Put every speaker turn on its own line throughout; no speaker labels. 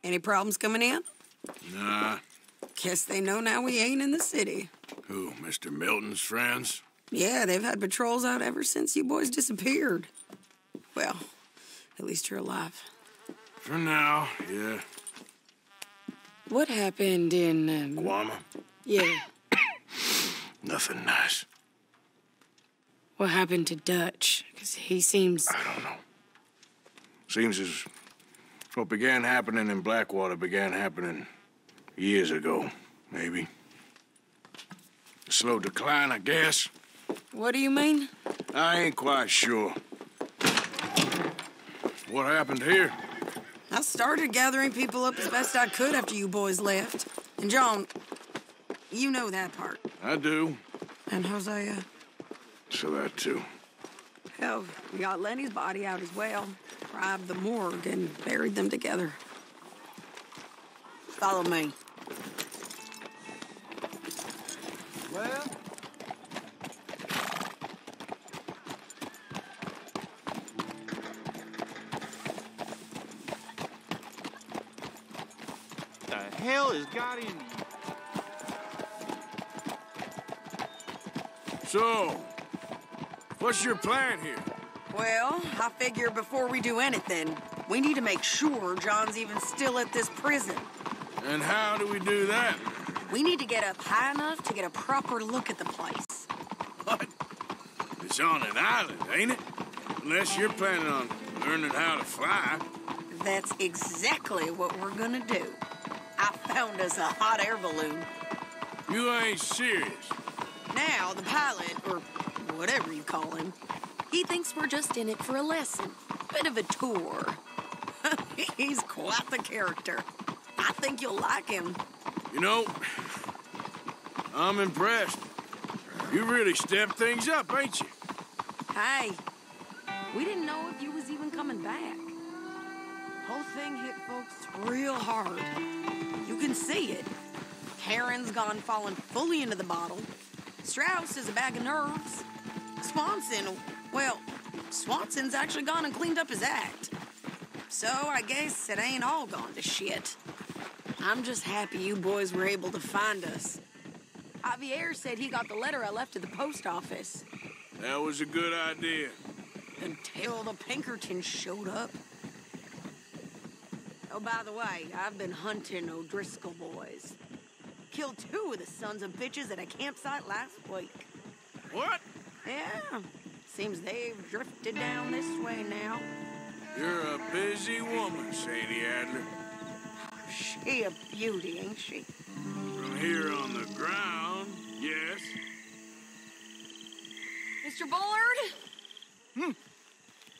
Any problems coming in?
Nah.
Guess they know now we ain't in the city.
Who, Mr. Milton's friends?
Yeah, they've had patrols out ever since you boys disappeared. Well, at least you're alive.
For now, yeah.
What happened in,
Guama?
Yeah.
Nothing nice.
What happened to Dutch? Because he seems...
I don't know. Seems as what began happening in Blackwater began happening years ago, maybe. A slow decline, I guess.
What do you mean?
I ain't quite sure. What happened here?
I started gathering people up as best I could after you boys left. And John, you know that part.
I do.
And Hosea.
So that too.
Hell, we got Lenny's body out as well. Robbed the morgue and buried them together. Follow me.
Well? The hell has got in you?
So, what's your plan here?
Well, I figure before we do anything, we need to make sure John's even still at this prison.
And how do we do that?
We need to get up high enough to get a proper look at the place.
What? It's on an island, ain't it? Unless you're planning on learning how to fly.
That's exactly what we're gonna do. I found us a hot air balloon.
You ain't serious.
Now, the pilot, or whatever you call him, he thinks we're just in it for a lesson. Bit of a tour. He's quite the character. I think you'll like him.
You know, I'm impressed. You really stepped things up, ain't you?
Hey, we didn't know if you was even coming back. Whole thing hit folks real hard. You can see it. Karen's gone falling fully into the bottle. Strauss is a bag of nerves. Swanson's actually gone and cleaned up his act. So I guess it ain't all gone to shit. I'm just happy you boys were able to find us. Javier said he got the letter I left at the post office.
That was a good idea.
Until the Pinkertons showed up. Oh, by the way, I've been hunting O'Driscoll boys. Killed 2 of the sons of bitches at a campsite last week.
What?
Yeah. Seems they've drifted down this way now.
You're a busy woman, Sadie Adler.
She a beauty, ain't she?
From here on the ground, yes.
Mr. Bullard?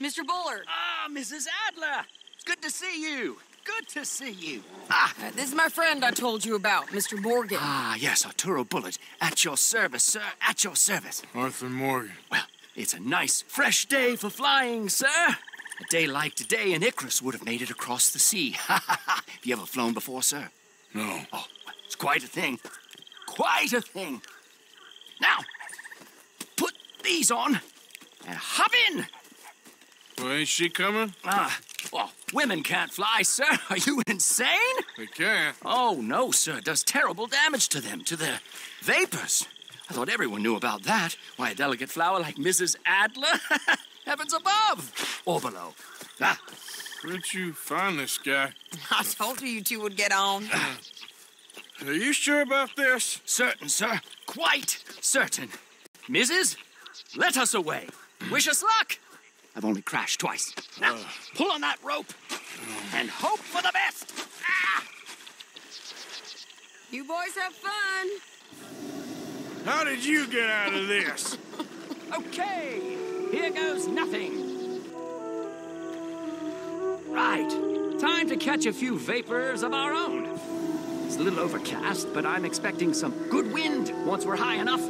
Mr. Bullard.
Ah, Mrs. Adler! It's good to see you. Good to see you.
This is my friend I told you about, Mr. Morgan.
Ah, yes, Arturo Bullitt. At your service, sir. At your service.
Arthur Morgan.
Well, it's a nice, fresh day for flying, sir. A day like today, an Icarus would have made it across the sea. Have you ever flown before, sir?
No.
Oh, it's quite a thing. Quite a thing. Now, put these on and hop in.
Well, ain't she coming?
Well, women can't fly, sir. Are you insane?
They can't.
Oh, no, sir. It does terrible damage to them, to their vapors. I thought everyone knew about that. Why, a delicate flower like Mrs. Adler? Heavens above. Or below.
Where'd you find this guy?
I told you two would get on.
Are you sure about this?
Certain, sir. Quite certain. Mrs., let us away. Wish us luck. I've only crashed twice. Now, pull on that rope and hope for the best.
You boys have fun.
How did you get out of this?
Okay, here goes nothing. to catch a few vapors of our own. It's a little overcast, but I'm expecting some good wind once we're high enough.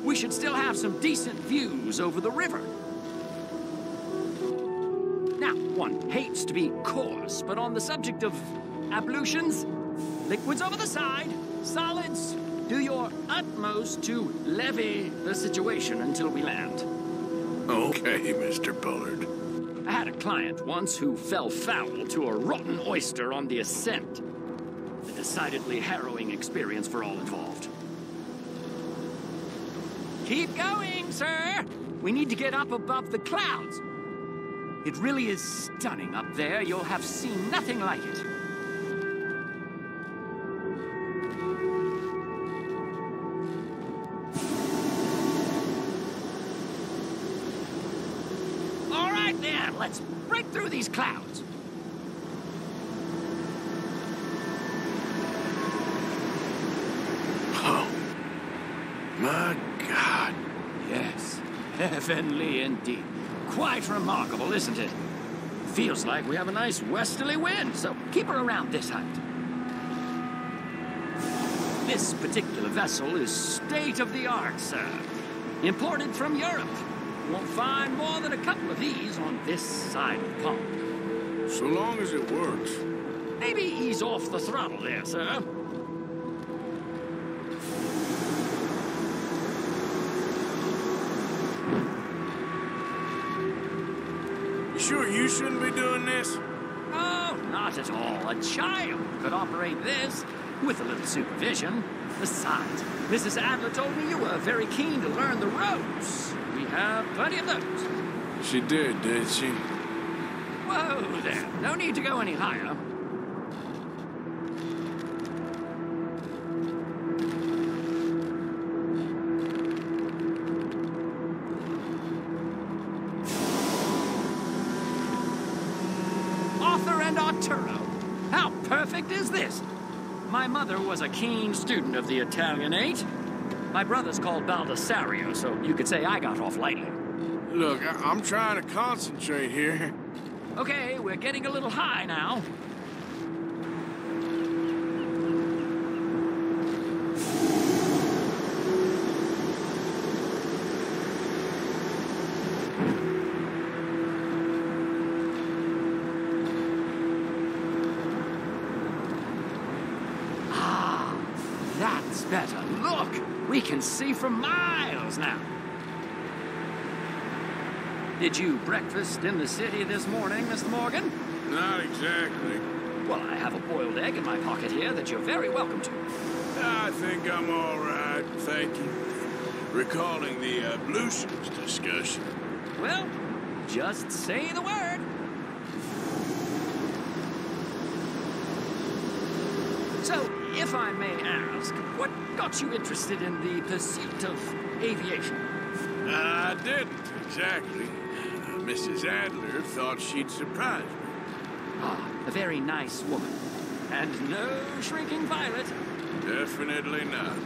We should still have some decent views over the river. Now, one hates to be coarse, but on the subject of ablutions, liquids over the side, solids, do your utmost to levy the situation until we land.
Okay, Mr. Bullard.
I had a client once who fell foul to a rotten oyster on the ascent. A decidedly harrowing experience for all involved. Keep going, sir! We need to get up above the clouds. It really is stunning up there. You'll have seen nothing like it. All right, then. Let's break through these clouds.
Oh, my God.
Yes, heavenly indeed. Quite remarkable, isn't it? Feels like we have a nice westerly wind, so keep her around this height. This particular vessel is state-of-the-art, sir. Imported from Europe. You won't find more than a couple of these on this side of the pond.
So long as it works.
Maybe ease off the throttle there, sir.
Sure you shouldn't be doing this?
Oh, not at all. A child could operate this with a little supervision. Besides, Mrs. Adler told me you were very keen to learn the ropes. We have plenty of those.
She did she?
Whoa there. No need to go any higher. Arthur and Arturo. How perfect is this? My mother was a keen student of the Italianate. My brother's called Baldessario, so you could say I got off lightly.
Look, I'm trying to concentrate here.
Okay, we're getting a little high now. That's better. Look, we can see for miles now. Did you breakfast in the city this morning, Mr. Morgan?
Not exactly.
Well, I have a boiled egg in my pocket here that you're very welcome to.
I think I'm all right, thank you. Recalling the ablutions discussion.
Well, just say the word. So, if I may ask, what got you interested in the pursuit of aviation?
I didn't, exactly. Mrs. Adler thought she'd surprise me.
Ah, a very nice woman. And no shrinking violet.
Definitely not.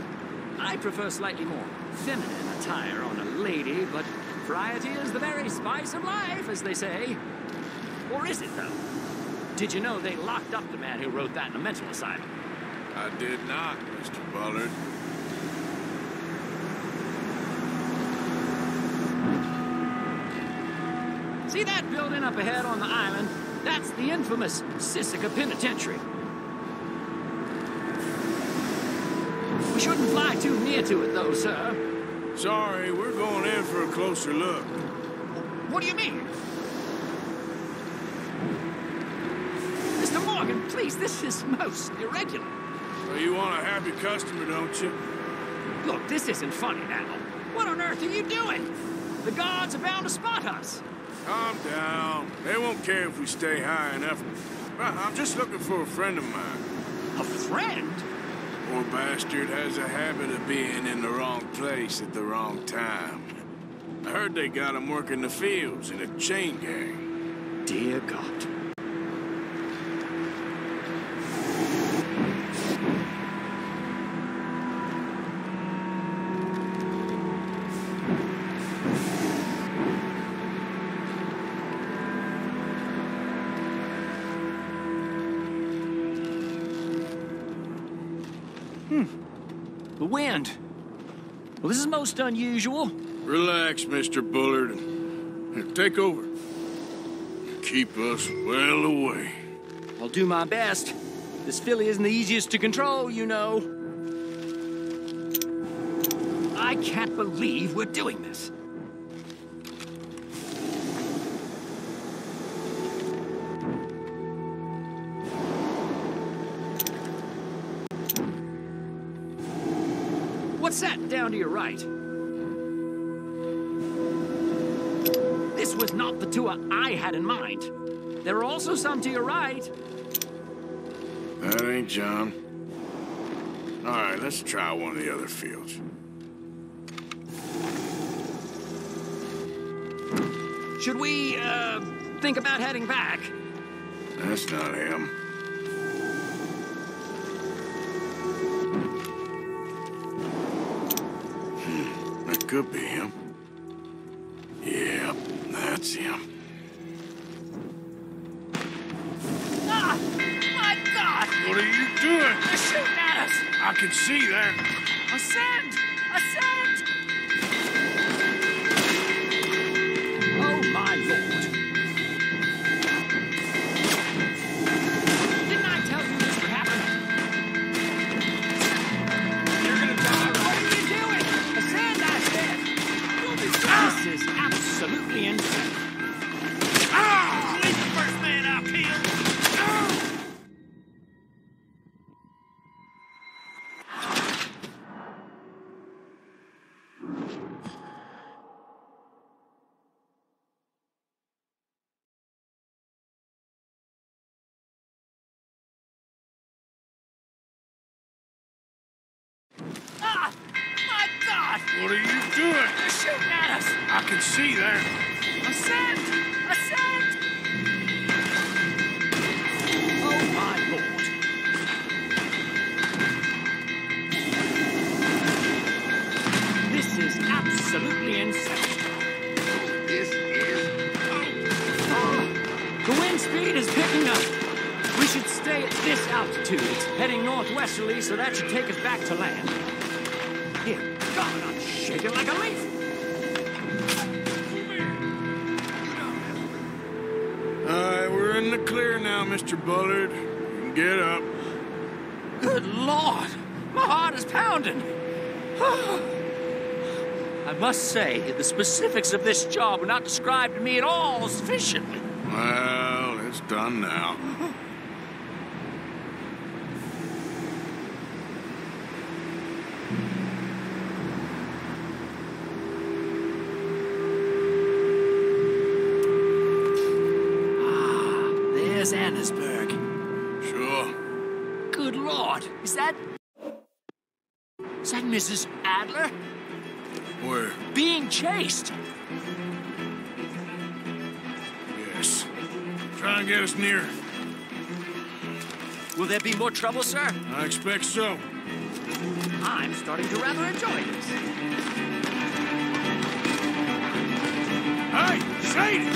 I prefer slightly more feminine attire on a lady, but variety is the very spice of life, as they say. Or is it, though? Did you know they locked up the man who wrote that in a mental asylum?
I did not, Mr. Bullard.
See that building up ahead on the island? That's the infamous Sisika Penitentiary. We shouldn't fly too near to it, though, sir.
Sorry, we're going in for a closer look.
What do you mean? Mr. Morgan, please, this is most irregular.
Well, you want a happy customer, don't you?
Look, this isn't funny now. What on earth are you doing? The guards are bound to spot us.
Calm down. They won't care if we stay high enough. I'm just looking for a friend of mine.
A friend?
Poor bastard has a habit of being in the wrong place at the wrong time. I heard they got him working the fields in a chain gang.
Dear God. The wind. Well, this is most unusual.
Relax, Mr. Bullard. Here, take over. Keep us well away.
I'll do my best. This filly isn't the easiest to control, you know. I can't believe we're doing this. What's that down to your right? This was not the tour I had in mind. There are also some to your right.
That ain't John. All right, let's try one of the other fields.
Should we, think about heading back?
That's not him. That could be him. Yeah, that's him.
Ah! My God!
What are you doing?
They're shooting at us!
I can see that.
Ascend! Ascend! Oh, my Lord. Didn't I tell you this would happen? You're gonna die. What are you doing? Ascend, I said. This is absolutely insane. Ah! Leave the first man out, Peel. Ah! My God!
What are you doing?
They're shooting at us!
I can see that.
Ascend! Ascend! Oh, my Lord. This is absolutely insane.
This is...
Oh, the wind speed is picking up. We should stay at this altitude. It's heading northwesterly, so that should take us back to land. Here, God, I'm shaking like a leaf.
All right, we're in the clear now, Mr. Bullard. You can get up.
Good Lord, my heart is pounding. I must say, the specifics of this job were not described to me at all sufficiently.
Well, it's done now.
There's Annesburg.
Sure.
Good Lord, is that Mrs. Adler?
Where?
Being chased.
Yes. Try and get us near.
Will there be more trouble, sir?
I expect so.
I'm starting to rather enjoy this.
Hey, Sadie!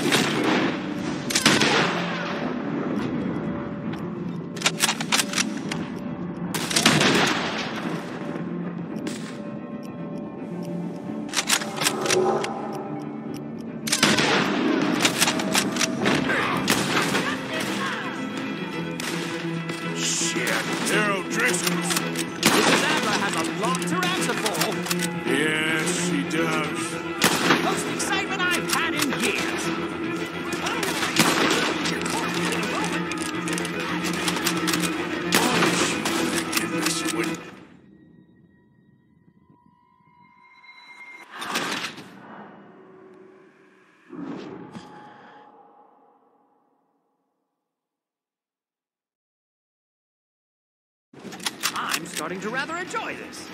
Mrs. Adler has a lot to answer for.
Yes, she does.
Most excitement I've had in years. I'm starting to rather enjoy this.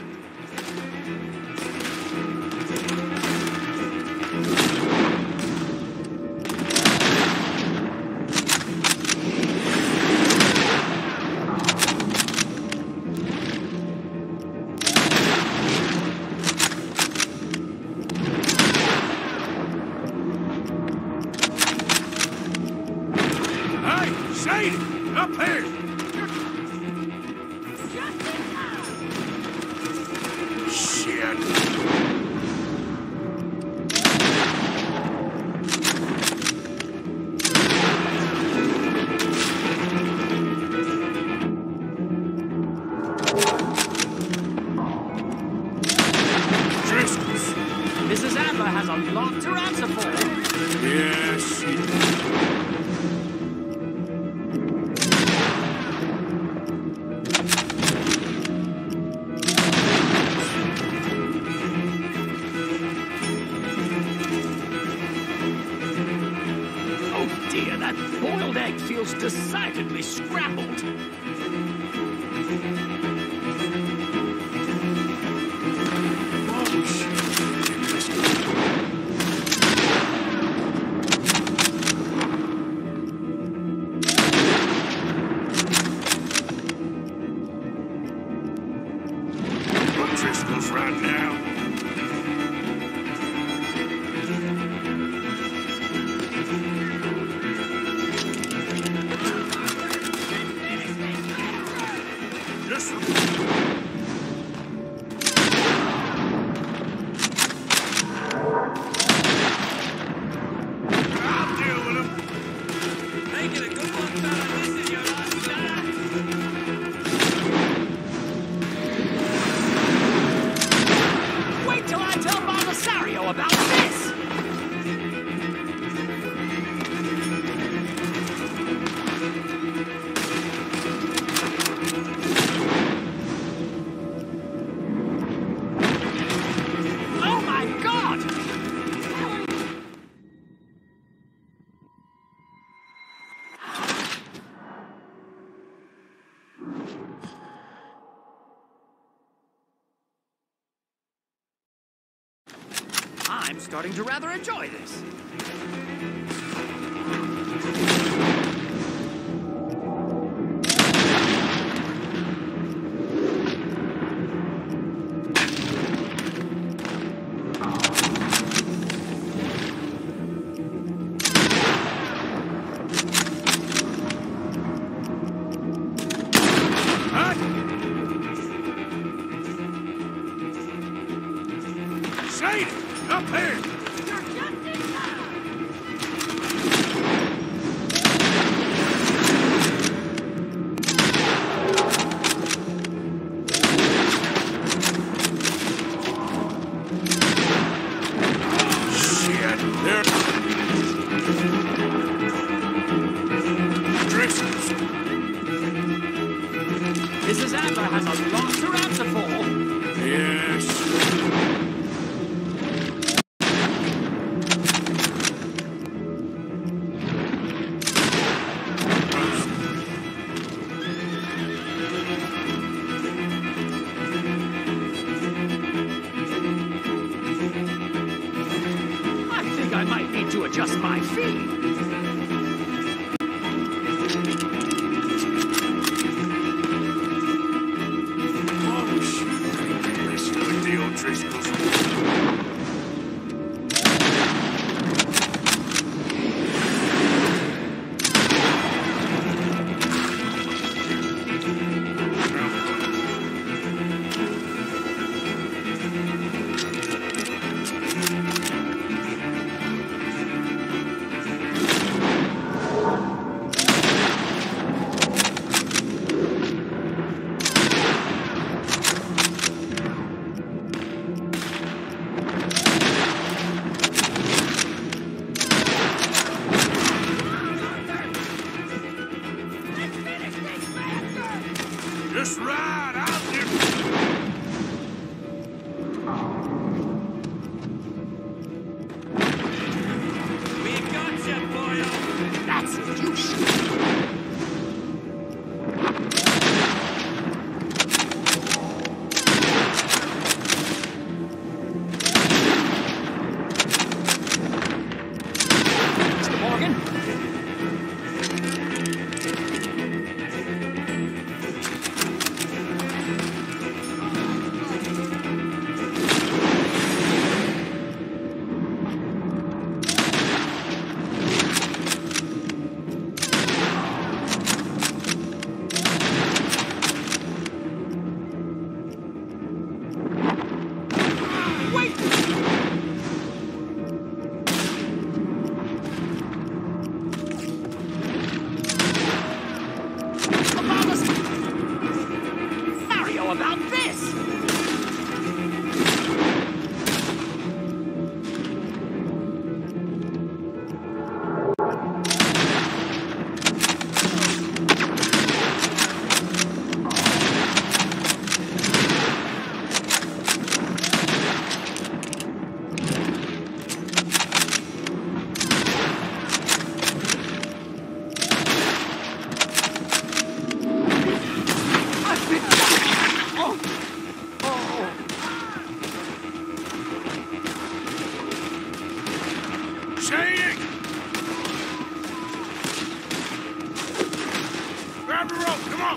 Hey, Sadie! Up here!
It feels decidedly scrambled.
Driscoll's right now. I'll deal with him. Making a good one, fella. This is your last shot.
Wait till I tell Belisario about this! Oh my God! I'm starting to rather enjoy this.
Shade! Up here!
You're just in time.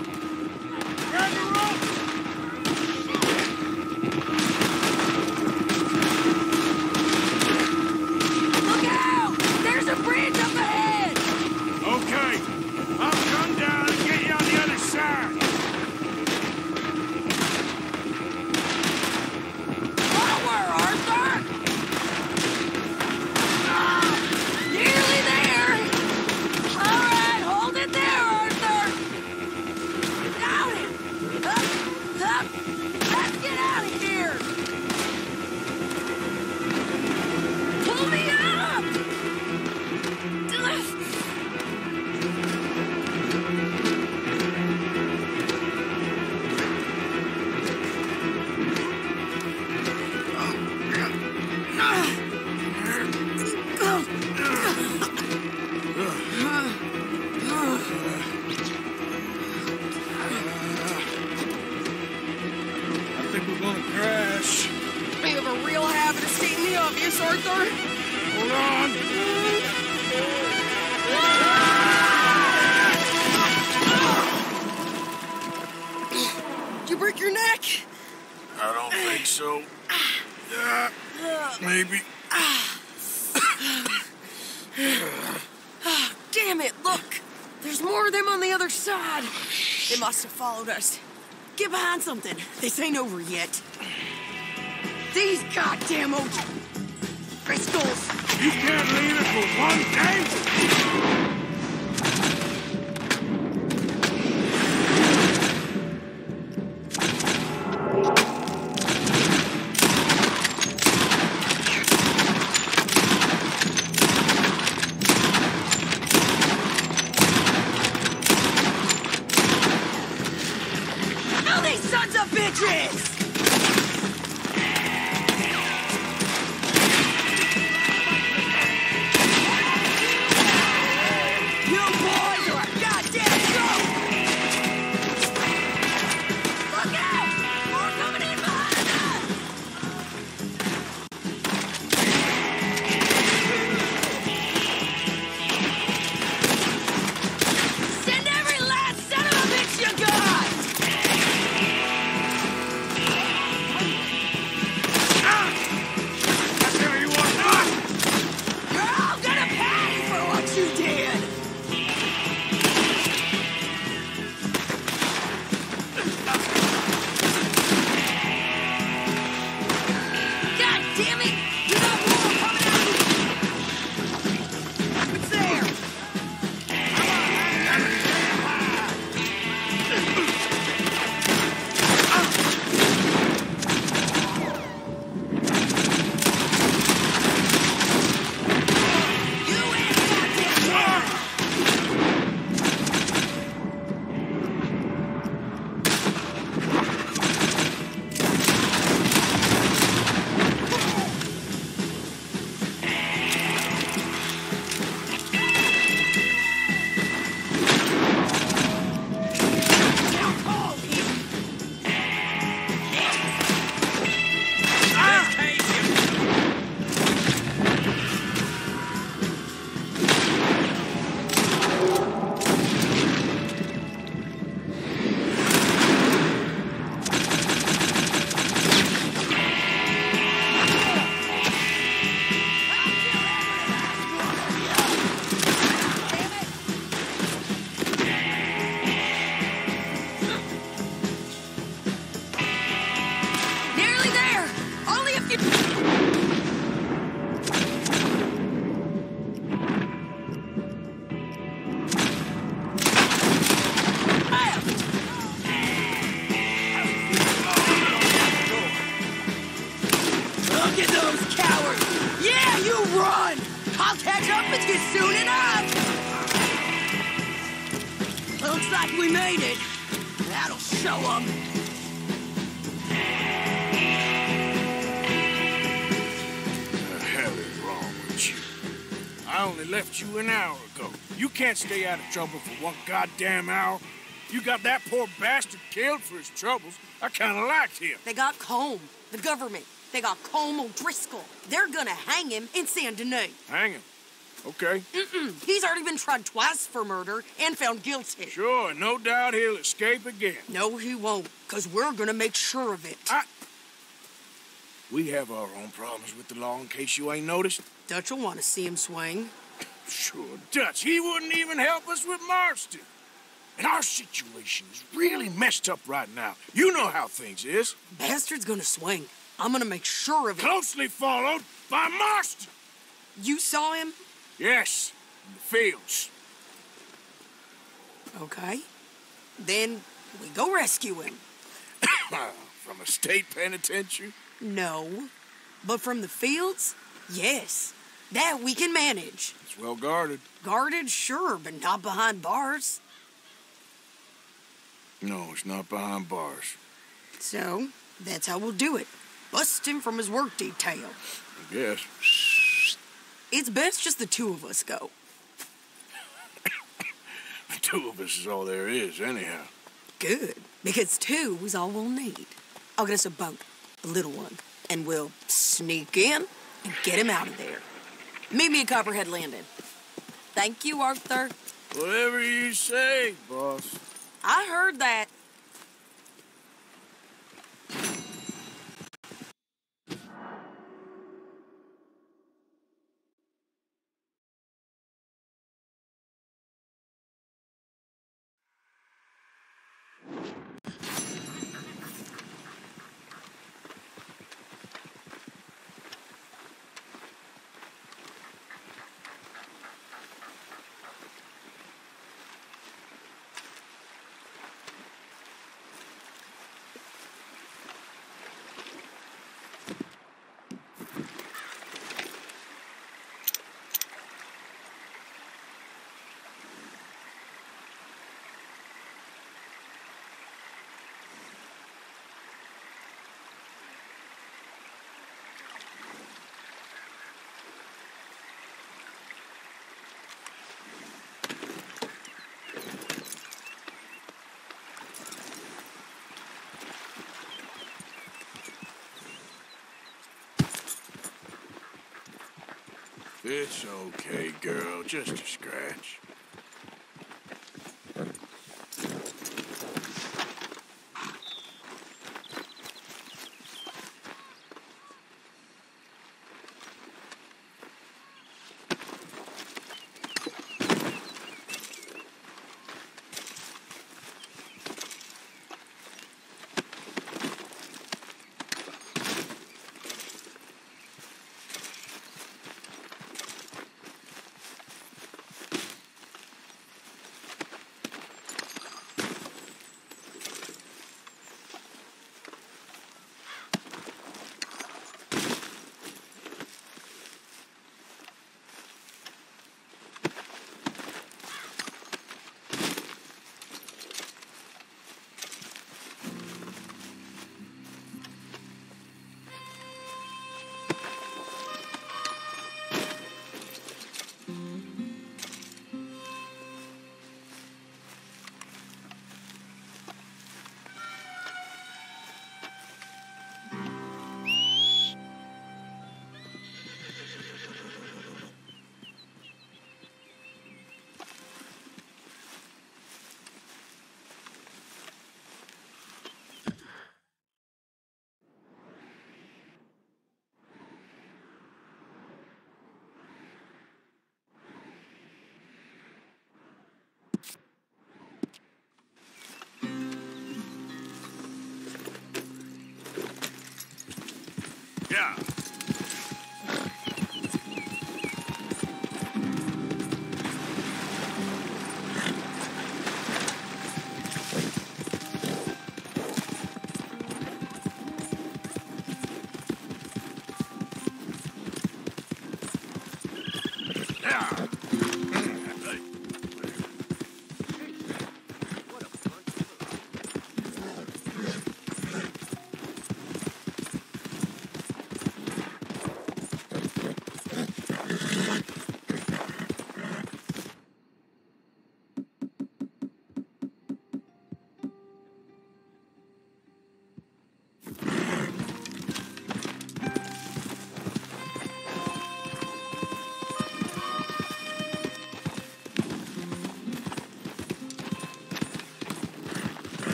out! Grab the rope!
Look out! There's a bridge up ahead!
Okay, I'll come down and get you on the other side.
Lower, Arthur! Nearly there! All right, hold it there, Arthur! Got it! Up, up! Let's get out of here! Pull me up!
I think we're gonna crash.
You have a real habit of stating the obvious, Arthur.
Hold on.
Did you break your neck?
I don't think so. Maybe.
Damn it, look! There's more of them on the other side. They must have followed us. Get behind something. This ain't over yet. These goddamn O'Driscolls!
You can't leave it for one day?
Now these sons of bitches! You boys are a goddamn joke! Look out! More coming in behind us! Send every last son of a bitch you got!
That's how you want not.
You're all gonna pay for what you did! God damn it! You got more coming at you! It's there! You ain't goddamn care! Now call him! Nearly there! Only if you... Look at those cowards! Yeah, you run! I'll catch up with you soon enough! Looks like we made it. That'll show 'em.
The hell is wrong with you? I only left you an hour ago. You can't stay out of trouble for one goddamn hour. You got that poor bastard killed for his troubles. I kind of liked him.
They got Combe, the government. They got Combe O'Driscoll. They're gonna hang him in Saint Denis.
Hang him. Okay.
He's already been tried twice for murder and found guilty.
Sure, no doubt he'll escape again.
No, he won't, because we're gonna make sure of it.
We have our own problems with the law, in case you ain't noticed.
Dutch will want to see him swing.
Sure, Dutch, he wouldn't even help us with Marston. And our situation is really messed up right now. You know how things is.
Bastard's gonna swing. I'm gonna make sure of it.
Closely followed by Marston.
You saw him?
Yes, in the fields.
Okay. Then we go rescue him.
From a state penitentiary?
No. But from the fields? Yes. That we can manage.
It's well guarded.
Guarded, sure, but not behind bars.
No, it's not behind bars.
So, that's how we'll do it. Bust him from his work detail.
I guess.
It's best just the two of us go.
The two of us is all there is, anyhow.
Good, because two is all we'll need. I'll get us a boat, a little one, and we'll sneak in and get him out of there. Meet me at Copperhead Landing. Thank you, Arthur.
Whatever you say, boss.
I heard that.
It's okay, girl. Just a scratch. Yeah.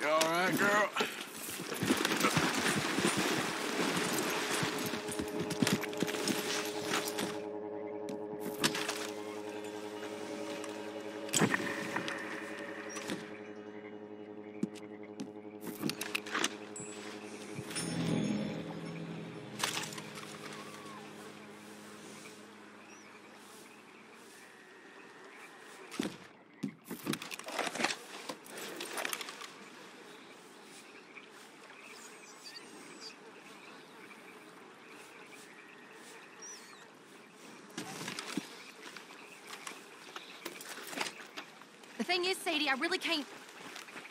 You all right, girl?
The thing is, Sadie, I really can't...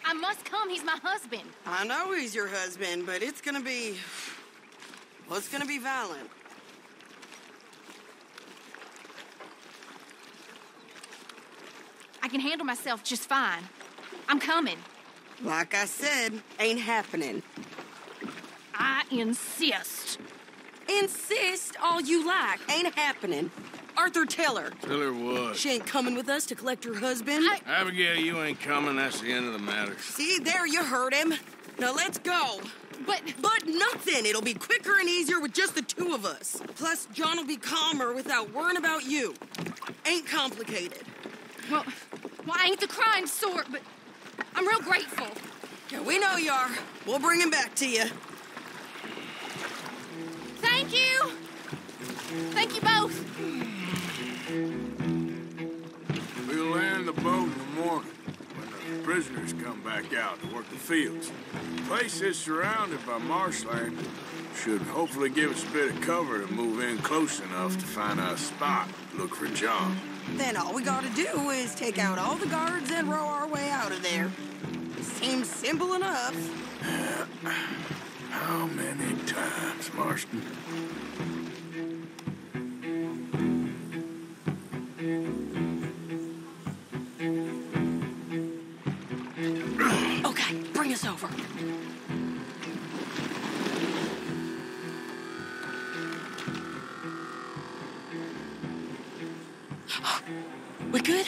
I must come. He's my husband.
I know he's your husband, but it's gonna be... Well, it's gonna be violent.
I can handle myself just fine. I'm coming.
Like I said, ain't happening.
I insist.
Insist all you like. Ain't happening. Arthur, tell her.
Tell her what?
She ain't coming with us to collect her husband.
Abigail, you ain't coming. That's the end of the matter.
See, there you heard him. Now let's go. But nothing. It'll be quicker and easier with just the two of us. Plus, John will be calmer without worrying about you. Ain't complicated.
Well, I ain't the crying sort, but I'm real grateful.
Yeah, we know you are. We'll bring him back to you.
Thank you. Thank you both.
We'll land the boat in the morning when the prisoners come back out to work the fields. The place is surrounded by marshland. Should hopefully give us a bit of cover to move in close enough to find a spot to look for John.
Then all we gotta do is take out all the guards and row our way out of there. Seems simple enough.
How many times, Marston?
Okay, bring us over. We good?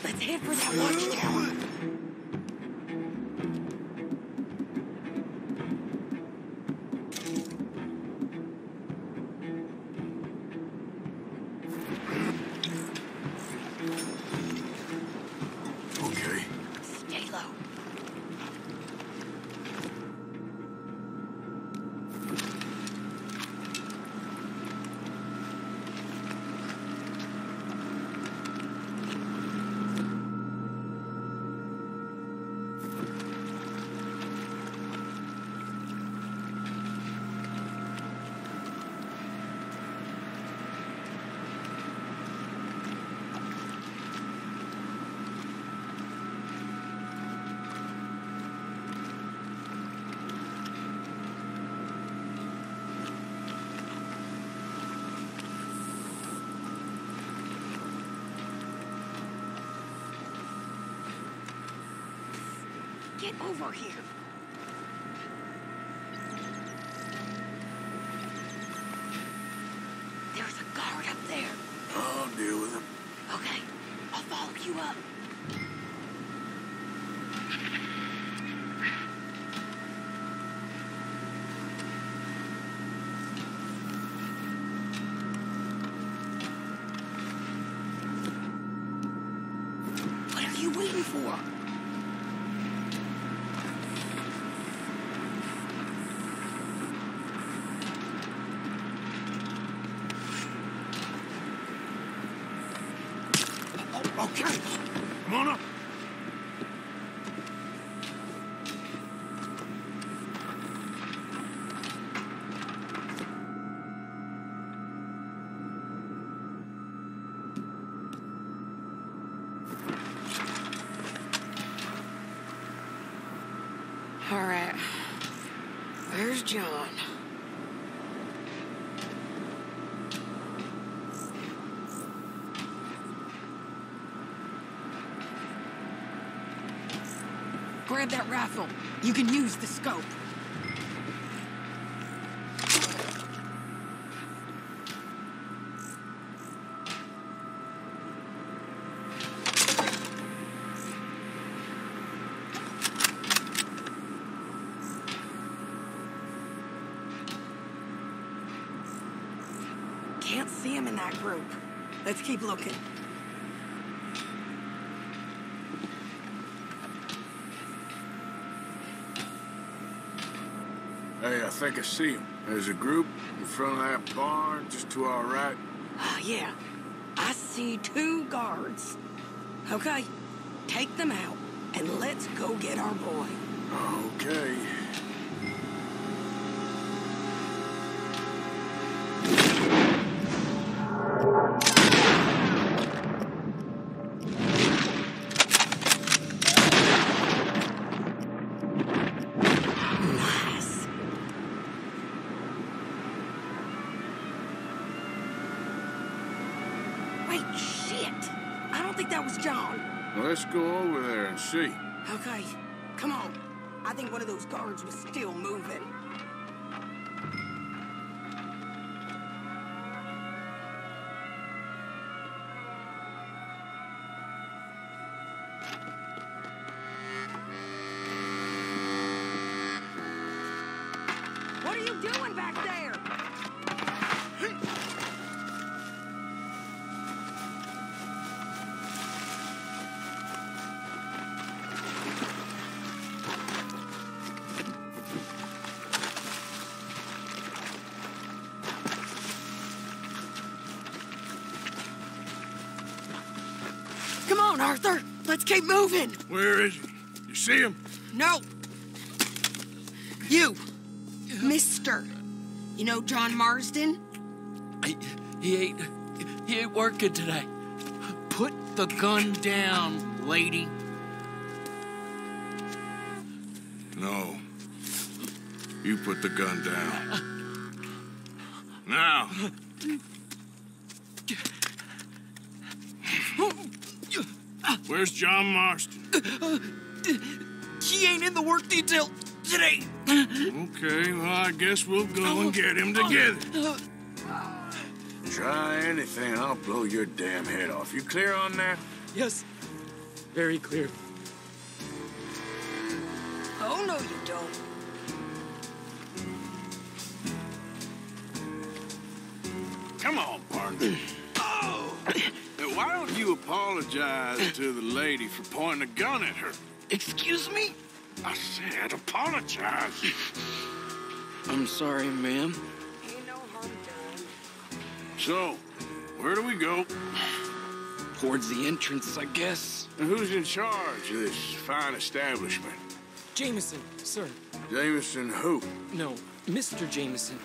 Let's head for that watchtower.
Okay.
Stay low. Get over here. There's a guard up there.
I'll deal with him.
Okay, I'll follow you up. What are you waiting for?
Okay, come on up.
All right. Where's John? Grab that rifle. You can use the scope. Can't see him in that group. Let's keep looking.
Hey, I think I see him. There's a group in front of that barn just to our right.
Ah, yeah. I see 2 guards. Okay, take them out, and let's go get our boy.
Okay.
Nice. Wait, shit. I don't think that was John.
Well, let's go over there and see.
Okay, come on. I think one of those guards was still moving. What are you doing back there? Come on, Arthur. Let's keep moving.
Where is he? You see him?
No. You. Mister. You know John Marsden?
He ain't working today. Put the gun down, lady.
No. You put the gun down. Now. Where's John Marston?
He ain't in the work detail today.
Okay, well, I guess we'll go and get him together. Try anything, I'll blow your damn head off. You clear on that?
Yes, very clear.
Oh, no, you don't.
Come on, partner. Oh! Now, why don't you apologize to the lady for pointing a gun at her?
Excuse me?
I said apologize.
I'm sorry, ma'am.
Ain't no harm done.
So, where do we go?
Towards the entrance, I guess.
And who's in charge of this fine establishment?
Jameson, sir.
Jameson who?
No, Mr. Jameson.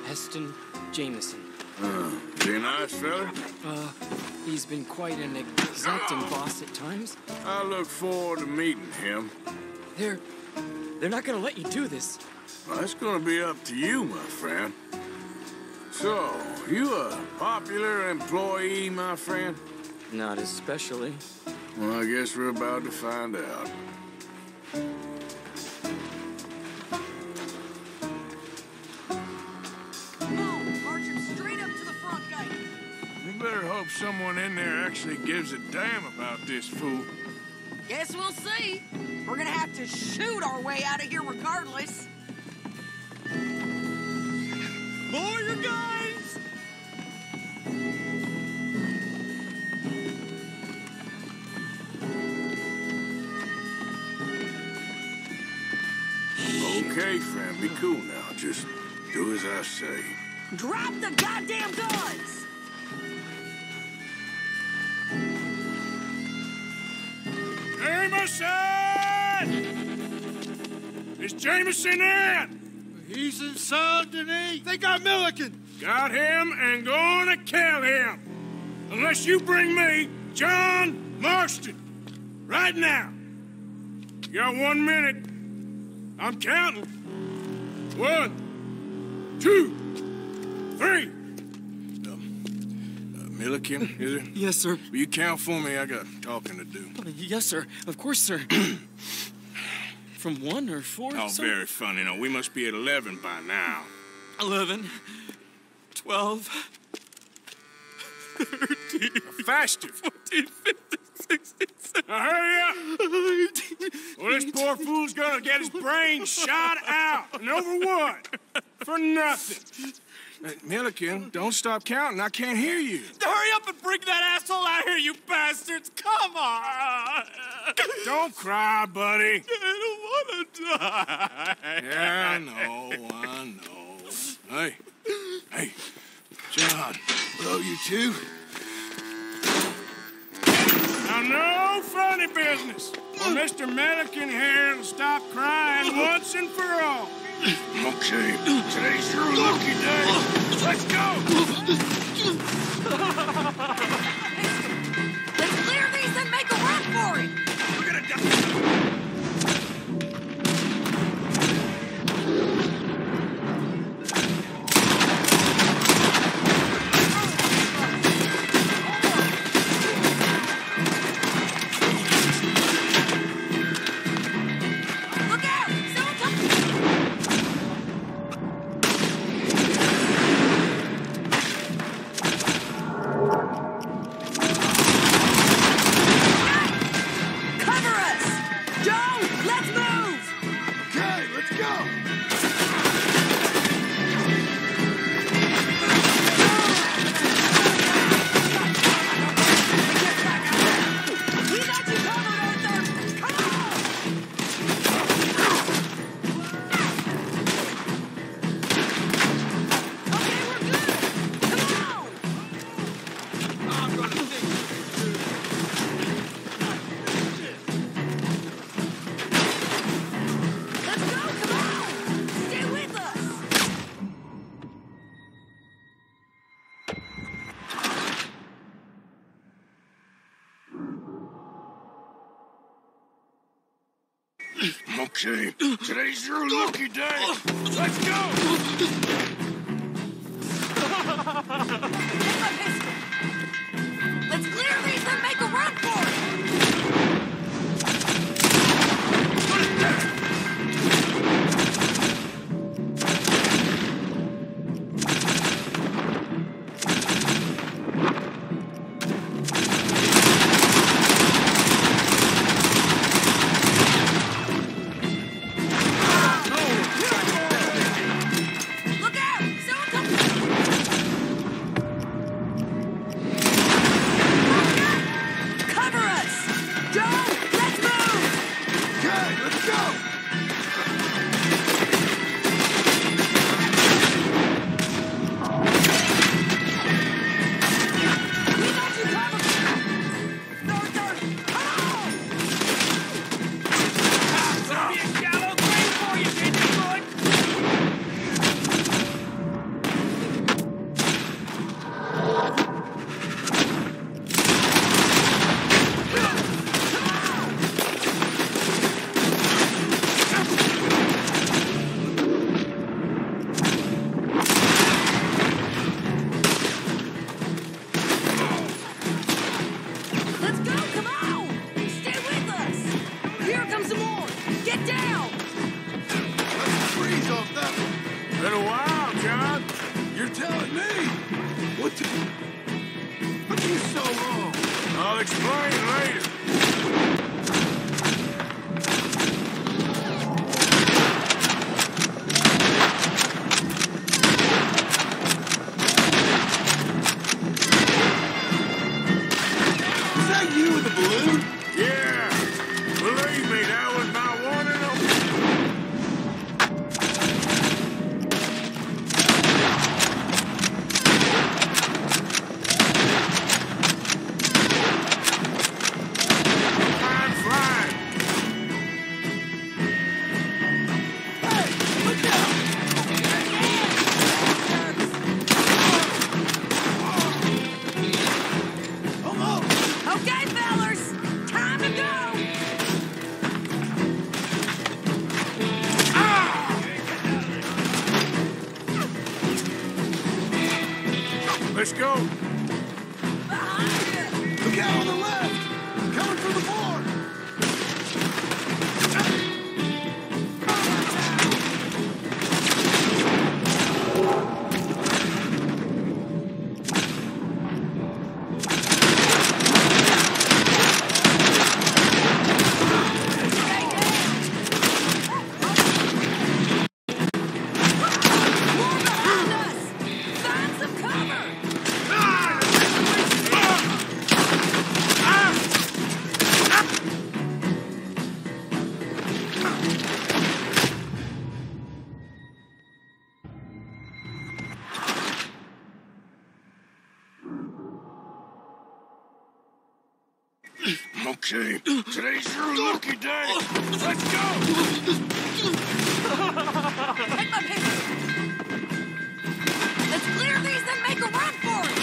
Heston Jameson.
Is he a nice fella?
He's been quite an exacting boss at times.
I look forward to meeting him.
They're not gonna let you do this.
Well, that's gonna be up to you, my friend. So, you a popular employee, my friend?
Not especially.
Well, I guess we're about to find out.
Come on, march him straight up to the front gate.
You better hope someone in there actually gives a damn about this fool.
Guess we'll see. We're gonna have to shoot our way out of here regardless.
Lower your guns!
Okay, friend, be cool now. Just do as I say.
Drop the goddamn guns!
Jameson! Is Jameson in?
He's inside today. They got Milliken.
Got him and gonna kill him. Unless you bring me John Marston. Right now. You got 1 minute. I'm counting. 1, 2, 3. Milliken, is it?
Yes, sir.
Will you count for me? I got talking to do.
Yes, sir. Of course, sir. From 1 or 4?
Oh,
sir?
very funny. No, we must be at 11 by now.
11, 12, 13,
Faster.
14, 15, 16, 17.
Now hurry up. Well, this poor fool's gonna get his brains shot out. And over what? For nothing. Milliken, don't stop counting. I can't hear you.
Hurry up and bring that asshole out here, you bastards! Come on!
Don't cry, buddy.
I don't want to die.
Yeah, I know. Hey, John. Hello, you two. Now, no funny business. Well, Mr. Milliken here will stop crying once and for all. Okay, today's your lucky day. Let's go!
Let's clear these and make a run for it!
We're gonna die.
Okay, today's your lucky day. Let's go!
Let's clear these and make a run for it!
I'll explain later.
Is that you with the balloon?
Yeah. Believe me, that was my one and only. I'm flying.
Hey, look out! Almost!
Okay, fellers, time to go.
Let's go.
Behind you.
Look out on the left! Coming from the board!
More behind us.
See, today's your lucky day. Let's go!
Take my picture. Let's clear these and make a run for it.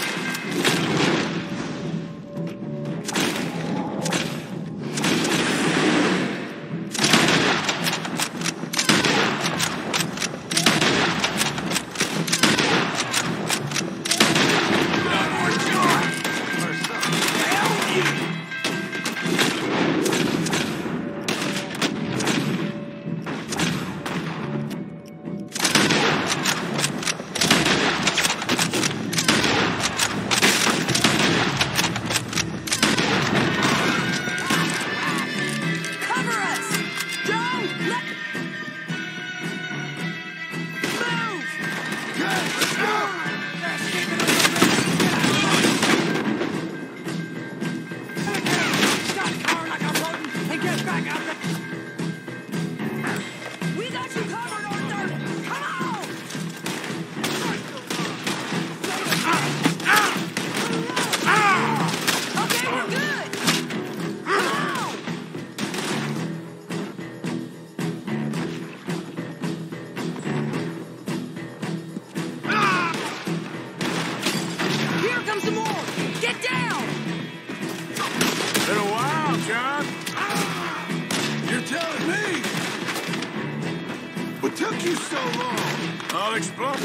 I'll explode.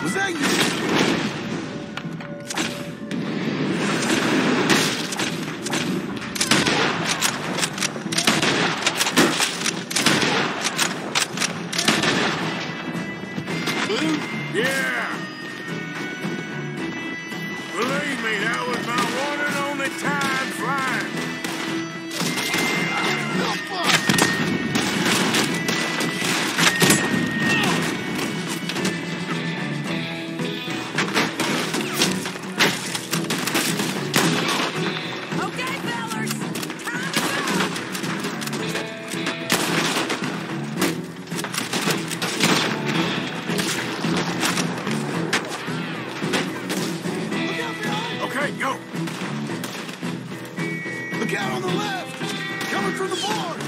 Was that you?
Yeah. Believe me, that was my one and only time flying.
Okay, fellers, time to
Okay, go.
Look out on the left! Coming from the board!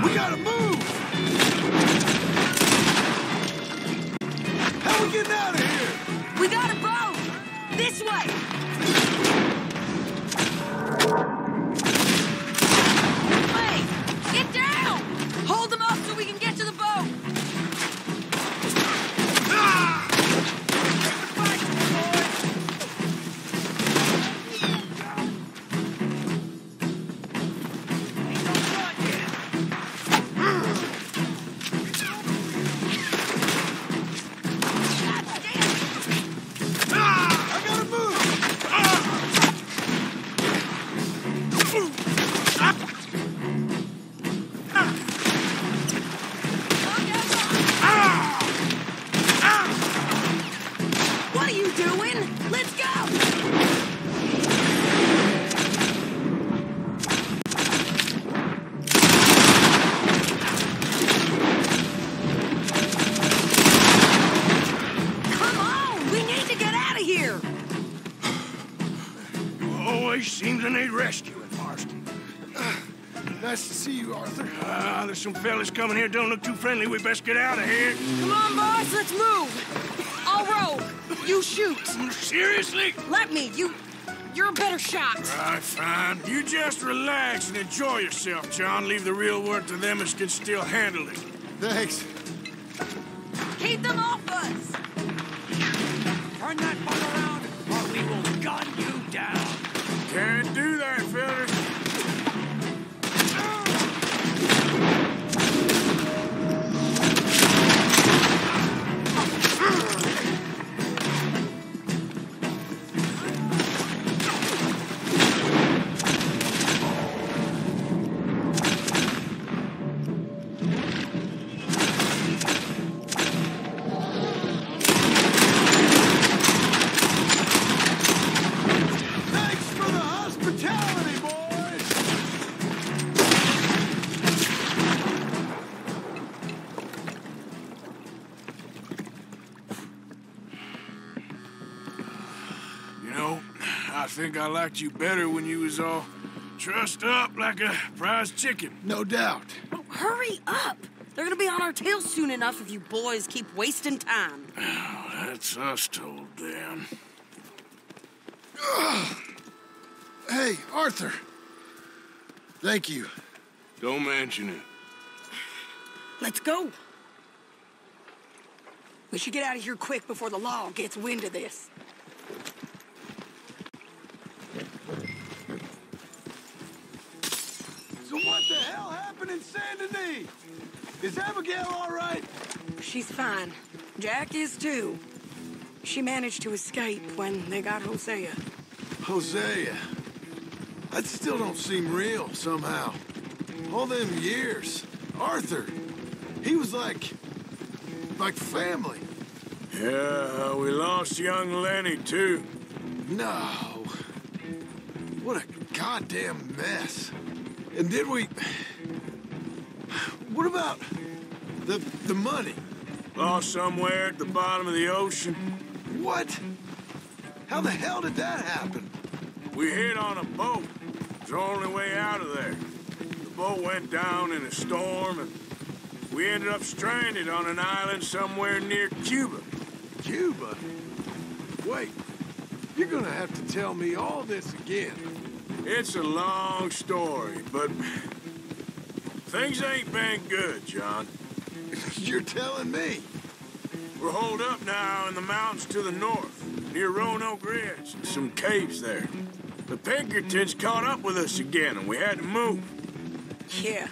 We gotta move! How we getting out of here?
We got a boat! This way! Wait! Get down! Hold them up so we can get to the boat!
I gotta move!
What are you doing? Let's go! Come on! We need to get out of here!
Nice to see you, Arthur.
There's some fellas coming here. Don't look too friendly. We best get out of here.
Come on, boys, let's move. I'll roll. You shoot.
Seriously?
Let me. You're a better shot.
All right, fine. You just relax and enjoy yourself, John. Leave the real work to them as can still handle it.
Thanks.
Keep them off us.
Turn that bug around, or we will gun you down.
Can't do that, fellas.
Thanks for the hospitality, boys!
You know, I think I liked you better when you was all trussed up like a prize chicken.
No doubt.
Oh, hurry up. They're gonna be on our tails soon enough if you boys keep wasting time.
Oh, that's us told them.
Hey, Arthur. Thank you.
Don't mention it.
Let's go. We should get out of here quick before the law gets wind of this.
So what the hell happened in Saint Denis? Is Abigail all right?
She's fine. Jack is too. She managed to escape when they got Hosea.
Hosea. That still don't seem real, somehow. All them years. Arthur. He was like family.
Yeah, we lost young Lenny, too.
No. What a goddamn mess. And did we... What about the money?
Lost somewhere at the bottom of the ocean.
What? How the hell did that happen?
We hit on a boat. It's the only way out of there. The boat went down in a storm, and we ended up stranded on an island somewhere near Cuba.
Cuba? Wait, you're gonna have to tell me all this again.
It's a long story, but things ain't been good, John.
You're telling me?
We're holed up now in the mountains to the north, near Roanoke Ridge, and some caves there. The Pinkertons caught up with us again, and we had to move.
Yeah.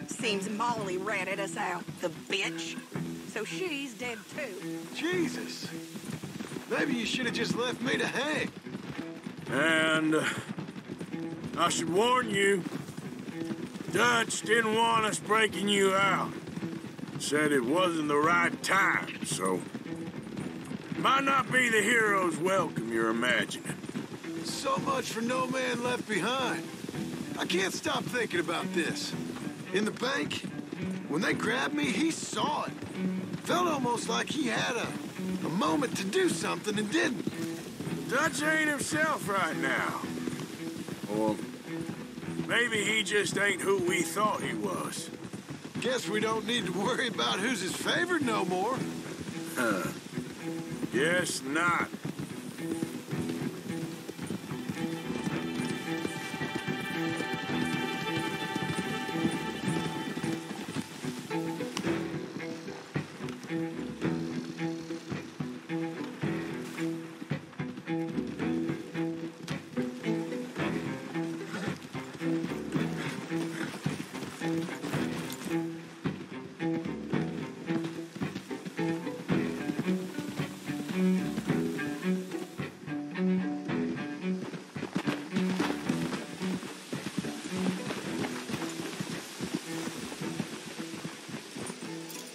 Seems Molly ratted us out, the bitch. So she's dead too.
Jesus. Maybe you should have just left me to hang.
And I should warn you, Dutch didn't want us breaking you out. Said it wasn't the right time, so might not be the hero's welcome you're imagining.
So much for no man left behind. I can't stop thinking about this. In the bank, when they grabbed me, he saw it. Felt almost like he had a moment to do something and didn't.
Dutch ain't himself right now. Or maybe he just ain't who we thought he was.
Guess we don't need to worry about who's his favorite no more.
Guess not.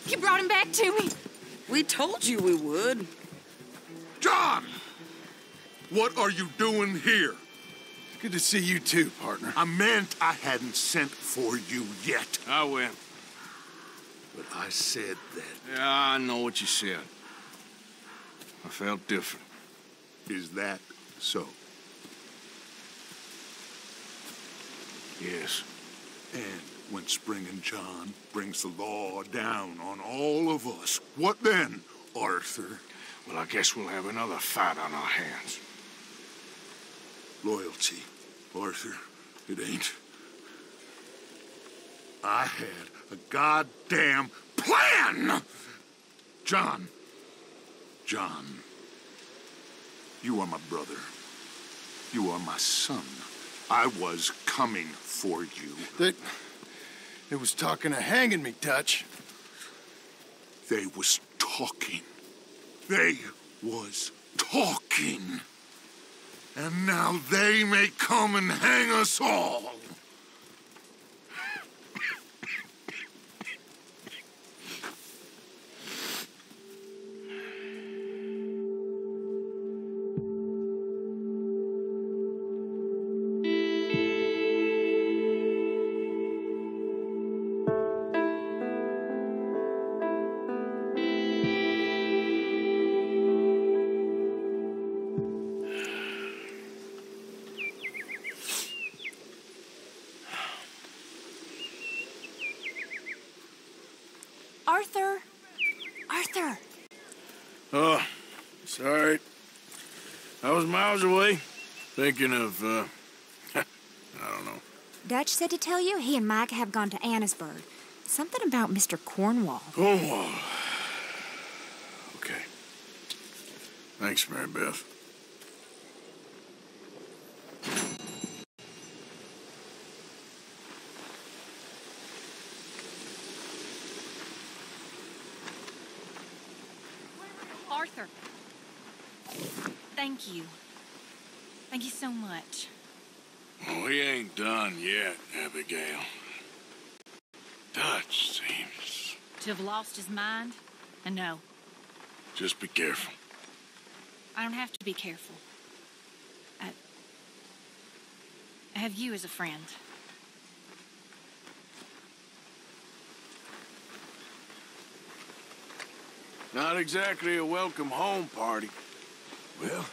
You brought him back to me.
We told you we would.
John! What are you doing here?
Good to see you too, partner.
I meant I hadn't sent for you yet.
I went.
But I said that.
Yeah, I know what you said. I felt different.
Is that so?
Yes.
And When Spring and John brings the law down on all of us, what then, Arthur?
Well, I guess we'll have another fight on our hands.
Loyalty, Arthur, it ain't. I had a goddamn plan! John, you are my brother. You are my son. I was coming for you.
They was talking of hanging me, Dutch.
They was talking. They was talking. And now they may come and hang us all.
Arthur! Arthur!
Oh, sorry. I was miles away, thinking of, I don't know.
Dutch said to tell you he and Mike have gone to Annisburg. Something about Mr. Cornwall.
Cornwall. Okay. Thanks, Mary Beth.
Arthur. Thank you. Thank you so much.
We ain't done yet, Abigail. Dutch seems...
To have lost his mind? And no,
Just be careful.
I don't have to be careful. I have you as a friend.
Not exactly a welcome home party.
Well,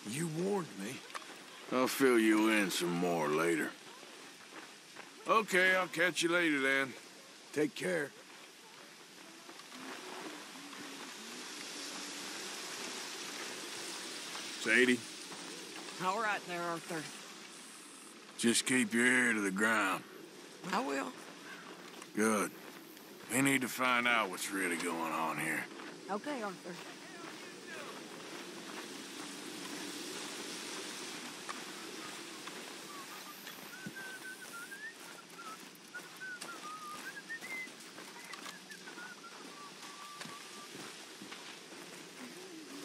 you warned me.
I'll fill you in some more later. Okay, I'll catch you later then.
Take care.
Sadie,
All right there, Arthur.
just keep your ear to the ground.
I will.
Good. We need to find out what's really going on here.
Okay, Arthur.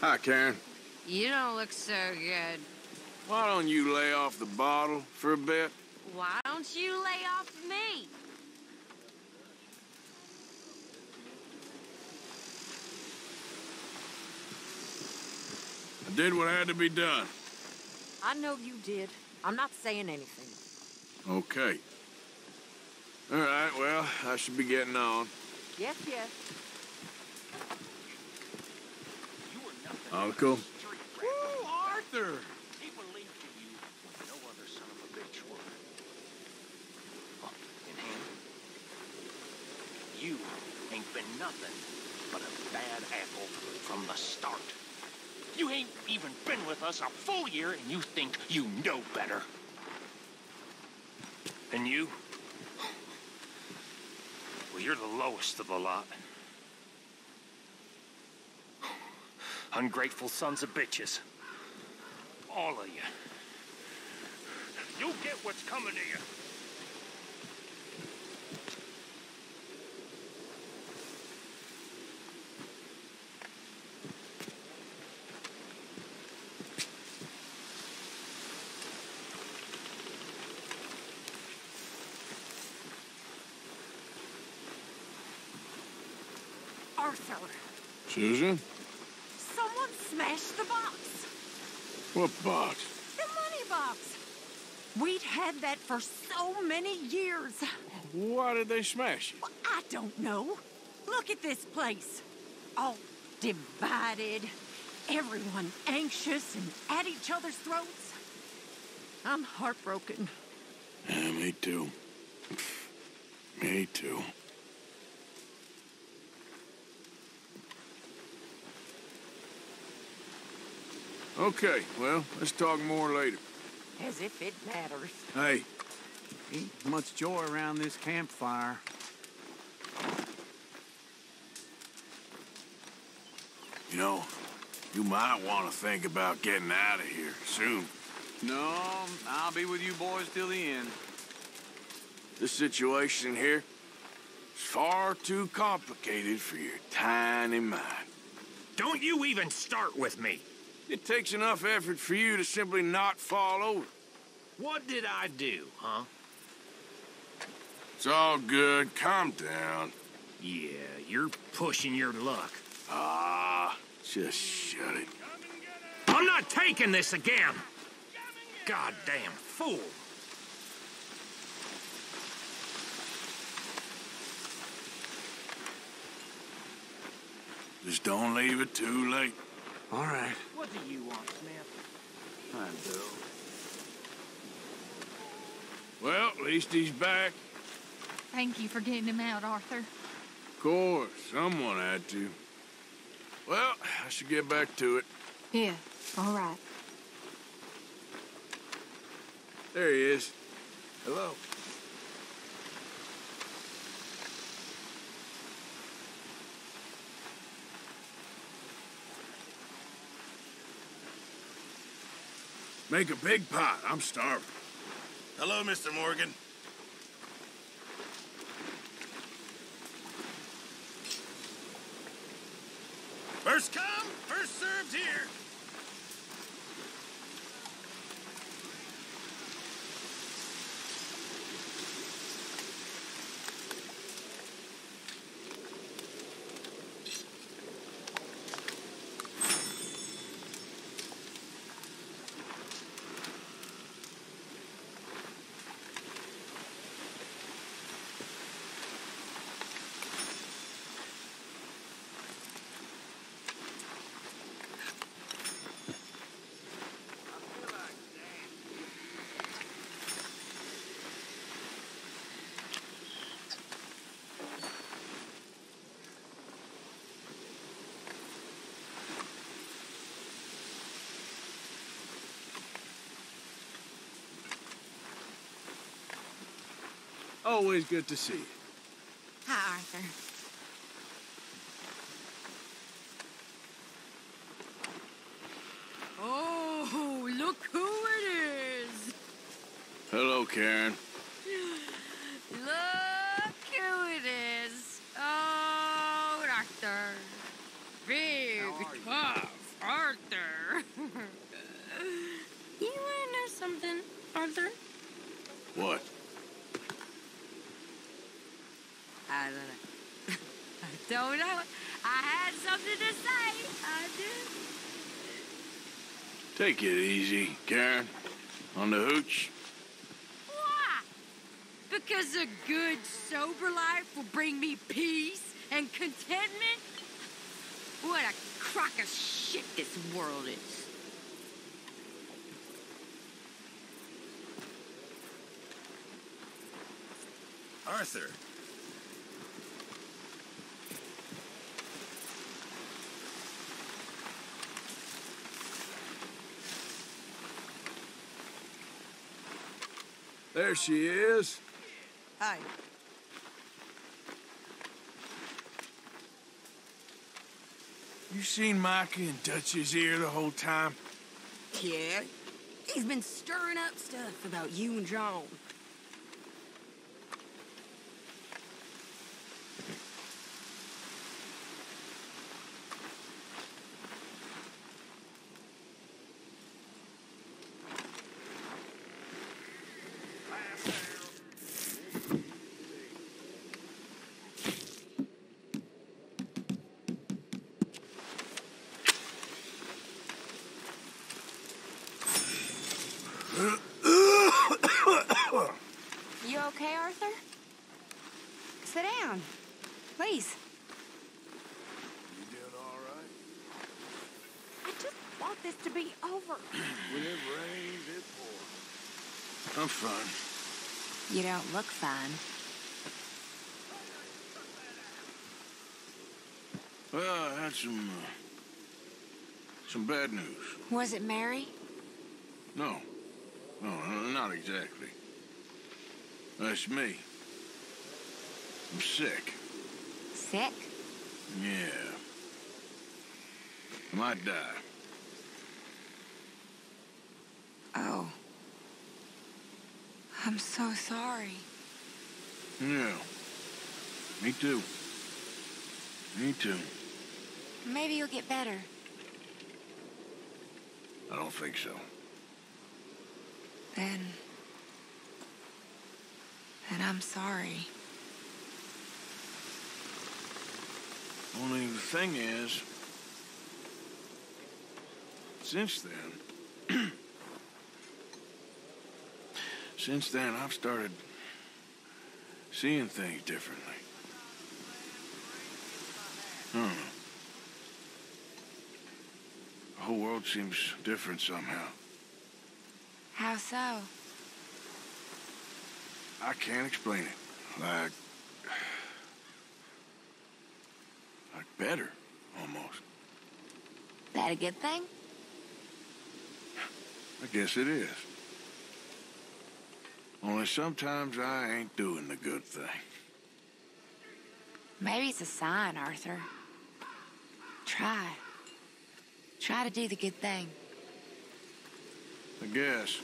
Hi, Karen.
You don't look so good.
Why don't you lay off the bottle for a bit?
Why don't you lay off me?
I did what had to be done.
I know you did. I'm not saying anything.
Okay. All right, well, I should be getting on.
Yes, yes.
Uncle?
Woo, Arthur!
He believed in you when no other son of a bitch would. Oh, and him? You ain't been nothing but a bad apple from the start. You ain't even been with us a full year, and you think you know better. And you? Well, you're the lowest of the lot. Ungrateful sons of bitches. All of you. You'll get what's coming to you.
Arthur,
Susan?
someone smashed the box.
What box?
The money box. We'd had that for so many years.
Why did they smash it?
Well, I don't know. Look at this place. All divided. Everyone anxious and at each other's throats. I'm heartbroken.
Yeah, me too. Me too. Okay, well, let's talk more later.
As if it matters.
Hey,
Ain't much joy around this campfire.
you know, you might want to think about getting out of here soon.
No, I'll be with you boys till the end.
This situation here is far too complicated for your tiny mind.
Don't you even start with me.
It takes enough effort for you to simply not fall over.
What did I do, huh?
It's all good. Calm down.
Yeah, you're pushing your luck.
Ah, just shut it.
I'm not taking this again. Goddamn fool.
Just don't leave it too late.
All right.
What do you want, Smith?
I do.
Well, at least he's back.
Thank you for getting him out, Arthur.
Of course, someone had to. Well, I should get back to it.
Yeah, all right.
There he is. Hello. Make a big pot. I'm starving.
Hello, Mr. Morgan. First come, first served here.
Always good to see you.
Hi, Arthur.
Oh, look who it is.
Hello, Karen.
Look who it is. Oh, Arthur. Big, tough Arthur. You wanna know something, Arthur?
What?
I don't know. I don't know. I had something to say. I did.
Take it easy, Karen. On the hooch.
Why? Because a good, sober life will bring me peace and contentment? What a crock of shit this world is.
Arthur.
There she is.
Hi.
You seen Micah in Dutch's ear the whole time?
Yeah? He's been stirring up stuff about you and John.
You okay, Arthur? Sit down. Please.
You doing all right?
I just want this to be over.
When it rains, it pours. I'm fine.
You don't look fine.
Well, I had some bad news.
Was it Mary?
No. No, not exactly. That's me. I'm sick.
Sick?
Yeah. I might die.
Oh. I'm so sorry.
Yeah. Me too. Me too.
Maybe you'll get better.
I don't think so.
Then I'm sorry.
Only the thing is, since then, I've started seeing things differently. I don't know. The whole world seems different somehow.
How so?
I can't explain it. Like better, almost.
That a good thing?
I guess it is. Only sometimes I ain't doing the good thing.
Maybe it's a sign, Arthur. Try. Try to do the good thing.
I guess.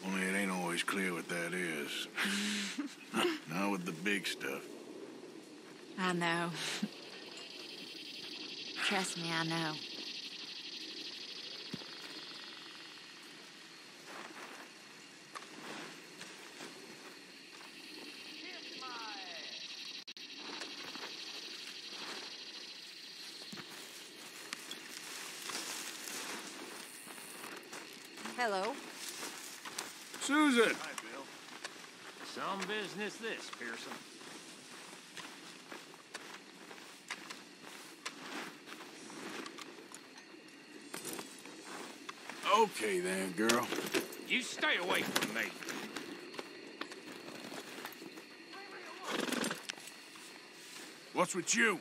Only it ain't always clear what that is. Not with the big stuff.
I know. Trust me, I know. Hello.
Susan!
Hi, Bill. Some business this, Pearson.
Okay then, girl.
You stay away from me.
What's with you?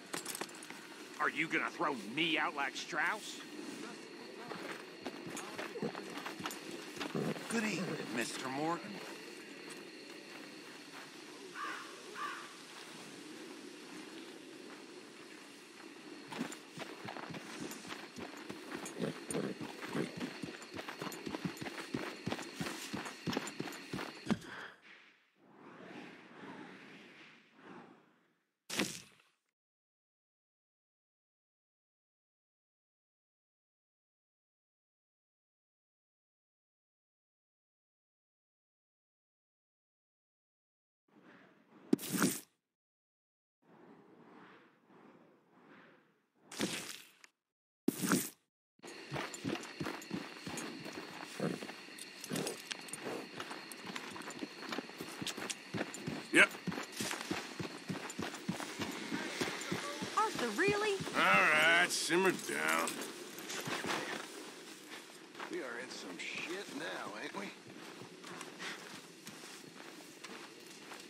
Are you gonna throw me out like Strauss?
Good evening, Mr. Morgan.
Yep.
Arthur, really?
All right, simmer down.
We are in some shit now, ain't we?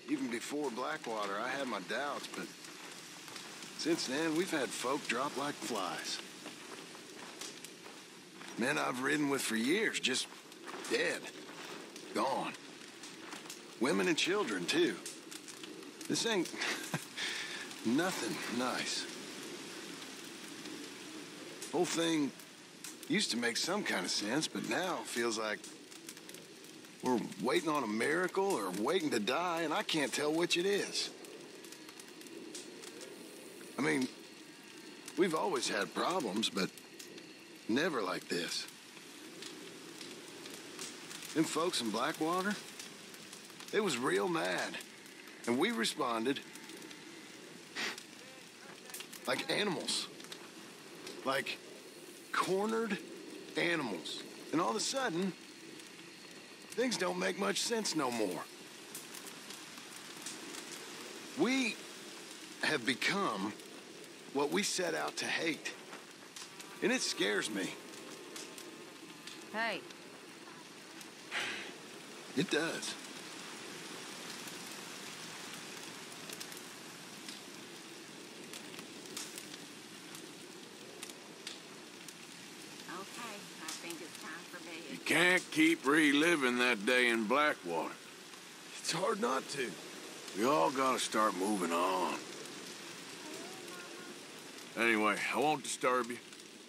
Even before Blackwater, I had my doubts, but since then, we've had folk drop like flies. Men I've ridden with for years, just dead. Gone. Women and children, too. This ain't nothing nice. Whole thing used to make some kind of sense, but now feels like we're waiting on a miracle or waiting to die, and I can't tell which it is. I mean, we've always had problems, but never like this. Them folks in Blackwater, it was real mad, and we responded like animals. Like cornered animals. And all of a sudden, things don't make much sense no more. We have become what we set out to hate. And it scares me.
Hey.
It does.
can't keep reliving that day in Blackwater.
It's hard not to.
We all gotta start moving on. Anyway, I won't disturb you.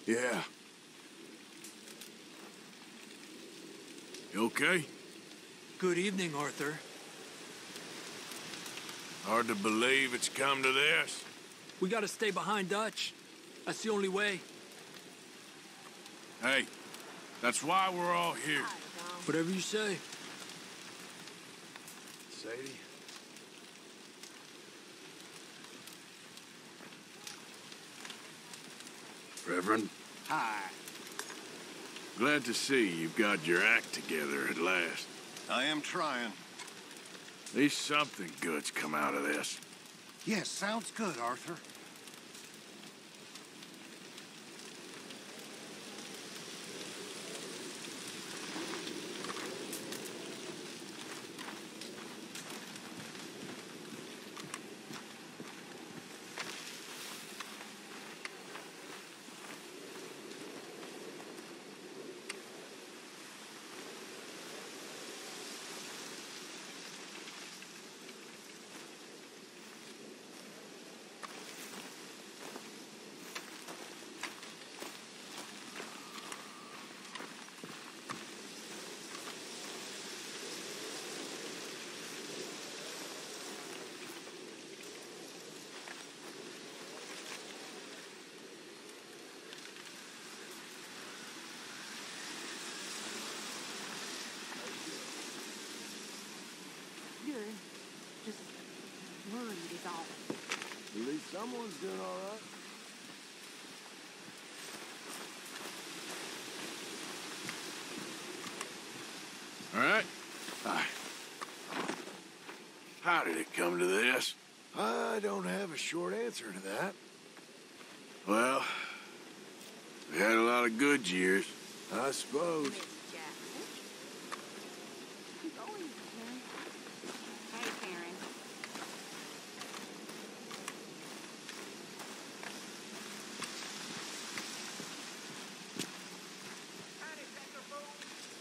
Yeah.
You okay?
Good evening, Arthur.
Hard to believe it's come to this.
We gotta stay behind Dutch. That's the only way.
Hey, that's why we're all here.
Whatever you say.
Sadie?
Reverend,
Hi.
glad to see you've got your act together at last.
I am trying.
At least something good's come out of this.
Yes, sounds good, Arthur.
Just worried is all.
At least someone's doing all right.
All right? How did it come to this?
I don't have a short answer to that.
Well, we had a lot of good years.
I suppose.
Hey, Karen.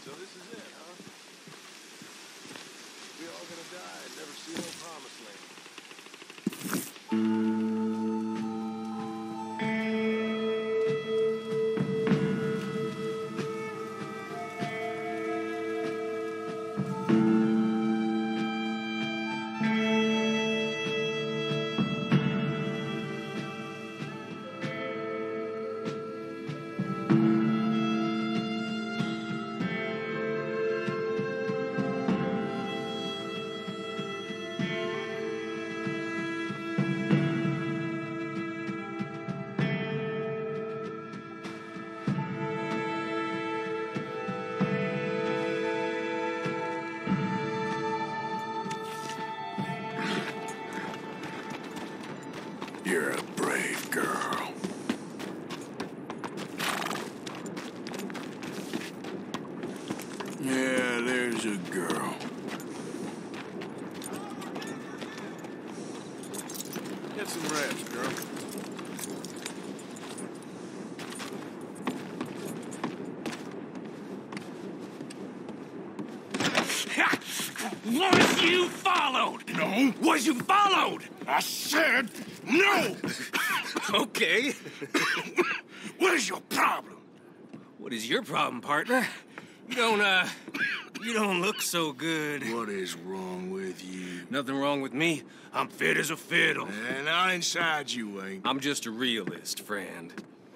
So this is it, huh? We all gonna die and never see no promised land.
You're a brave girl. Yeah, there's a girl. Get some rest, girl.
Was you followed?
No.
Was you followed?
I said no!
Okay.
What is your problem?
What is your problem, partner? You don't look so good.
What is wrong with you?
Nothing wrong with me. I'm fit as a fiddle.
And not inside you ain't.
I'm just a realist, friend.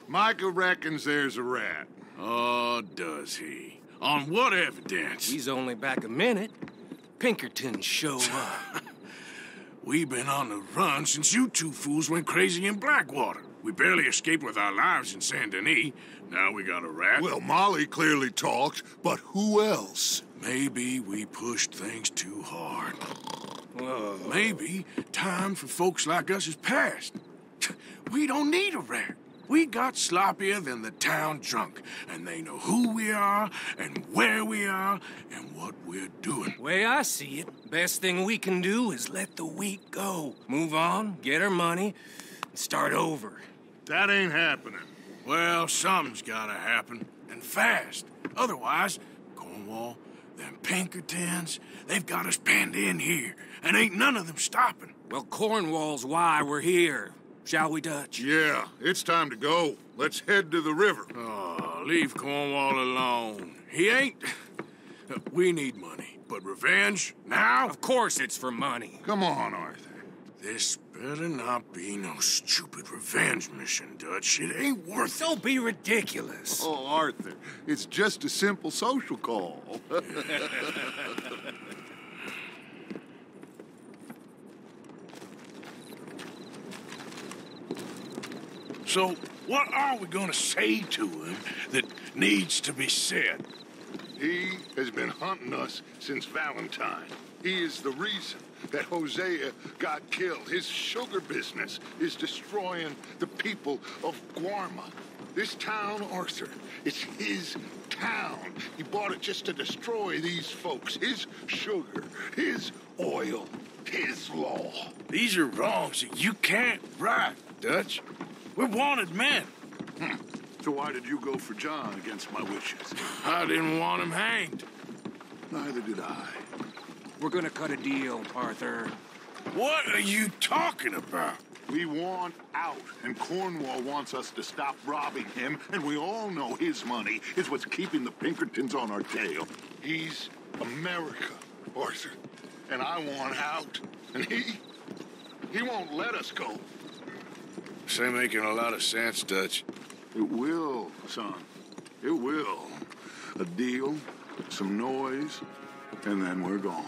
Micah reckons there's a rat.
Oh, does he? On what evidence?
He's only back a minute. Pinkerton show up.
We've been on the run since you two fools went crazy in Blackwater. We barely escaped with our lives in Saint Denis. Now we got a rat.
Well, Molly clearly talked, but who else?
Maybe we pushed things too hard.
Whoa.
Maybe time for folks like us is past. We don't need a rat. We got sloppier than the town drunk, and they know who we are, and where we are, and what we're doing.
Way I see it, best thing we can do is let the week go. Move on, get our money, and start over.
That ain't happening.
Well, something's gotta happen, and fast. Otherwise, Cornwall. Them Pinkertons, they've got us penned in here, and ain't none of them stopping.
Well, Cornwall's why we're here. Shall we, Dutch?
Yeah, it's time to go. Let's head to the river.
Oh, leave Cornwall alone. He ain't... We need money, but revenge, now?
Of course it's for money.
Come on, Arthur.
This better not be no stupid revenge mission, Dutch. It ain't worth it.
Don't be ridiculous.
Oh, Arthur, it's just a simple social call.
So, what are we gonna say to him that needs to be said?
He has been hunting us since Valentine. He is the reason that Hosea got killed. His sugar business is destroying the people of Guarma. This town, Arthur, it's his town. He bought it just to destroy these folks. His sugar, his oil, his law.
These are wrongs that you can't right, Dutch. We're wanted men.
So why did you go for John against my wishes?
I didn't want him hanged.
Neither did I.
We're gonna cut a deal, Arthur.
What are you talking about?
We want out, and Cornwall wants us to stop robbing him, and we all know his money is what's keeping the Pinkertons on our tail. He's America, Arthur, and I want out, and he won't let us go.
This ain't making a lot of sense, Dutch.
It will, son. It will. A deal, some noise, and then we're gone.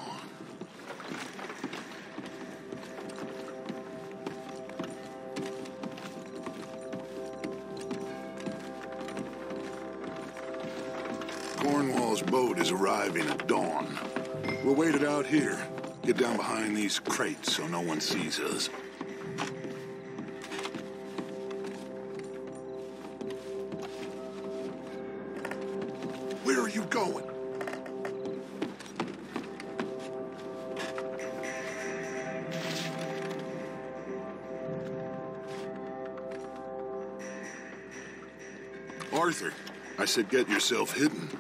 Cornwall's boat is arriving at dawn. We'll wait it out here. Get down behind these crates so no one sees us. Where are you going? Arthur, I said get yourself hidden.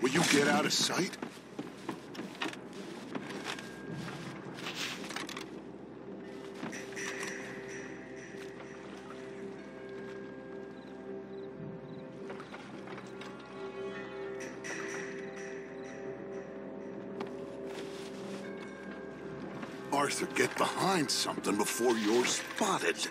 Will you get out of sight? Arthur, get behind something before you're spotted.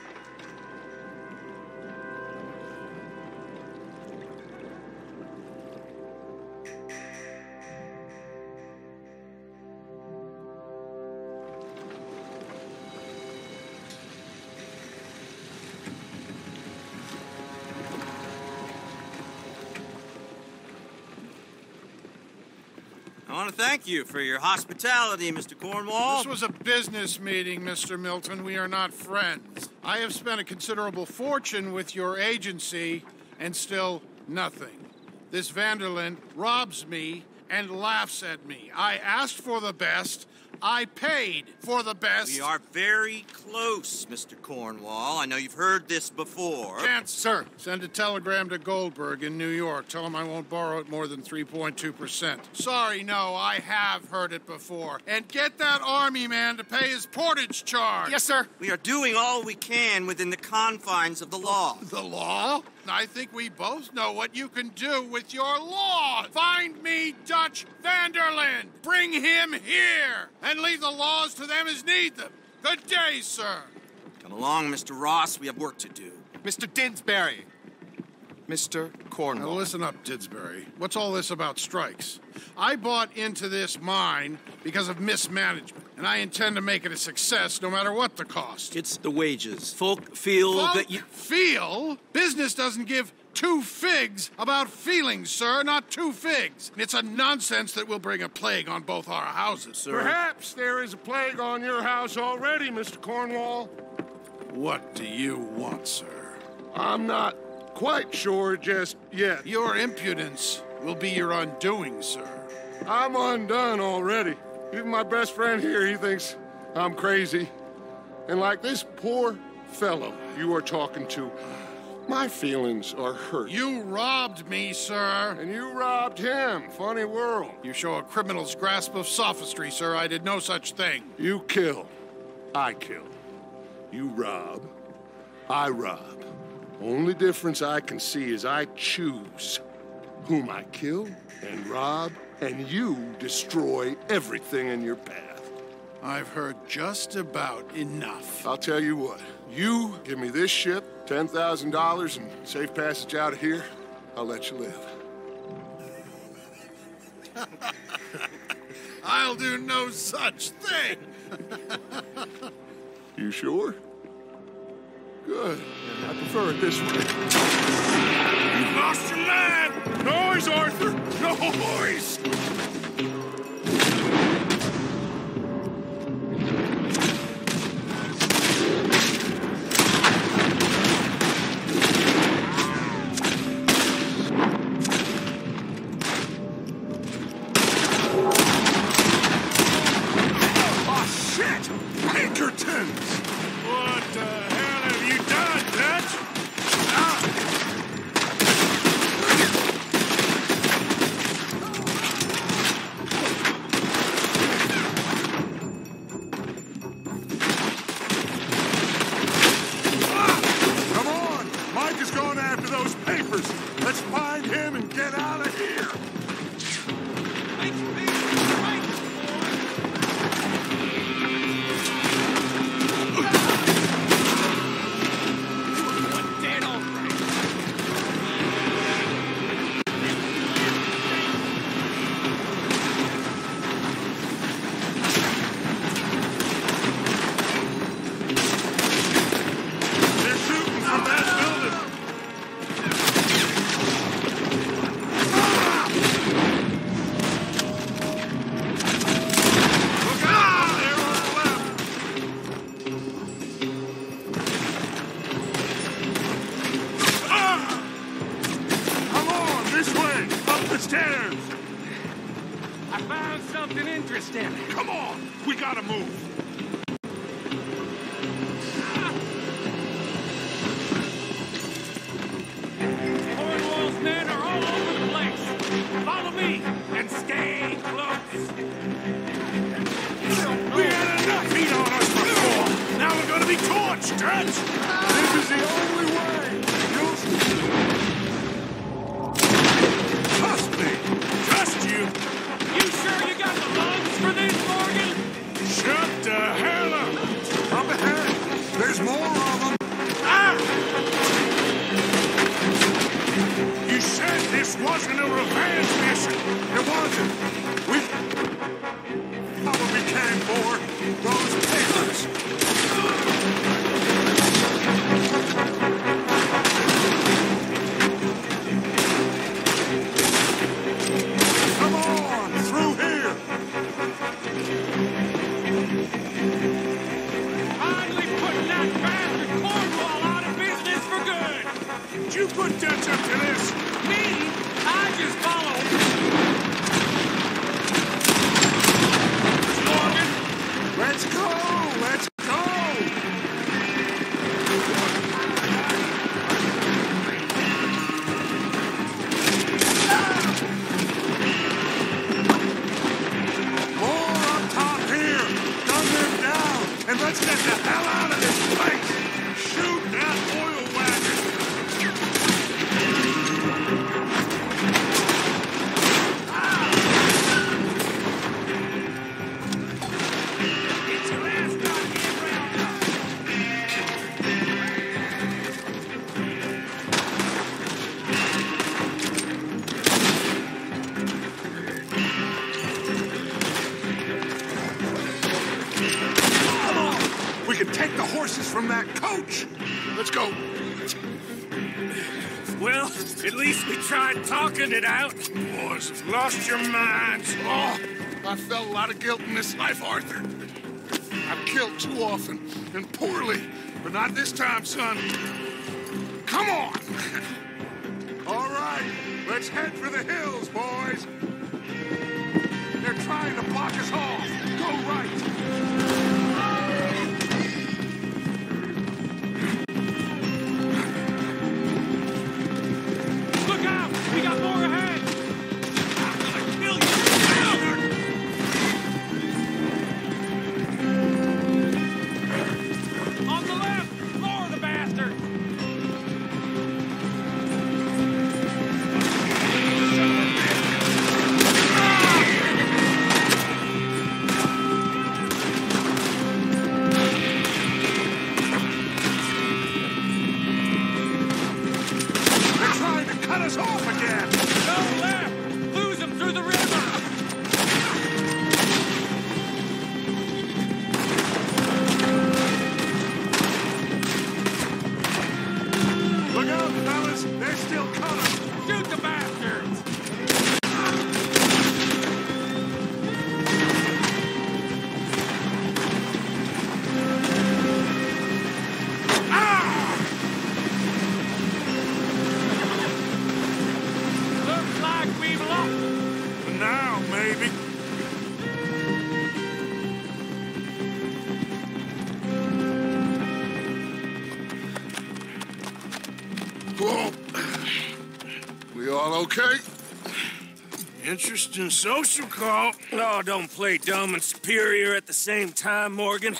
I want to thank you for your hospitality, Mr. Cornwall.
This was a business meeting, Mr. Milton. We are not friends. I have spent a considerable fortune with your agency, and still nothing. This Vanderlyn robs me and laughs at me. I asked for the best. I paid for the best.
We are very close, Mr. Cornwall. I know you've heard this before.
Can't, sir. Send a telegram to Goldberg in New York. Tell him I won't borrow it more than 3.2%. Sorry, no, I have heard it before. And get that army man to pay his portage charge.
Yes, sir. We are doing all we can within the confines of the law.
The law? I think we both know what you can do with your law. Find me Dutch Vanderlyn. Bring him here. And leave the laws to them as need them. Good day, sir.
Come along, Mr. Ross. We have work to do.
Mr. Didsbury. Mr. Cornwall.
Now listen up, Didsbury. What's all this about strikes? I bought into this mine because of mismanagement, and I intend to make it a success no matter what the cost.
It's the wages. Folk feel that you...
Feel? Business doesn't give two figs about feelings, sir, not two figs. It's a nonsense that will bring a plague on both our houses, sir.
Perhaps there is a plague on your house already, Mr. Cornwall.
What do you want, sir?
I'm not quite sure just yet.
Your impudence will be your undoing, sir.
I'm undone already. Even my best friend here, he thinks I'm crazy. And like this poor fellow you are talking to, my feelings are hurt.
You robbed me, sir.
And you robbed him. Funny world.
You show a criminal's grasp of sophistry, sir. I did no such thing.
You kill. I kill. You rob. I rob. Only difference I can see is I choose whom I kill and rob, and you destroy everything in your path.
I've heard just about enough.
I'll tell you what. You give me this ship, $10,000, and safe passage out of here, I'll let you live.
I'll do no such thing.
You sure? Good. I prefer it this way.
You've lost your mind!
Noise, Arthur! Noise! From that coach. Let's go.
Well, at least we tried talking it out.
Boys have lost your minds. Oh, I felt a lot of guilt in this life, Arthur. I've killed too often and poorly, but not this time, son. Come on. All right, let's head for the hills, boys. They're trying to block us off. Go right.
leave alone.
For now, maybe. Whoa. We all okay? Interesting social call.
Oh, don't play dumb and superior at the same time, Morgan.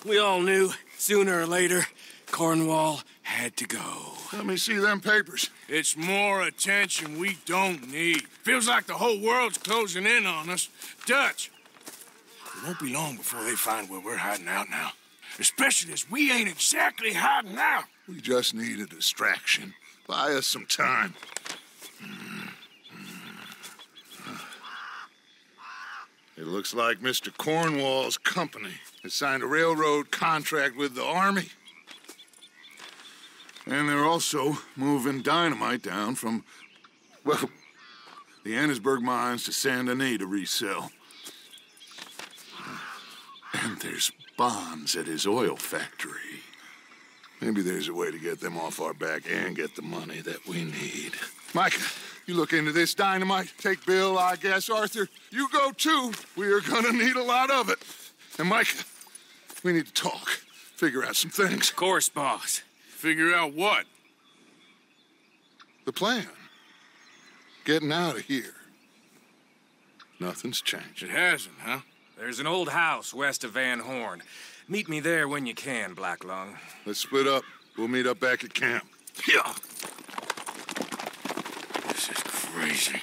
We all knew, sooner or later, Cornwall had to go.
Let me see them papers.
It's more attention we don't need. Feels like the whole world's closing in on us. Dutch, it won't be long before they find where we're hiding out now. Especially as we ain't exactly hiding out.
We just need a distraction. Buy us some time. It looks like Mr. Cornwall's company has signed a railroad contract with the Army. And they're also moving dynamite down from, well, the Annesburg mines to Saint Denis to resell. And there's bonds at his oil factory. Maybe there's a way to get them off our back and get the money that we need. Micah, you look into this dynamite. Take Bill, I guess. Arthur, you go too. We are gonna need a lot of it. And Micah, we need to talk. Figure out some things.
Of course, boss.
Figure out what?
The plan. Getting out of here. Nothing's changed.
It hasn't, huh?
There's an old house west of Van Horn. Meet me there when you can, Black Lung.
Let's split up. We'll meet up back at camp.
Yeah. This is crazy.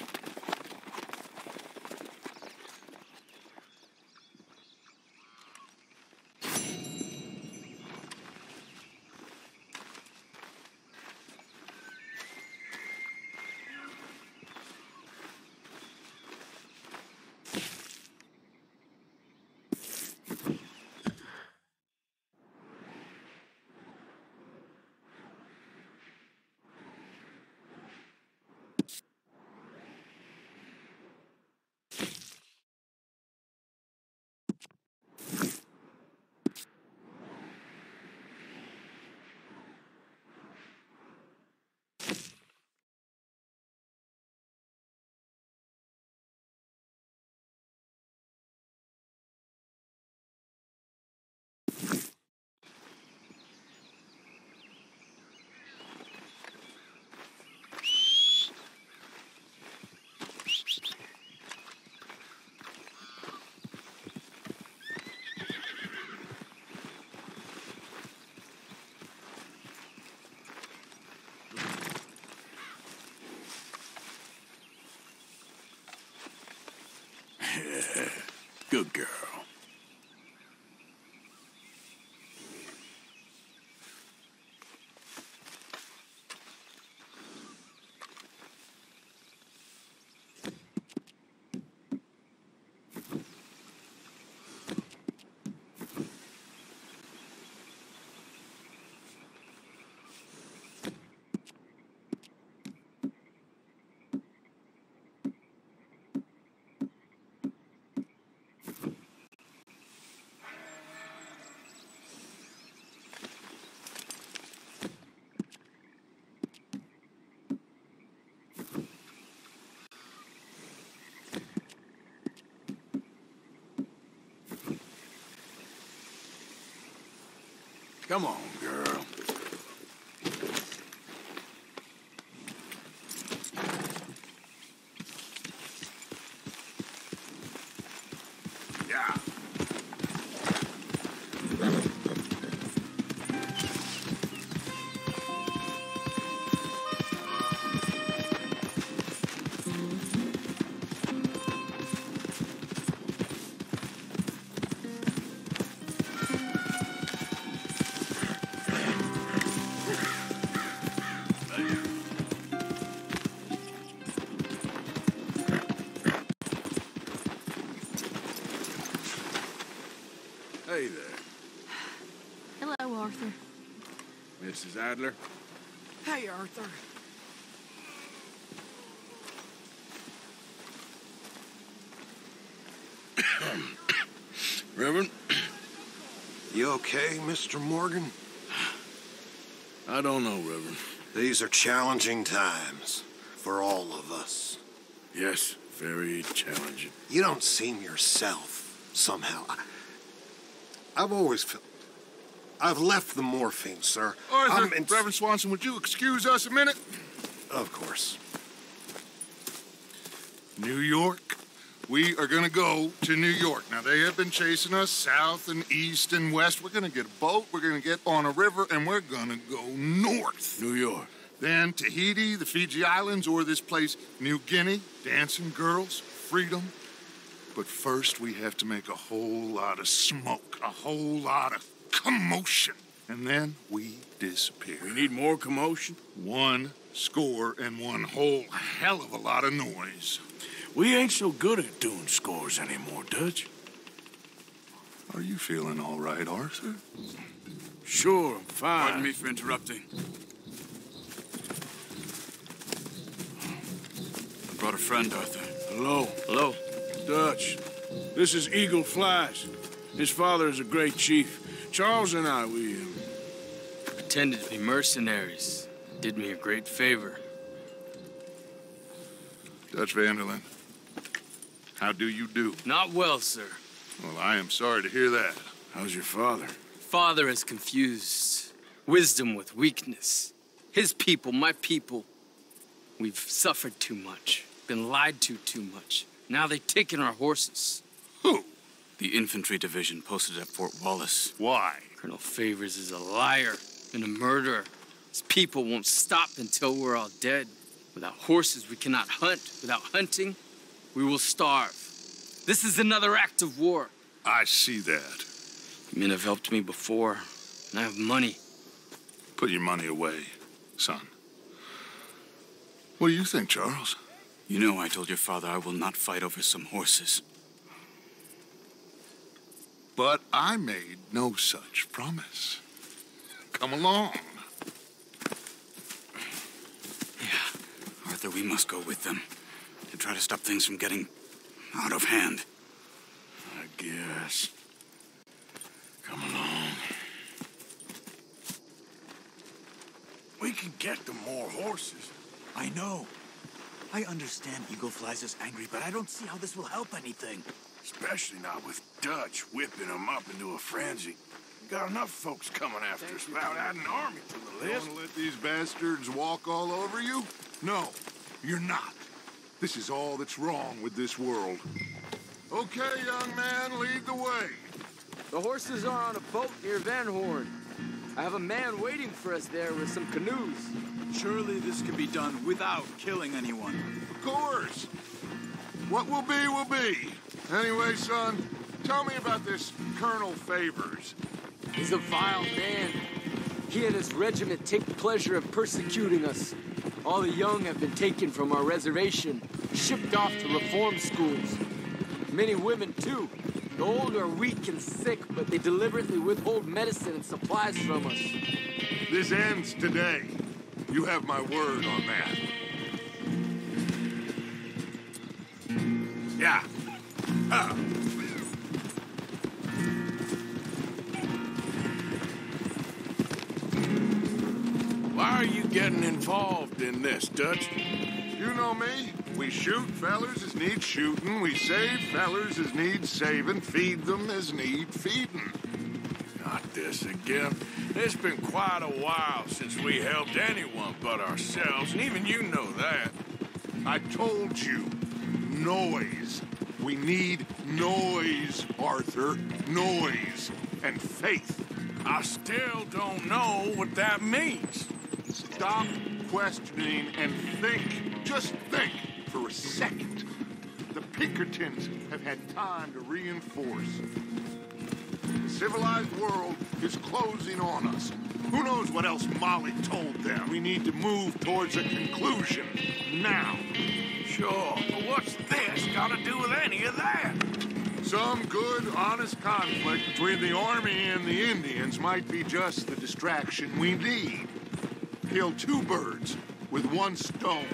Good girl. Come on, girl. Yeah. Hey there.
Hello, Arthur.
Mrs. Adler.
Hey, Arthur.
Reverend?
You okay, Mr. Morgan?
I don't know, Reverend.
These are challenging times for all of us.
Yes, very challenging.
You don't seem yourself, somehow. I've always felt... I've left the morphine, sir.
Arthur, Reverend Swanson, would you excuse us a minute?
Of course.
New York. We are going to go to New York. Now, they have been chasing us south and east and west. We're going to get a boat, we're going to get on a river, and we're going to go north.
New York.
Then Tahiti, the Fiji Islands, or this place, New Guinea, dancing girls, freedom. But first, we have to make a whole lot of smoke, a whole lot of commotion. And then we disappear.
We need more commotion?
1 score and 1 whole hell of a lot of noise.
We ain't so good at doing scores anymore, Dutch.
Are you feeling all right, Arthur?
Sure, I'm fine.
Pardon me for interrupting. I brought a friend, Arthur.
Hello.
Hello.
Dutch. This is Eagle Flies. His father is a great chief. Charles and I, we
pretended to be mercenaries. Did me a great favor.
Dutch Vanderlyn, how do you do?
Not well, sir.
Well, I am sorry to hear that.
How's your father?
Father has confused wisdom with weakness. His people, my people, we've suffered too much, been lied to too much. Now they've taken our horses.
Who?
The infantry division posted at Fort Wallace.
Why?
Colonel Favors is a liar and a murderer. His people won't stop until we're all dead. Without horses, we cannot hunt. Without hunting, we will starve. This is another act of war.
I see that.
Men have helped me before, and I have money.
Put your money away, son. What do you think, Charles?
You know I told your father I will not fight over some horses.
But I made no such promise. Come along.
Yeah, Arthur, we must go with them to try to stop things from getting out of hand.
I guess. Come along. We can get them more horses.
I know. I understand Eagle Flies is angry, but I don't see how this will help anything.
Especially not with Dutch whipping them up into a frenzy. Got enough folks coming after us without adding an army to the list.
You want to let these bastards walk all over you? No, you're not. This is all that's wrong with this world. Okay, young man, lead the way.
The horses are on a boat near Van Horn. I have a man waiting for us there with some canoes.
Surely this can be done without killing anyone.
Of course. What will be, will be. Anyway, son, tell me about this Colonel Favors.
He's a vile man. He and his regiment take pleasure in persecuting us. All the young have been taken from our reservation, shipped off to reform schools. Many women, too. The old are weak and sick, but they deliberately withhold medicine and supplies from us.
This ends today. You have my word on that.
Yeah. Why are you getting involved in this, Dutch?
You know me. We shoot fellers as need shooting. We save fellers as need saving. Feed them as need feeding.
Not this again. It's been quite a while since we helped anyone but ourselves, and even you know that.
I told you. Noise. We need noise, Arthur. Noise. And faith.
I still don't know what that means.
Stop questioning and think. Just think for a second. The Pinkertons have had time to reinforce. The civilized world is closing on us. Who knows what else Molly told them? We need to move towards a conclusion. Now.
Sure, but what's this got to do with any of that?
Some good, honest conflict between the army and the Indians might be just the distraction we need. Kill 2 birds with 1 stone.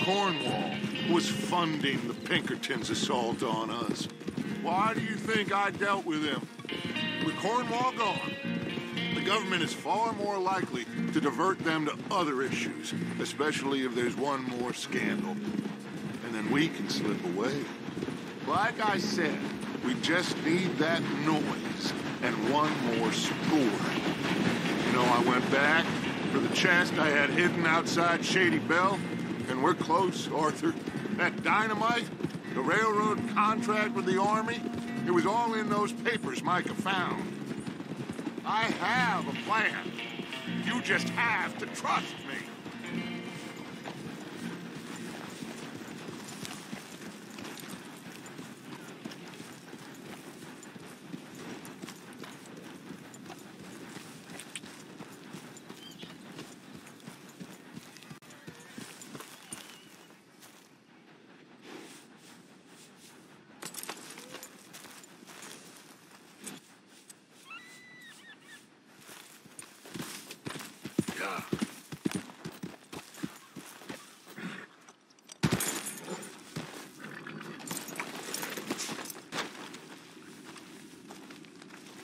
Cornwall was funding the Pinkertons' assault on us. Why do you think I dealt with him? With Cornwall gone, the government is far more likely to divert them to other issues, especially if there's one more scandal.
and then we can slip away. Like I said, we just need that noise and one more spoor. You know, I went back for the chest I had hidden outside Shady Belle, and we're close, Arthur. That dynamite, the railroad contract with the Army, it was all in those papers Micah found. I have a plan. You just have to trust me.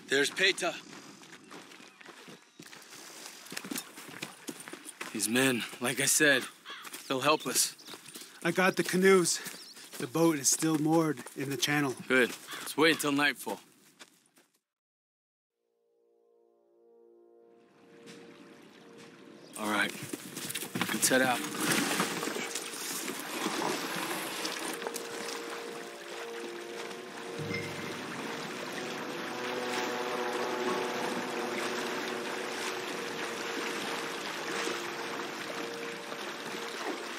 There's Peta. His men, like I said, they'll help us.
I got the canoes. The boat is still moored in the channel.
Good. Let's wait until nightfall. All right. Let's head out.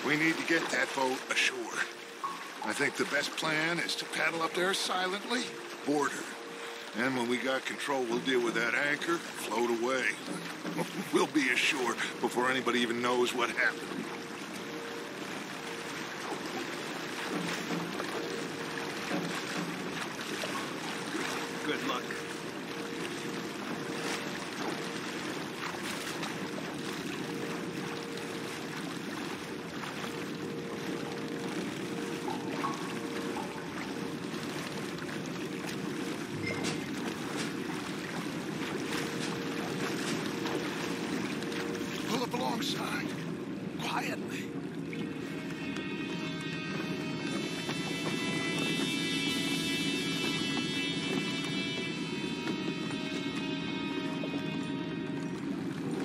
We need to get that boat ashore. I think the best plan is to paddle up there silently, board her. And when we got control, we'll deal with that anchor, float away. We'll be ashore before anybody even knows what happened.
Good luck.
Pull up alongside, quietly.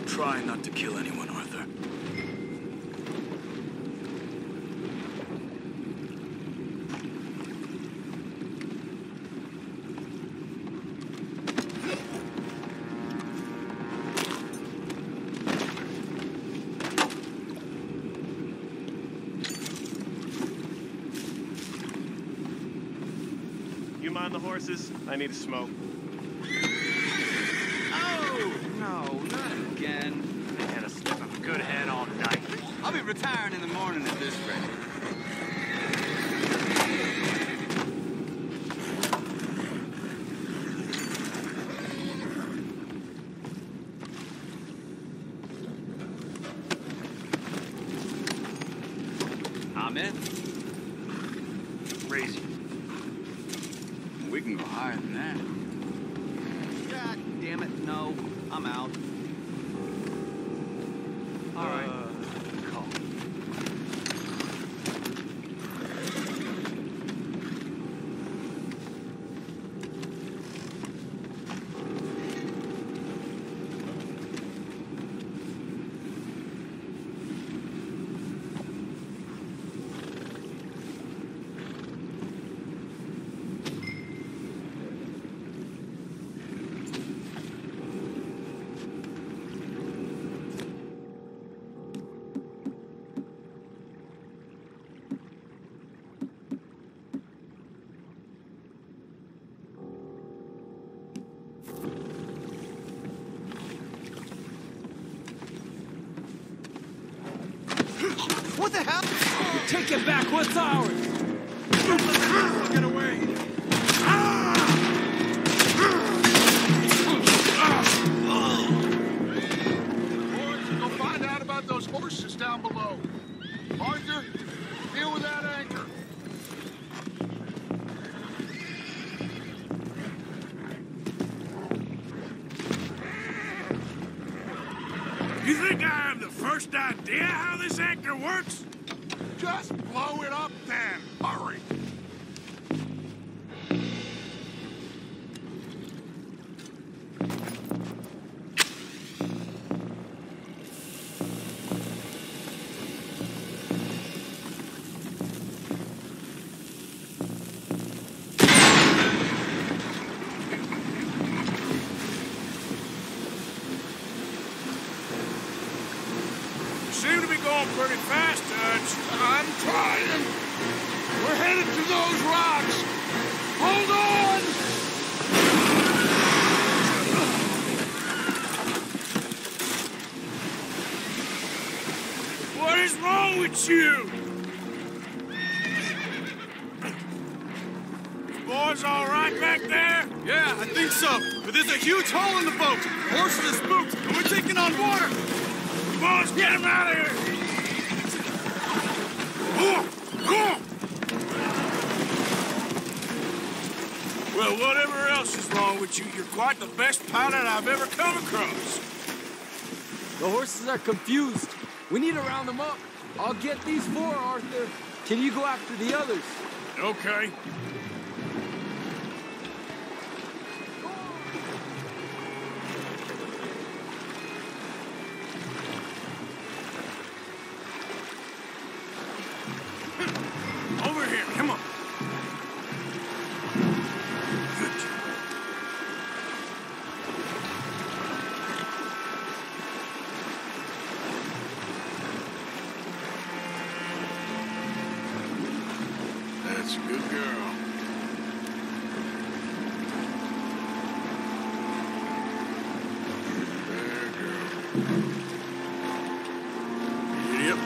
Try not to kill anyone, Arthur.
You mind the horses? I need a smoke.
Oh, no, not again.
I had a slip of a good head all night.
I'll be retiring in the morning at this rate. I'm in.
Raise you.
We can go higher than that. God damn it, no. I'm out.
All right. Call.
What the hell? You take it back. What's ours?
Get away! Boys, go find out about those horses down below. Arthur, deal with that anchor.
You think I have the first idea how this anchor works? Just blow it up then. Hurry.
Seem to be going pretty fast, Dutch.
I'm trying. We're headed to those rocks. Hold on!
What is wrong with you? Boys all right back there?
Yeah, I think so. But there's a huge hole in the boat. Horses are spooked, and we're taking on water.
Boys, get him out of here! Well, whatever else is wrong with you, you're quite the best pilot I've ever come across.
The horses are confused. We need to round them up. I'll get these four, Arthur. Can you go after the others?
Okay. Over here, come on. Good. That's a good girl. There, girl. Yep.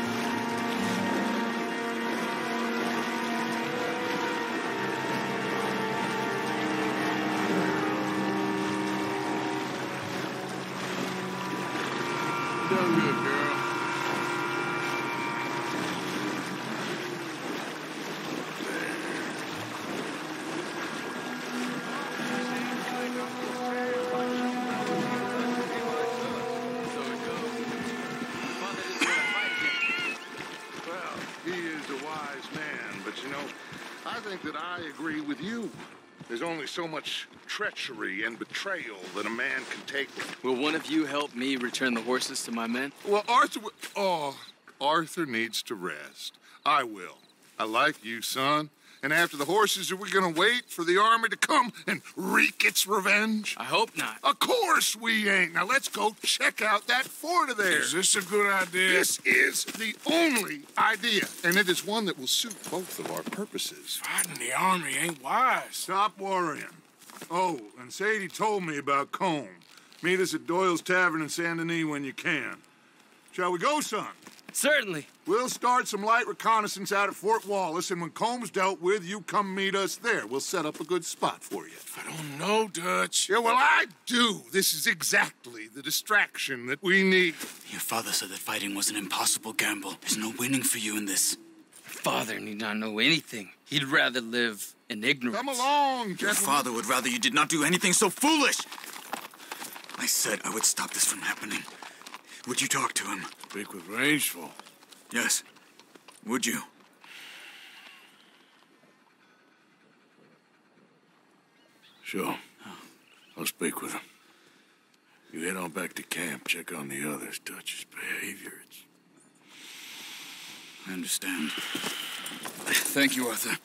Done good, girl.
Well, he is a wise man, but you know, I think that I agree with you. There's only so much treachery and betrayal that a man can take.
Will one of you help me return the horses to my men?
Well, Arthur... Arthur needs to rest. I will. I like you, son. And after the horses, are we going to wait for the army to come and wreak its revenge?
I hope not.
Of course we ain't. Now let's go check out that fort of theirs.
Is this a good idea?
This is the only idea, and it is one that will suit both of our purposes.
Fighting the army ain't wise.
Stop worrying. Oh, and Sadie told me about Combe. Meet us at Doyle's Tavern in Saint Denis when you can. Shall we go, son?
Certainly.
We'll start some light reconnaissance out at Fort Wallace, and when Combs dealt with, you come meet us there. We'll set up a good spot for you.
I don't know, Dutch.
Yeah, well, I do. This is exactly the distraction that we need.
Your father said that fighting was an impossible gamble. There's no winning for you in this.
Father need not know anything. He'd rather live in ignorance.
Come along,
Your
gentlemen.
father would rather you did not do anything so foolish. I said I would stop this from happening. Would you talk to him?
Speak with Rangeful.
Yes. Would you?
Sure. I'll speak with him. You head on back to camp, check on the others. Dutch's behavior,
I understand. Thank you, Arthur.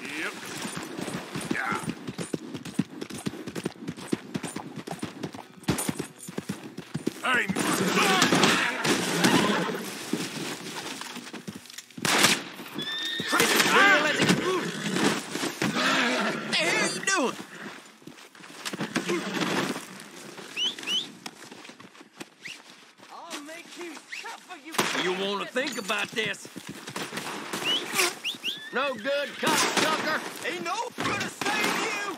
Yep. Yeah. Hey,
You want to think about this? No good, cocksucker. Ain't no gonna save you.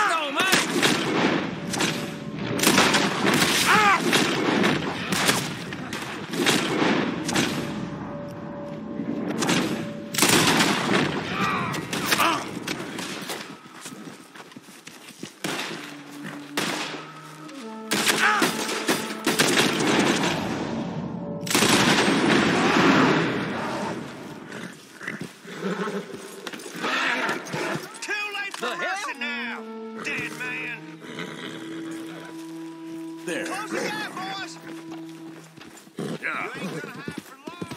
Go, man.
There.
Close the gap, boys!
Yeah.
You ain't gonna hide for long.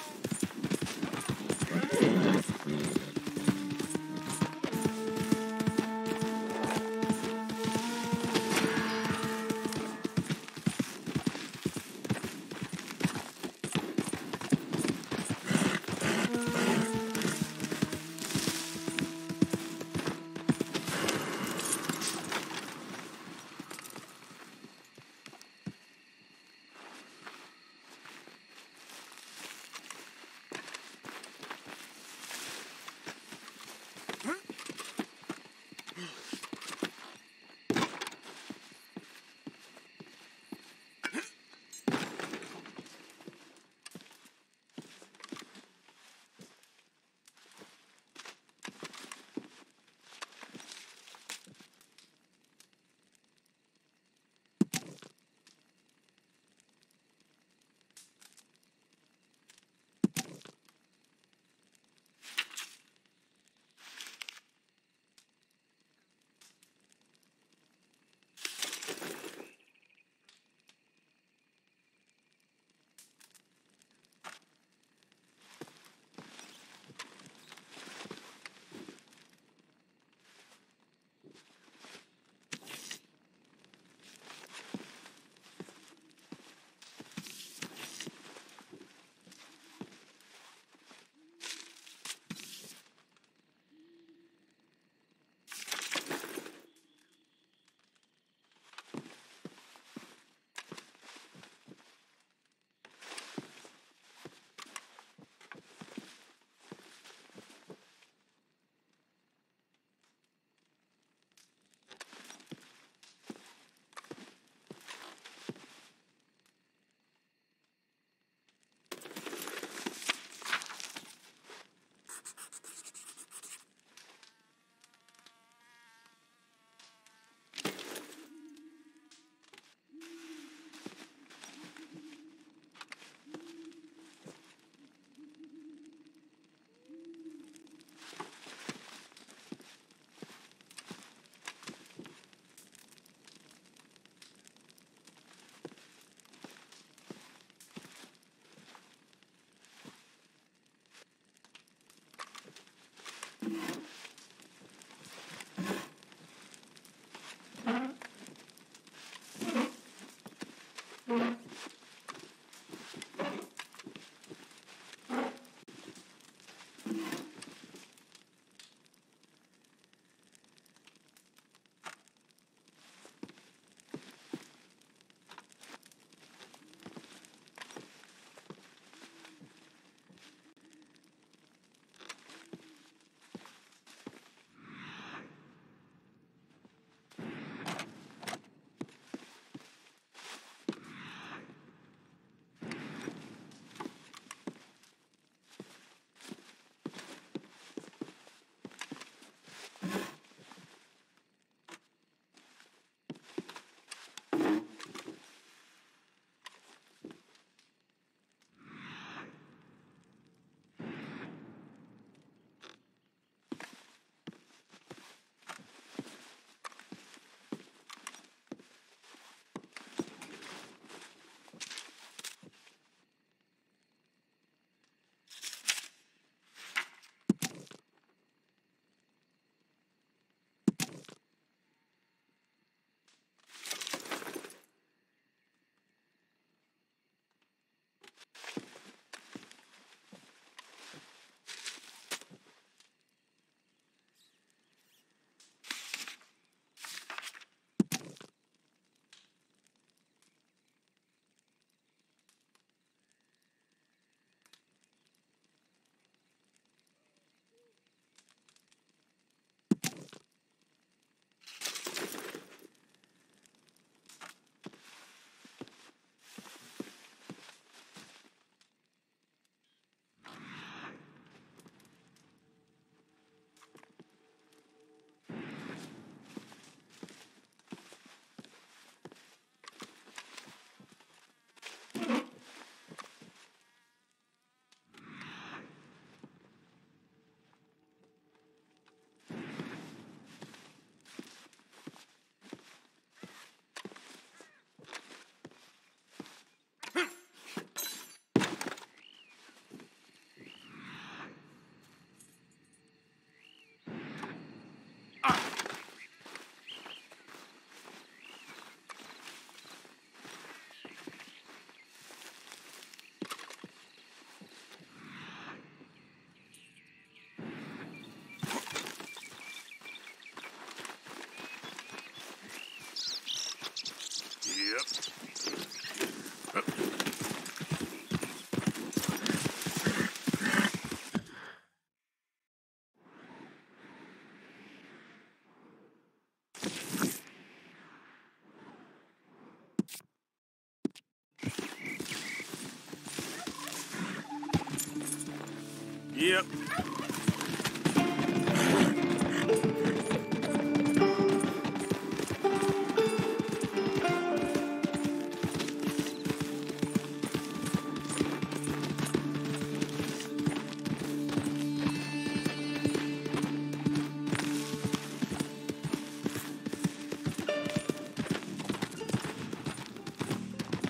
Yep.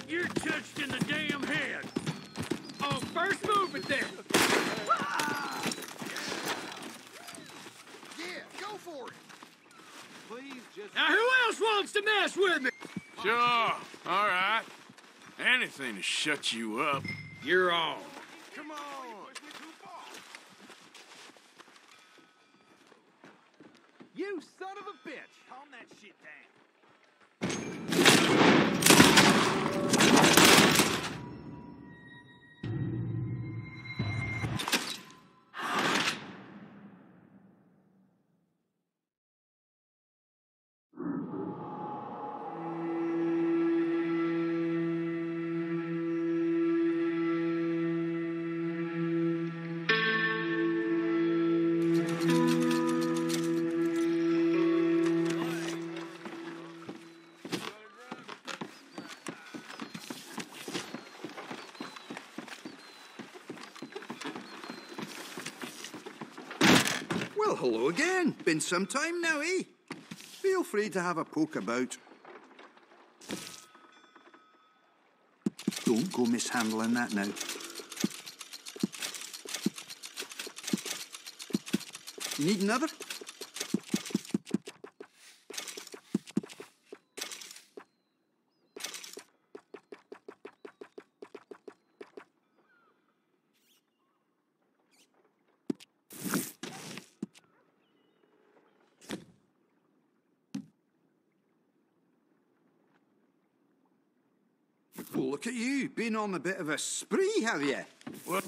You're touched in the damn head. Oh, first move it there.
Yeah, go for it.
Please just...
Now, who else wants to mess with me?
Sure. All right. Anything to shut you up.
You're on.
Come on.
You son of a bitch! Calm that shit down.
Well, hello again. Been some time now, eh? Feel free to have a poke about. Don't go mishandling that now. You need another? Well, look at you. Been on a bit of a spree, have you?
What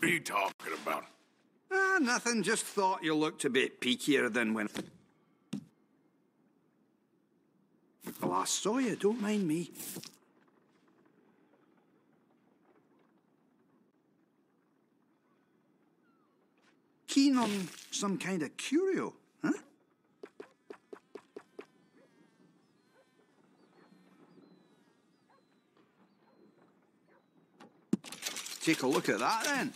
are you talking about?
Ah, nothing. Just thought you looked a bit peakier than when I last saw you. Don't mind me. Keen on some kind of curio, huh? Take a look at that, then.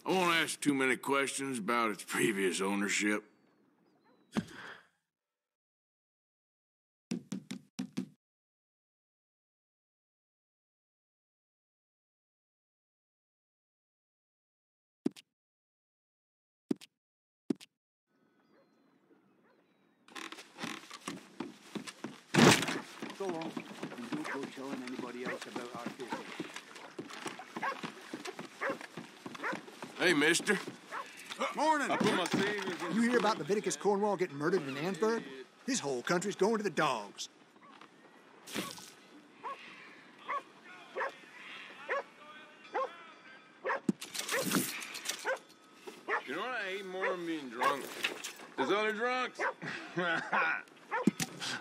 I won't ask too many questions about its previous ownership.
So long. And don't go telling anybody else about our business.
Hey, mister.
Morning.
You hear about Leviticus Cornwall getting murdered in Ansburg? His whole country's going to the dogs.
You know what I hate more than being drunk? There's other drunks.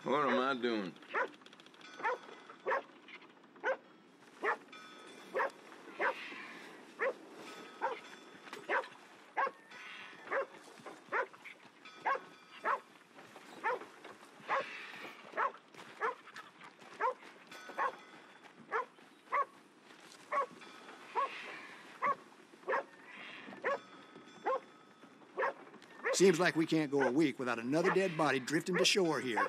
What am I doing?
Seems like we can't go a week without another dead body drifting to shore here.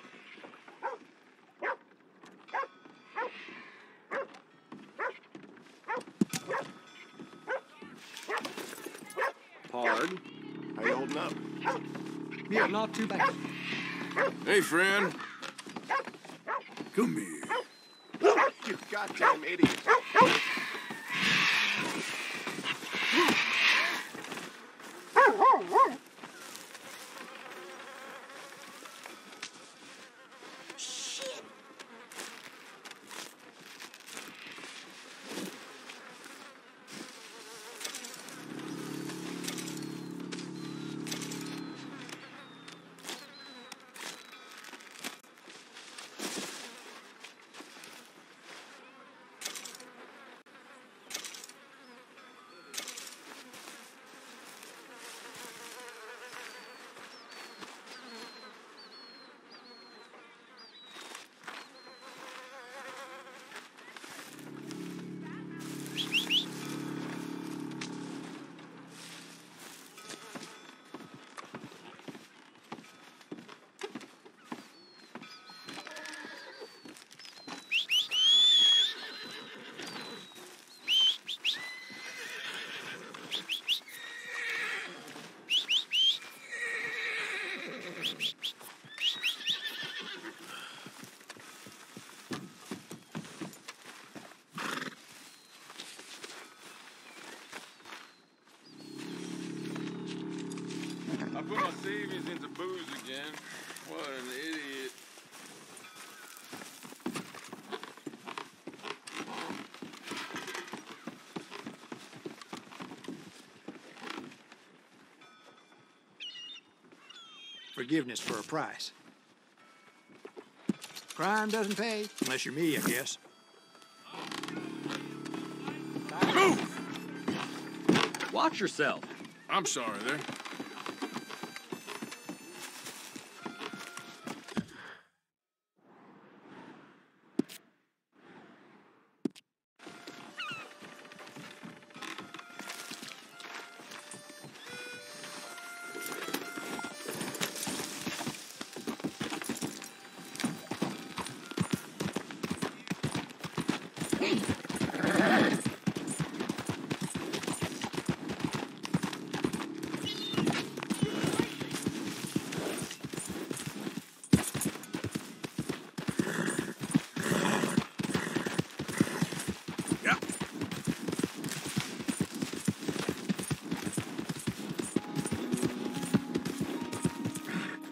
Pard.
How you holding up?
Yeah, not too bad.
Hey, friend.
Come here.
You goddamn idiot.
I put my savings into booze again. What an idiot.
Forgiveness for a price. Crime doesn't pay, unless you're me, I guess.
Move!
Watch yourself.
I'm sorry there.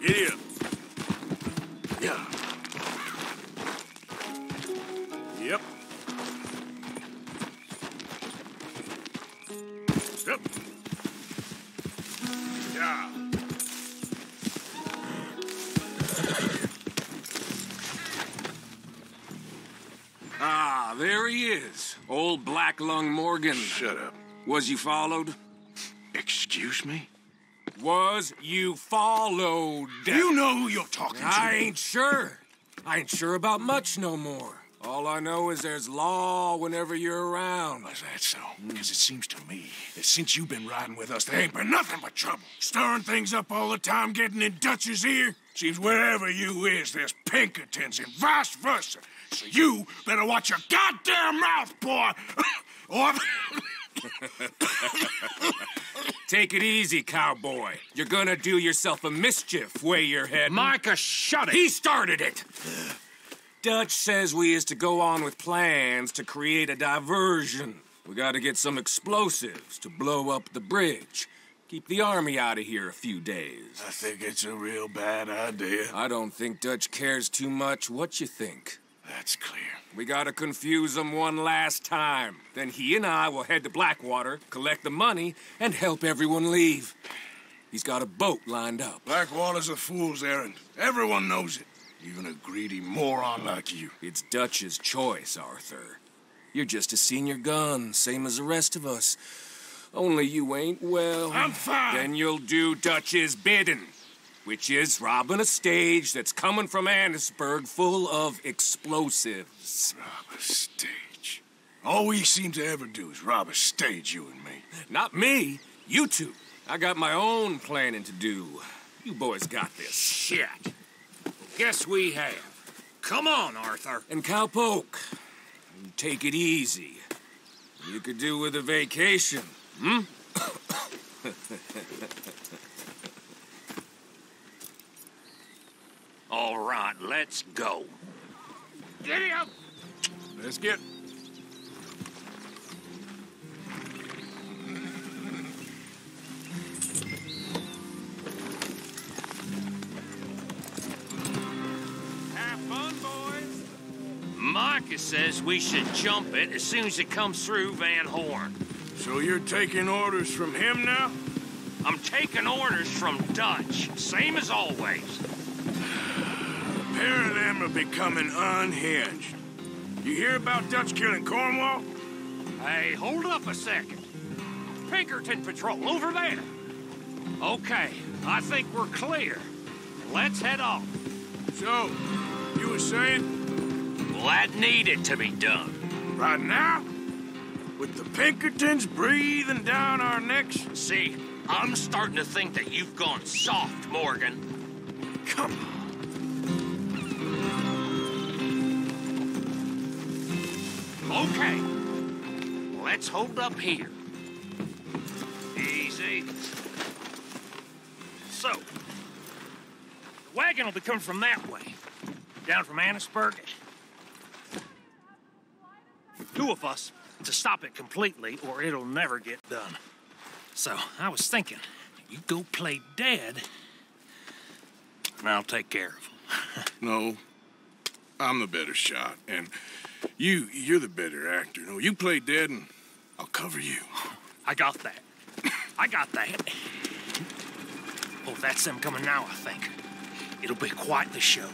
Giddy up. Yeah. Yep. Yep. Yeah.
Ah, there he is. Old Black Lung Morgan.
Shut up.
Was you followed?
Excuse me?
Was you followed?
You know who you're talking to.
I ain't sure. I ain't sure about much no more. All I know is there's law whenever you're around.
Is that so? Because it seems to me that since you've been riding with us, there ain't been nothing but trouble. Stirring things up all the time, getting in Dutch's ear. Seems wherever you is, there's Pinkertons and vice versa. So you better watch your goddamn mouth, boy. Or...
Take it easy, cowboy. You're gonna do yourself a mischief way you're heading.
Micah, shut it!
He started it! Dutch says we is to go on with plans to create a diversion. We gotta get some explosives to blow up the bridge. Keep the army out of here a few days.
I think it's a real bad idea.
I don't think Dutch cares too much. What you think?
That's clear.
We gotta confuse him one last time. Then he and I will head to Blackwater, collect the money, and help everyone leave. He's got a boat lined up.
Blackwater's a fool's errand. Everyone knows it. Even a greedy moron like you.
It's Dutch's choice, Arthur. You're just a senior gun, same as the rest of us. Only you ain't well.
I'm fine.
Then you'll do Dutch's bidding, which is robbing a stage that's coming from Annisburg full of explosives.
Rob a stage? All we seem to ever do is rob a stage, you and me.
Not me. You two. I got my own planning to do. You boys got this.
Shit. Guess we have. Come on, Arthur.
And Cowpoke, take it easy. You could do with a vacation, hmm?
All right, let's go. Giddy up!
Let's get...
Have fun, boys. Micah says we should jump it as soon as it comes through Van Horn.
So you're taking orders from him now?
I'm taking orders from Dutch, same as always.
A pair of them are becoming unhinged. You hear about Dutch killing Cornwall?
Hey, hold up a second. Pinkerton Patrol, over there. Okay, I think we're clear. Let's head off.
So, you were saying?
Well, that needed to be done.
Right now? With the Pinkertons breathing down our necks?
See, I'm starting to think that you've gone soft, Morgan.
Come on.
Okay. Let's hold up here. Easy. So, the wagon will be coming from that way. Down from Annisburg. 2 of us to stop it completely, or it'll never get done. So, I was thinking, you go play dead, and I'll take care of him.
No, I'm the better shot, and you're the better actor. No, you play dead, and I'll cover you.
I got that. I got that. Oh, that's them coming now, I think. It'll be quite the show.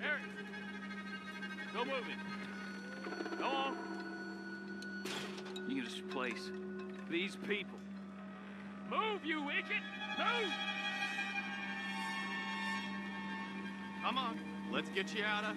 Eric, go move it. Go on. You get us a place. These people. Move, you idiot! Move!
Come on, let's get you out of...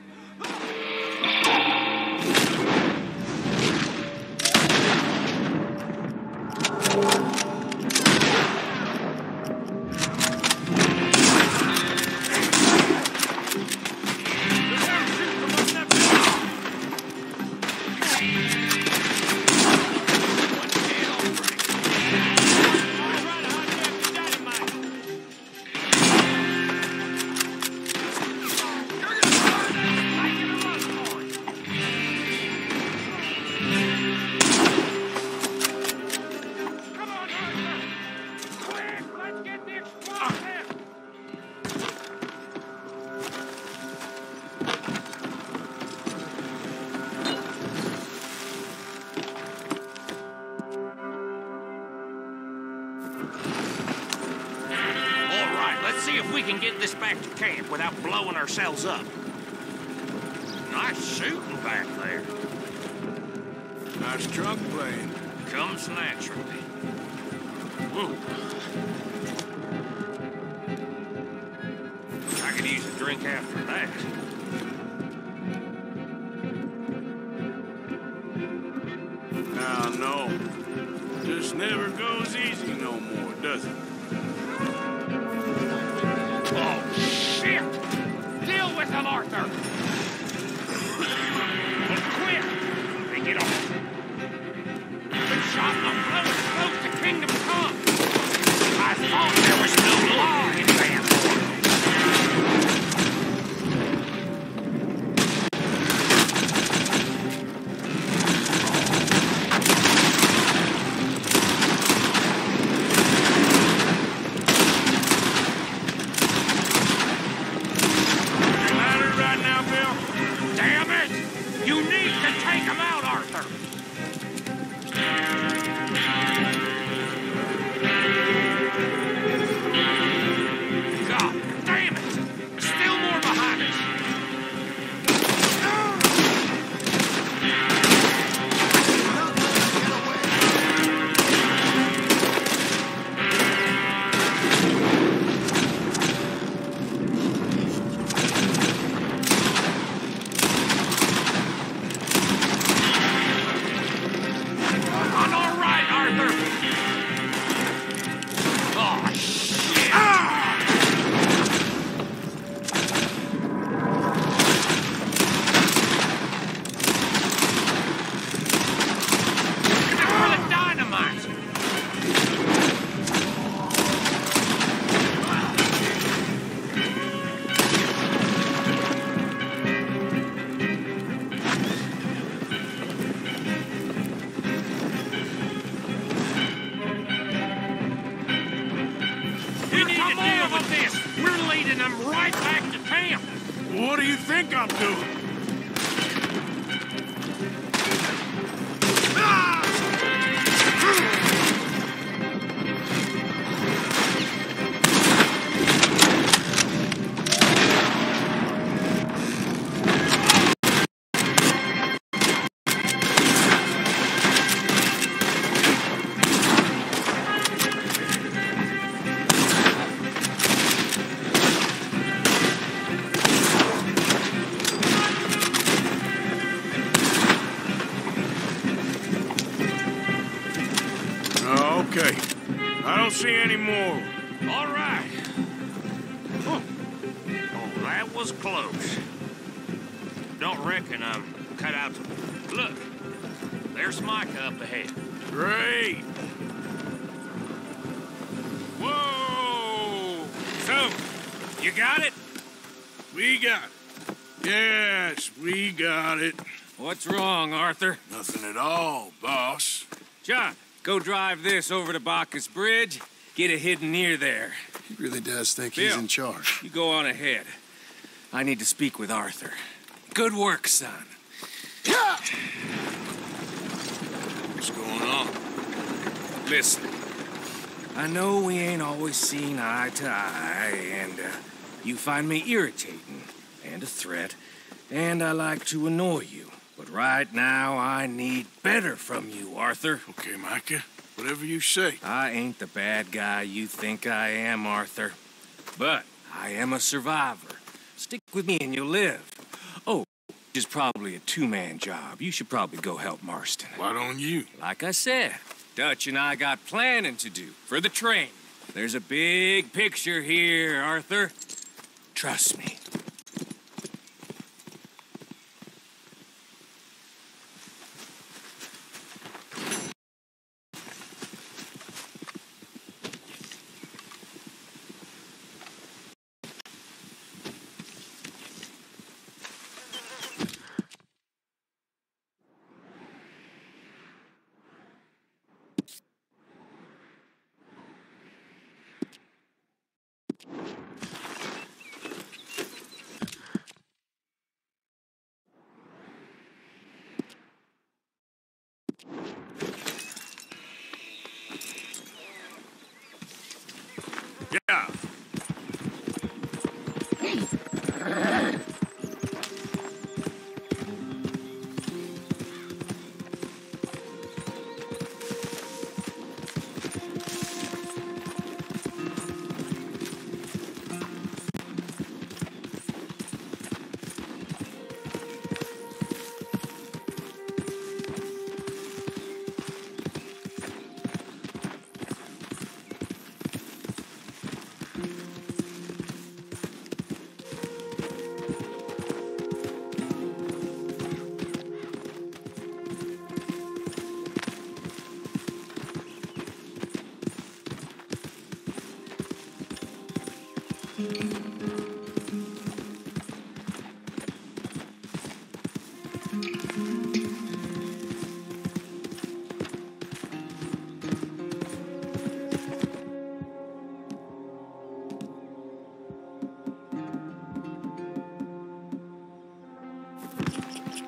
See if we can get this back to camp without blowing ourselves up. Nice shooting back there.
Nice trunk playing.
Comes naturally. Whoa. I could use a drink after that.
Now, no. This never goes easy no more, does it?
Oh, shit! Deal with them, Arthur! But quick! They get off. Been shot on blowing close to Kingdom Come. I thought there was no law in Vanport.
What do you think I'm doing? Okay. I don't see any more.
All right. Oh, that was close. Don't reckon I'm cut out to... Look, there's Micah up ahead.
Great.
Whoa! So, you got it?
We got it. Yes, we got it.
What's wrong, Arthur?
Nothing at all, boss.
John, go drive this over to Bacchus Bridge. Get it hidden near there.
He really does think
Bill,
he's in charge.
You go on ahead. I need to speak with Arthur. Good work, son.
What's going on?
Listen, I know we ain't always seen eye to eye, and You find me irritating and a threat, and I like to annoy you. But right now, I need better from you, Arthur.
Okay, Micah. Whatever you say.
I ain't the bad guy you think I am, Arthur. But I am a survivor. Stick with me and you'll live. Oh, it's probably a two-man job. You should probably go help Marston.
Why don't you?
Like I said, Dutch and I got planning to do for the train. There's a big picture here, Arthur. Trust me.
Yeah.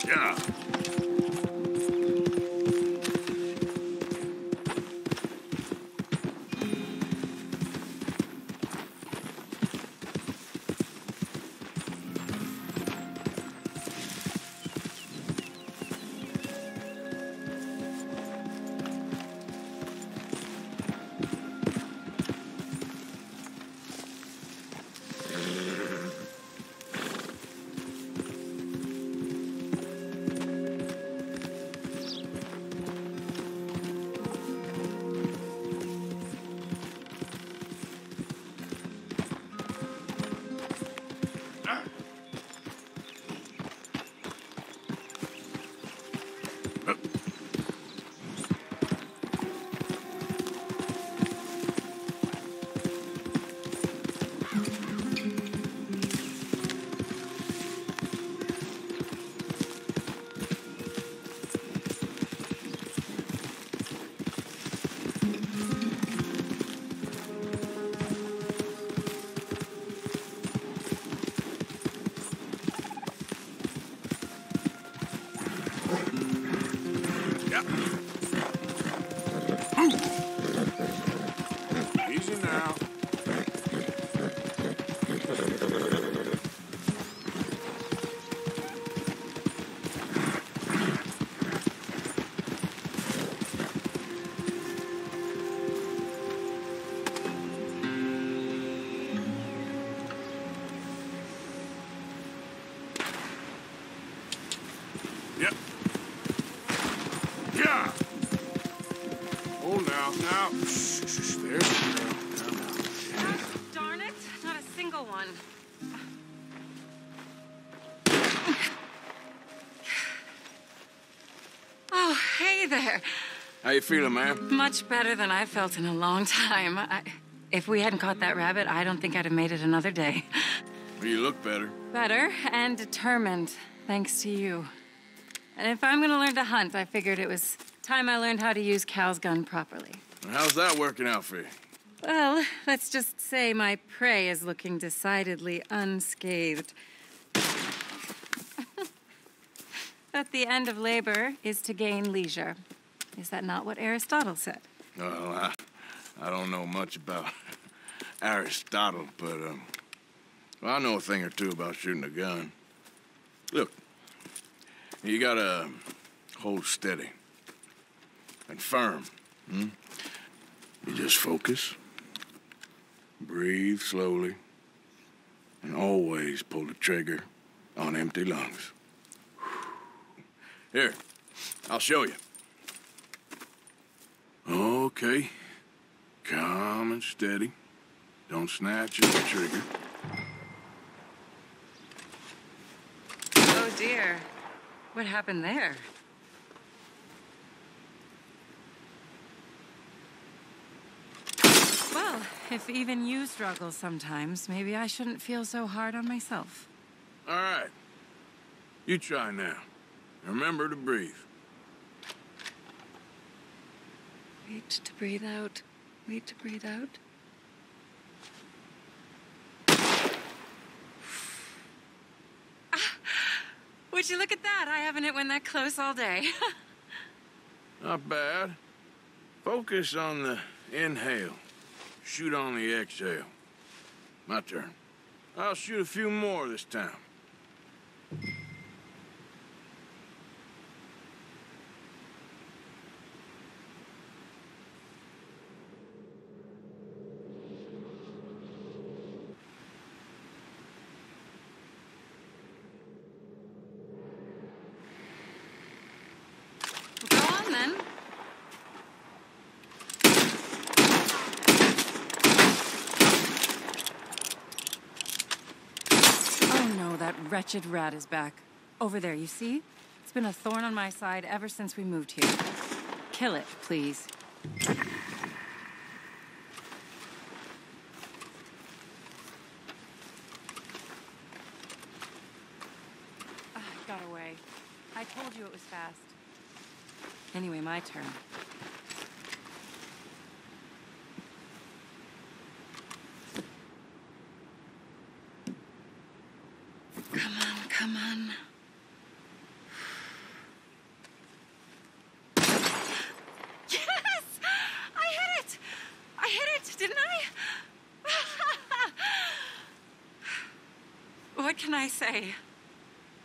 Yeah. Easy now. Yep. Yeah. Oh, now. Shh, there's the girl. Now.
Darn it, not a single one. Oh, hey there.
How you feeling, man?
Much better than I felt in a long time. If we hadn't caught that rabbit, I don't think I'd have made it another day.
Well, you look better.
Better and determined, thanks to you. And if I'm gonna learn to hunt, I figured it was time I learned how to use Cal's gun properly.
How's that working out for you?
Well, let's just say my prey is looking decidedly unscathed. But the end of labor is to gain leisure. Is that not what Aristotle said?
Well, I don't know much about Aristotle, but, Well, I know a thing or two about shooting a gun. Look, you gotta hold steady and firm. You just focus, breathe slowly, and always pull the trigger on empty lungs. Here, I'll show you. Okay. Calm and steady. Don't snatch at the trigger.
Oh, dear. What happened there? Well, if even you struggle sometimes, maybe I shouldn't feel so hard on myself.
All right. You try now. Remember to breathe.
Wait to breathe out. Wait to breathe out. Would you look at that? I haven't hit one that close all day.
Not bad. Focus on the inhale. Shoot on the exhale. My turn. I'll shoot a few more this time.
Go on, then. Oh, no, that wretched rat is back. Over there, you see? It's been a thorn on my side ever since we moved here. Kill it, please. It got away. I told you it was fast. Anyway, my turn. Come on, come on. Yes! I hit it! I hit it, didn't I? What can I say?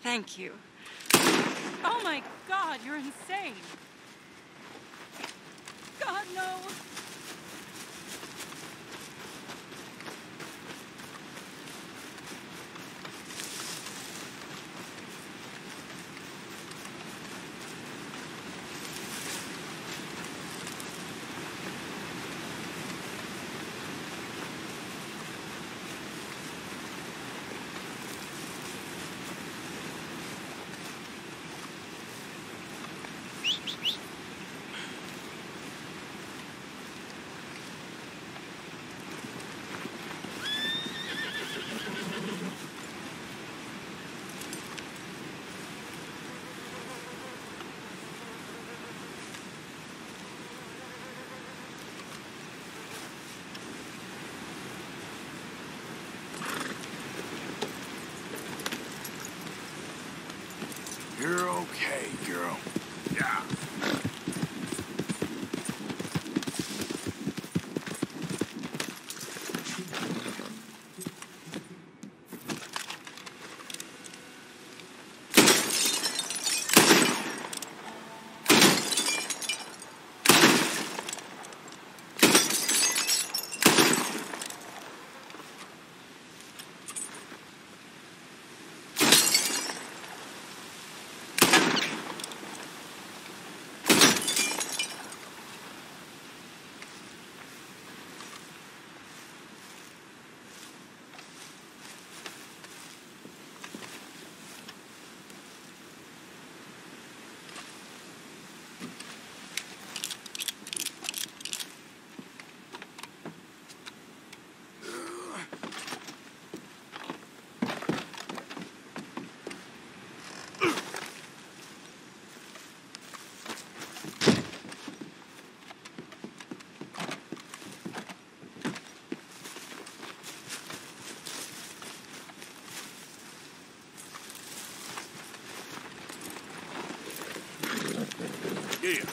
Thank you. Oh my God, you're insane. God, no.
You're okay, girl. Yeah. Yeah.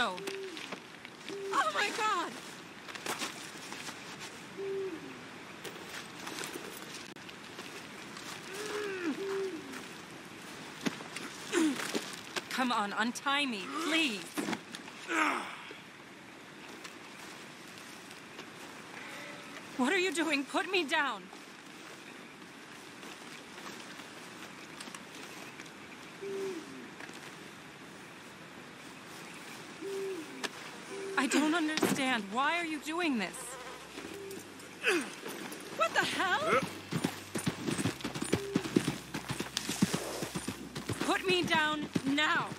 No.
Oh my God!
Come on, untie me, please. What are you doing? Put me down. I don't understand. Why are you doing this? What the hell? Put me down now.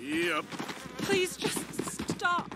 Yep.
Please just stop.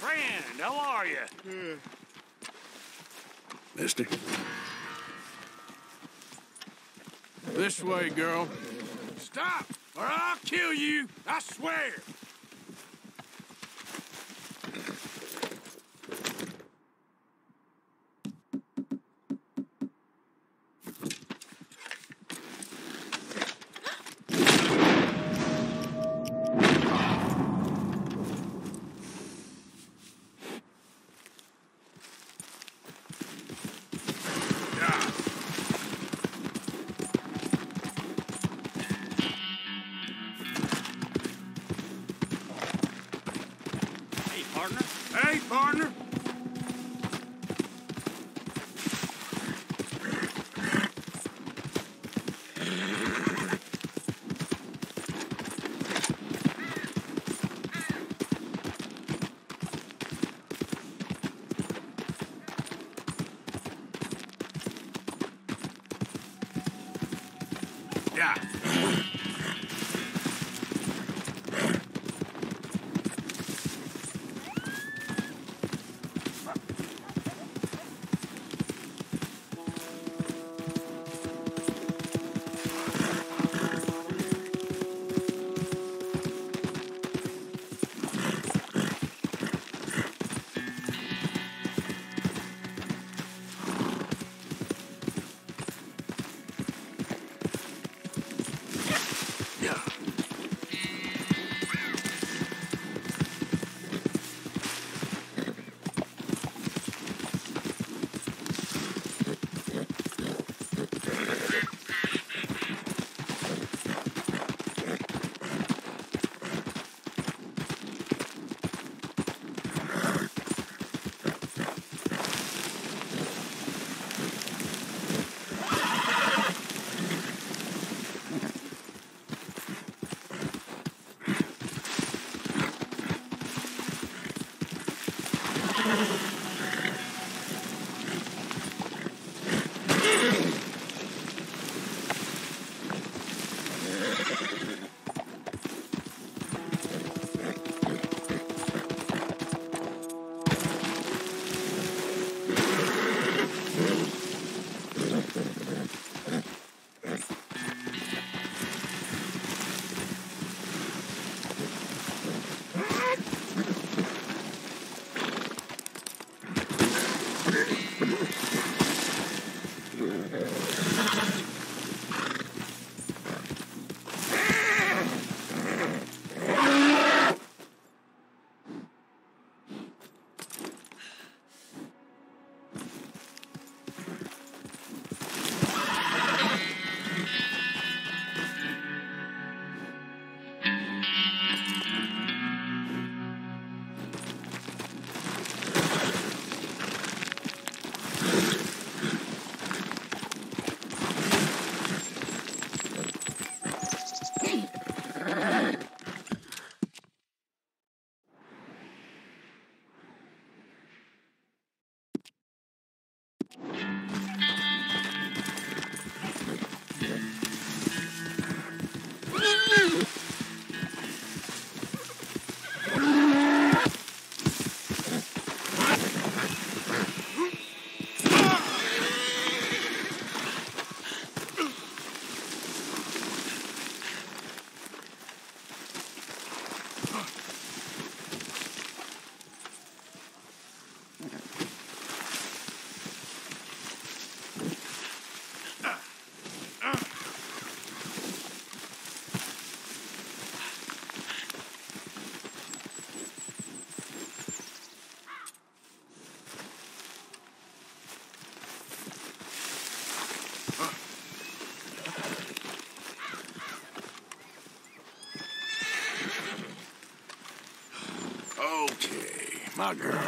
Friend, how are you?
Mister? This way, girl.
Stop, or I'll kill you, I swear!
Hey, partner.
Yeah.
My girl.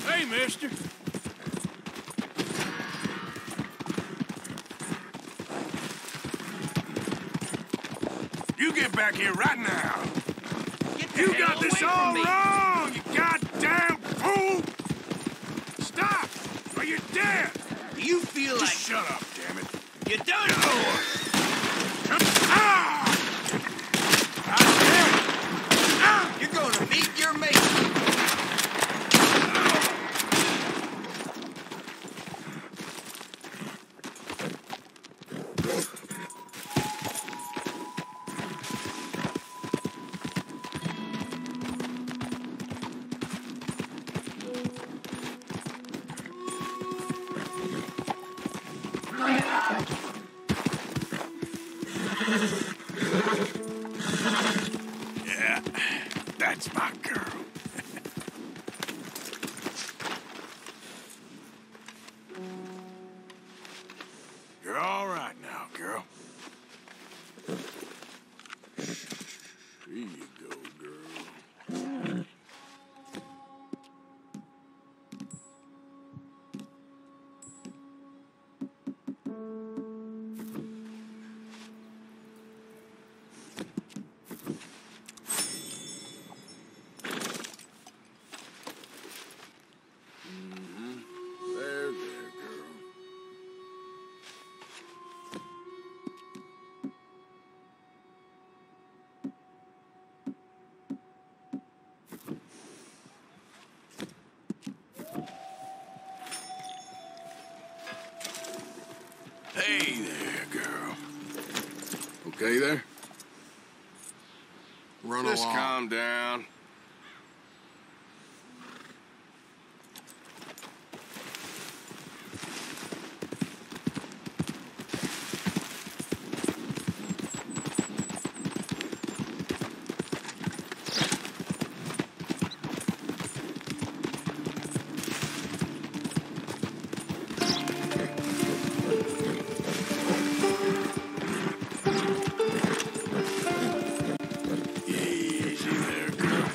Hey, mister.
You get back here right now.
You got this all wrong, you goddamn fool! Stop, or you're dead!
You feel like...
Just shut up, damn it.
You done You're gonna meet your mate.
Yeah, that's my girl. You're all right now, girl. Here you go, girl. There, girl. Hey there, girl. Okay there?
Run
Just
along.
calm down. Easy there, girl.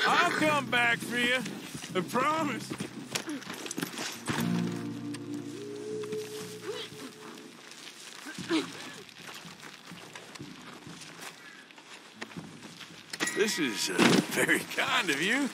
I'll come back for you. I promise.
This is very kind of you.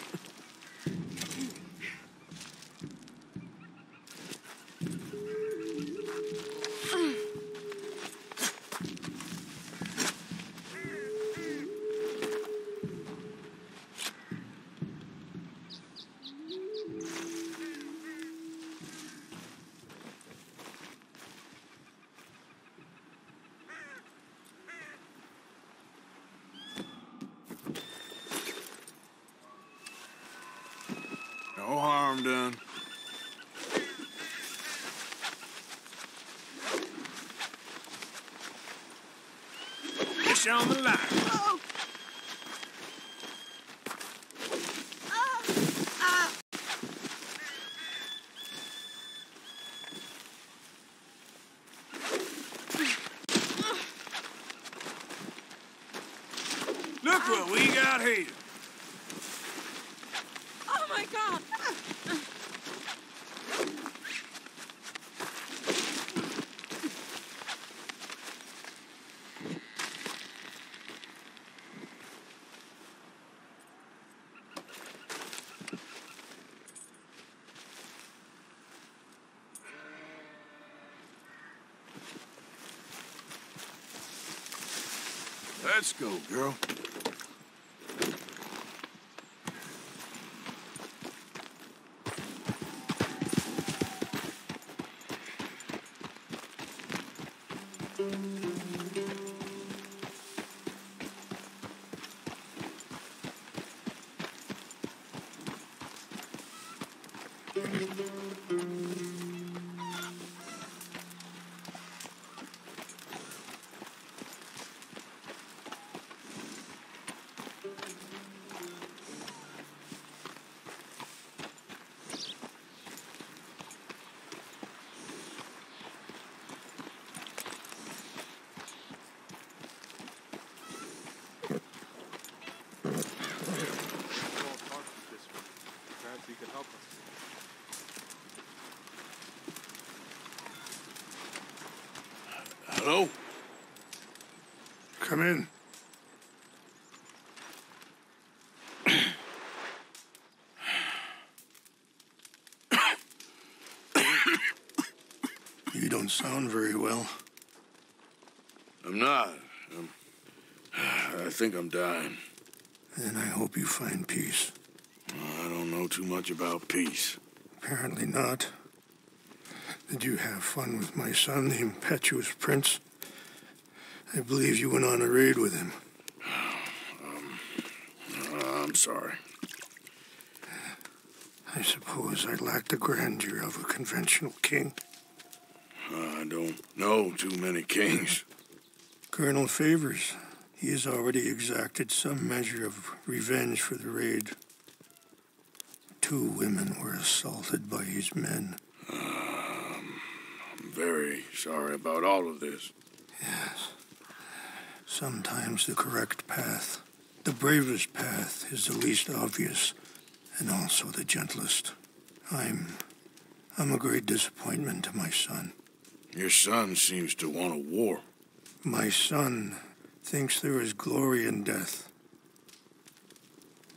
No harm done.
Fish on the line. Look what we got here.
Oh my God!
Let's go, girl.
Perhaps you could help us.
Hello?
Come in. You don't sound very well.
I'm not. I think I'm dying.
And I hope you find peace.
I don't know too much about peace.
Apparently not. Did you have fun with my son, the impetuous prince? I believe you went on a raid with him.
I'm sorry.
I suppose I lack the grandeur of a conventional king.
I don't know too many kings.
Colonel Favors, he has already exacted some measure of revenge for the raid. 2 women were assaulted by his men.
I'm very sorry about all of this.
Yes. Sometimes the correct path, the bravest path, is the least obvious and also the gentlest. I'm a great disappointment to my son.
Your son seems to want a war.
My son thinks there is glory in death.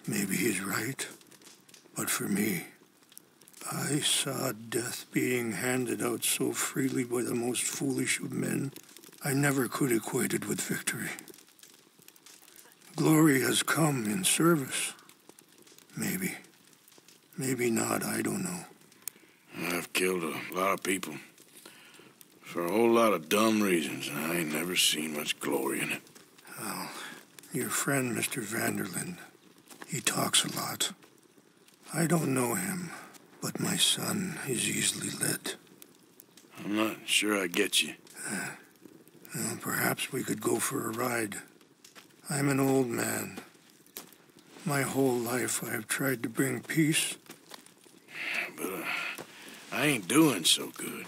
Maybe he's right, but for me, I saw death being handed out so freely by the most foolish of men, I never could equate it with victory. Glory has come in service. Maybe. Maybe not, I don't know.
I've killed a lot of people. For a whole lot of dumb reasons, and I ain't never seen much glory in it.
Well, your friend, Mr. Vanderlyn, he talks a lot. I don't know him, but my son is easily led.
I'm not sure I get you.
Well, perhaps we could go for a ride. I'm an old man. My whole life I've tried to bring peace.
But I ain't doing so good.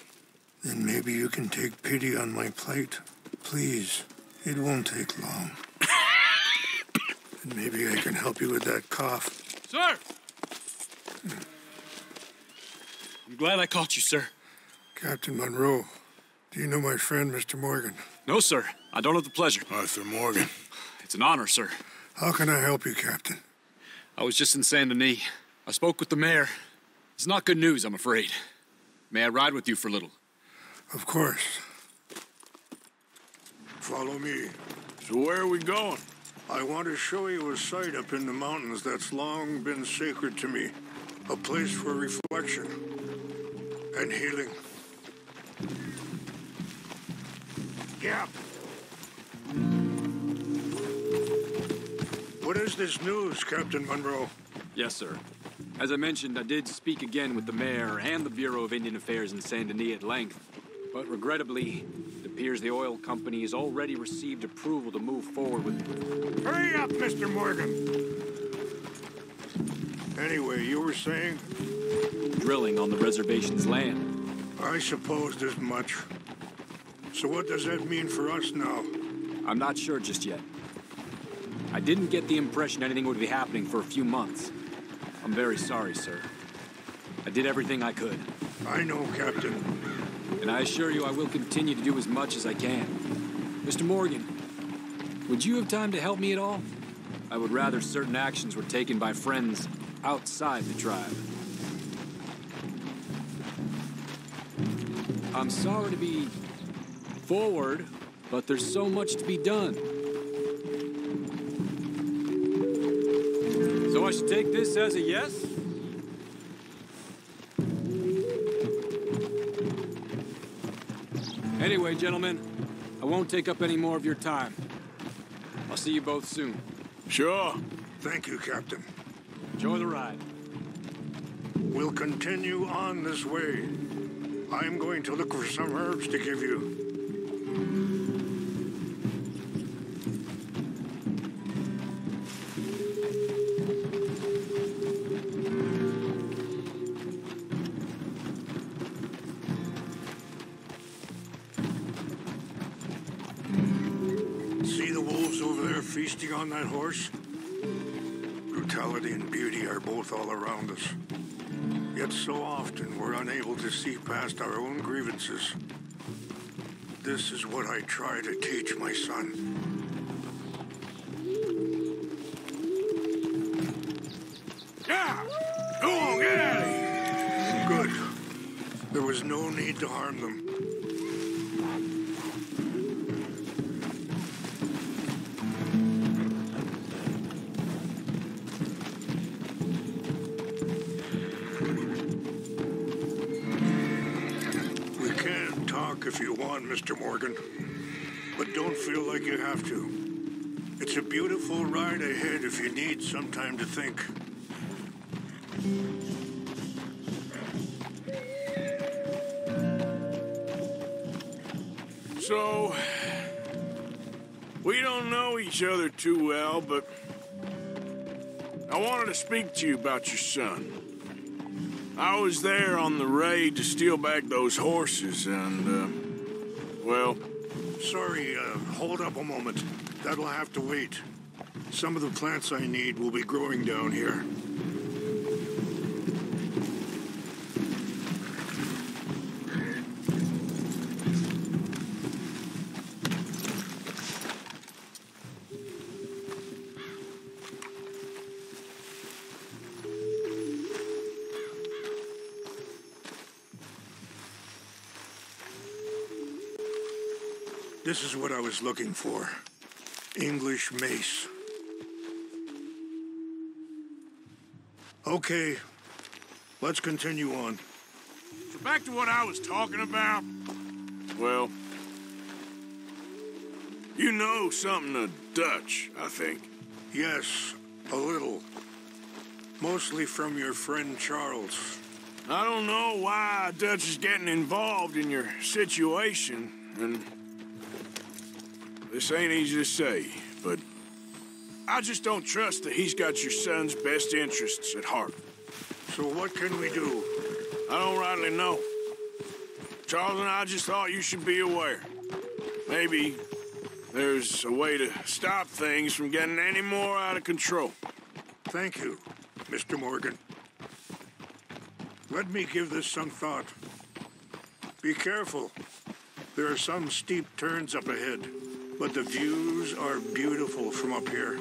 Then maybe you can take pity on my plight. Please, it won't take long. And maybe I can help you with that cough.
Sir! I'm glad I caught you, sir.
Captain Monroe, do you know my friend, Mr. Morgan?
No, sir. I don't have the pleasure.
Arthur Morgan.
It's an honor, sir.
How can I help you, Captain?
I was just in Saint Denis. I spoke with the mayor. It's not good news, I'm afraid. May I ride with you for a little?
Of course. Follow me.
So where are we going?
I want to show you a site up in the mountains that's long been sacred to me. A place for reflection and healing. Gap. What is this news, Captain Monroe?
Yes, sir. As I mentioned, I did speak again with the mayor and the Bureau of Indian Affairs in Saint Denis at length. But regrettably, it appears the oil company has already received approval to move forward with...
Hurry up, Mr. Morgan! Anyway, you were saying?
Drilling on the reservation's land.
I supposed as much. So what does that mean for us now?
I'm not sure just yet. I didn't get the impression anything would be happening for a few months. I'm very sorry, sir. I did everything I could.
I know, Captain.
And I assure you I will continue to do as much as I can. Mr. Morgan, would you have time to help me at all? I would rather certain actions were taken by friends outside the tribe. I'm sorry to be forward, but there's so much to be done.
So I should take this as a yes? Anyway, gentlemen, I won't take up any more of your time. I'll see you both soon.
Sure.
Thank you, Captain.
Enjoy the ride.
We'll continue on this way. I'm going to look for some herbs to give you. See the wolves over there feasting on that horse? Brutality and beauty are both all around us. Yet so often we're unable to see past our own grievances. This is what I try to teach my son.
Yeah! Go on, get out of here!
Good. There was no need to harm them. If you want, Mr. Morgan. But don't feel like you have to. It's a beautiful ride ahead if you need some time to think.
So, we don't know each other too well, but I wanted to speak to you about your son. I was there on the raid to steal back those horses, and, well...
Sorry, hold up a moment. That'll have to wait. Some of the plants I need will be growing down here. This is what I was looking for. English mace. Okay, let's continue on.
So back to what I was talking about. Well, you know something of Dutch, I think.
Yes, a little. Mostly from your friend Charles.
I don't know why Dutch is getting involved in your situation, and this ain't easy to say, but I just don't trust that he's got your son's best interests at heart.
So what can we do?
I don't rightly know. Charles and I just thought you should be aware. Maybe there's a way to stop things from getting any more out of control.
Thank you, Mr. Morgan. Let me give this some thought. Be careful. There are some steep turns up ahead, but the views are beautiful from up here.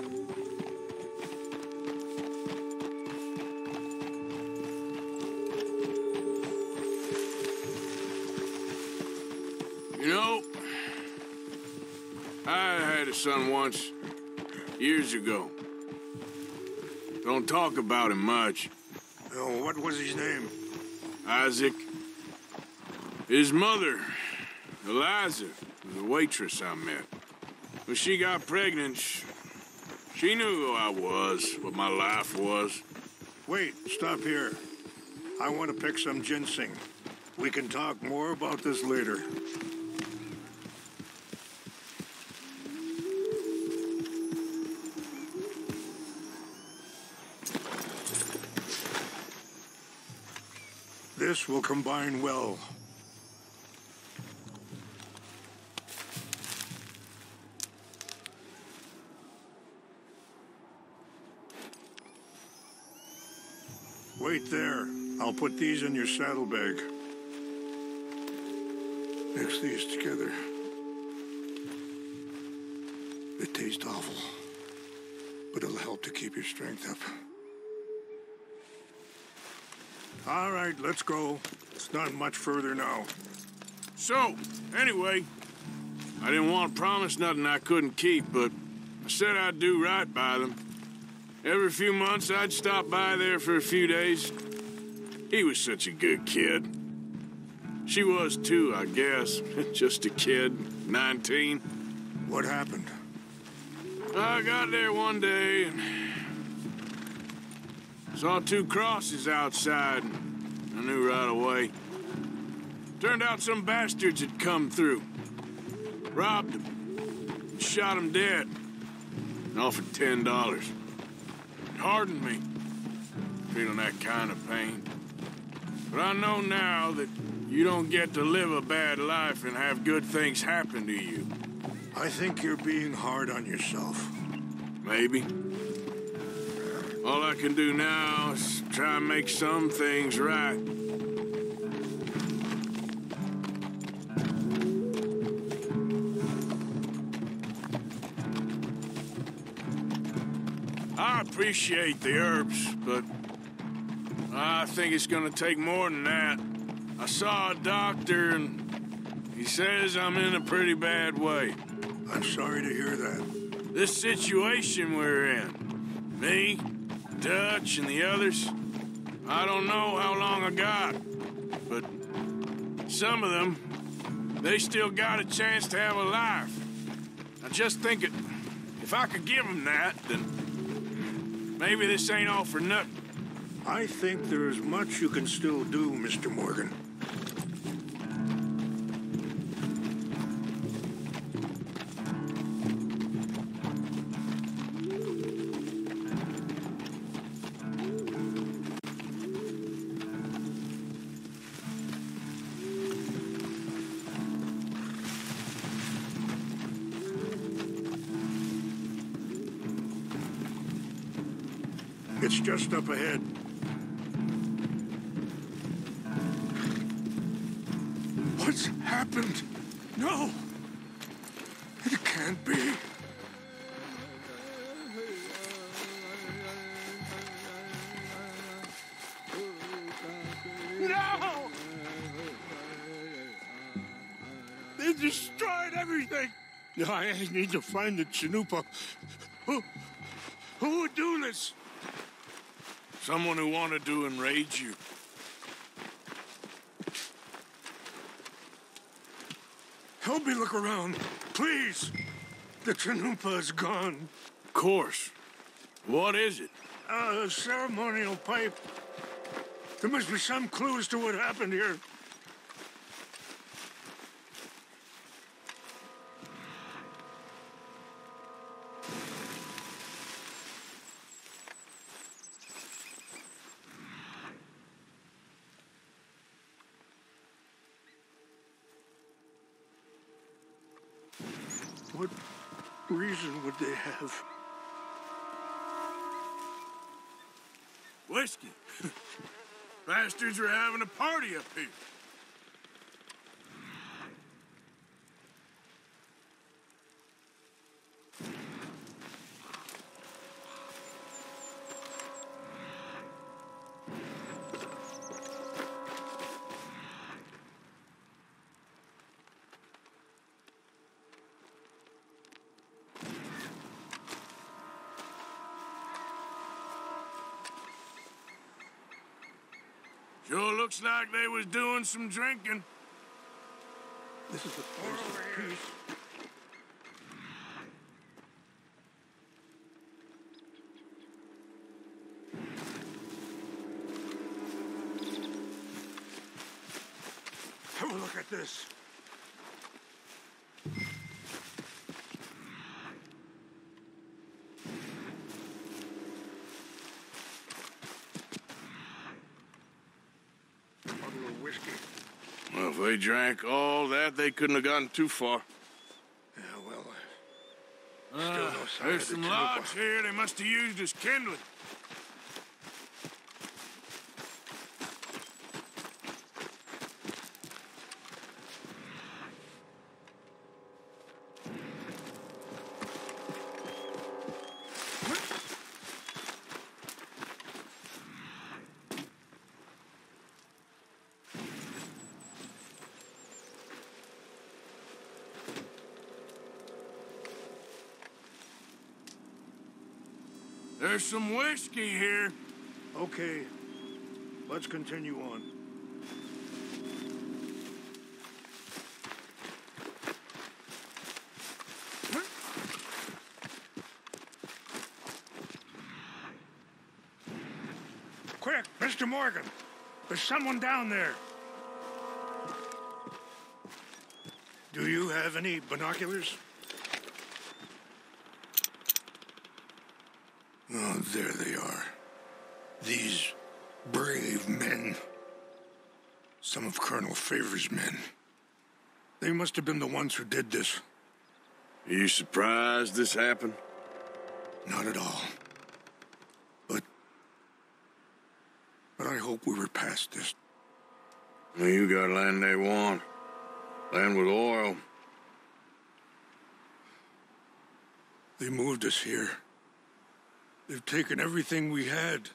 You know, I had a son once, years ago. Don't talk about him much.
Oh, what was his name?
Isaac. His mother, Eliza, was a waitress I met. When she got pregnant, she knew who I was, what my life was.
Wait, stop here. I want to pick some ginseng. We can talk more about this later. This will combine well. Wait there. I'll put these in your saddlebag. Mix these together. It tastes awful, but it'll help to keep your strength up. All right, let's go. It's not much further now.
So, anyway, I didn't want to promise nothing I couldn't keep, but I said I'd do right by them. Every few months, I'd stop by there for a few days. He was such a good kid. She was too, I guess. Just a kid, 19.
What happened?
I got there one day and saw 2 crosses outside. I knew right away. Turned out some bastards had come through. Robbed him. And shot him dead. And offered $10. It hardened me. Feeling that kind of pain. But I know now that you don't get to live a bad life and have good things happen to you.
I think you're being hard on yourself.
Maybe. All I can do now is try and make some things right. I appreciate the herbs, but I think it's gonna take more than that. I saw a doctor and he says I'm in a pretty bad way.
I'm sorry to hear that.
This situation we're in, me, Dutch, and the others, I don't know how long I got, but some of them, they still got a chance to have a life. I just think if I could give them that, then maybe this ain't all for nothing.
I think there's much you can still do, Mr. Morgan. It's just up ahead. What's happened? No! It can't be. No! They destroyed everything! I need to find the Chanupa. Who would do this?
Someone who wanted to enrage you.
Help me look around, please. The Chanupa is gone.
Of course. What is it?
A ceremonial pipe. There must be some clues to what happened here. What reason would they have?
Whiskey. Bastards are having a party up here. Sure looks like they was doing some drinking.
This is the place of peace. Have a look at this.
Well, if they drank all that, they couldn't have gotten too far.
Yeah, well, still no sign
There's
of the
some
Chanupa.
logs here they must have used as kindling. There's some whiskey here.
Okay, let's continue on. Quick, Mr. Morgan. There's someone down there. Do you have any binoculars? Oh, there they are. These brave men. Some of Colonel Favor's men. They must have been the ones who did this.
Are you surprised this happened?
Not at all. But I hope we were past this.
Well, you got land they want. Land with oil.
They moved us here. They've taken everything we had.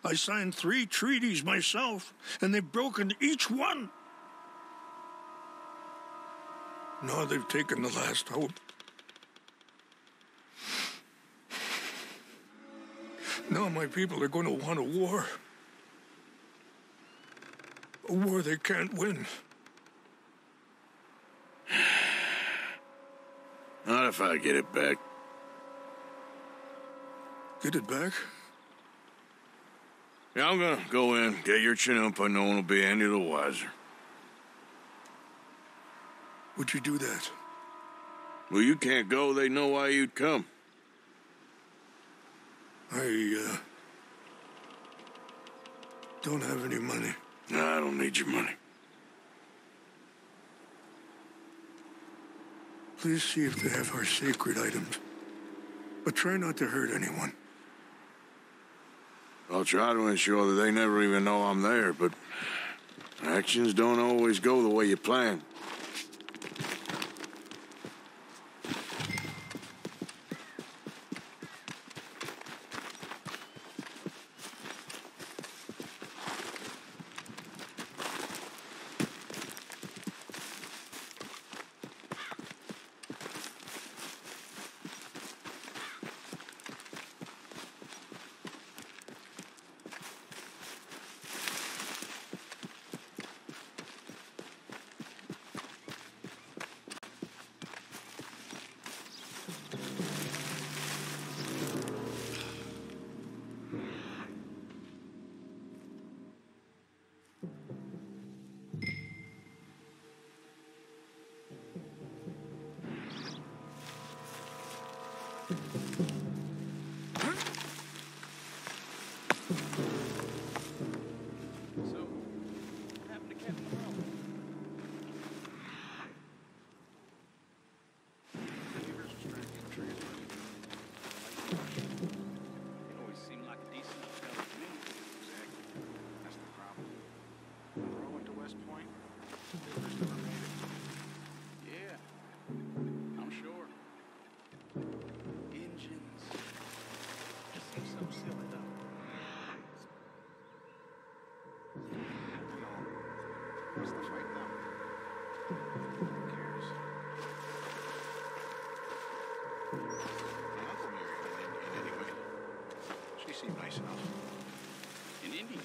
I signed 3 treaties myself, and they've broken each one. Now they've taken the last hope. Now my people are going to want a war. A war they can't win.
Not if I get it back.
Get it back?
Yeah, I'm gonna go in, get your Chinook, but no one will be any the wiser.
Would you do that?
Well, you can't go. They know why you'd come.
I don't have any money.
No, I don't need your money.
Please see if they have our sacred items. But try not to hurt anyone.
I'll try to ensure that they never even know I'm there, but actions don't always go the way you plan.
Seemed nice enough.
In India.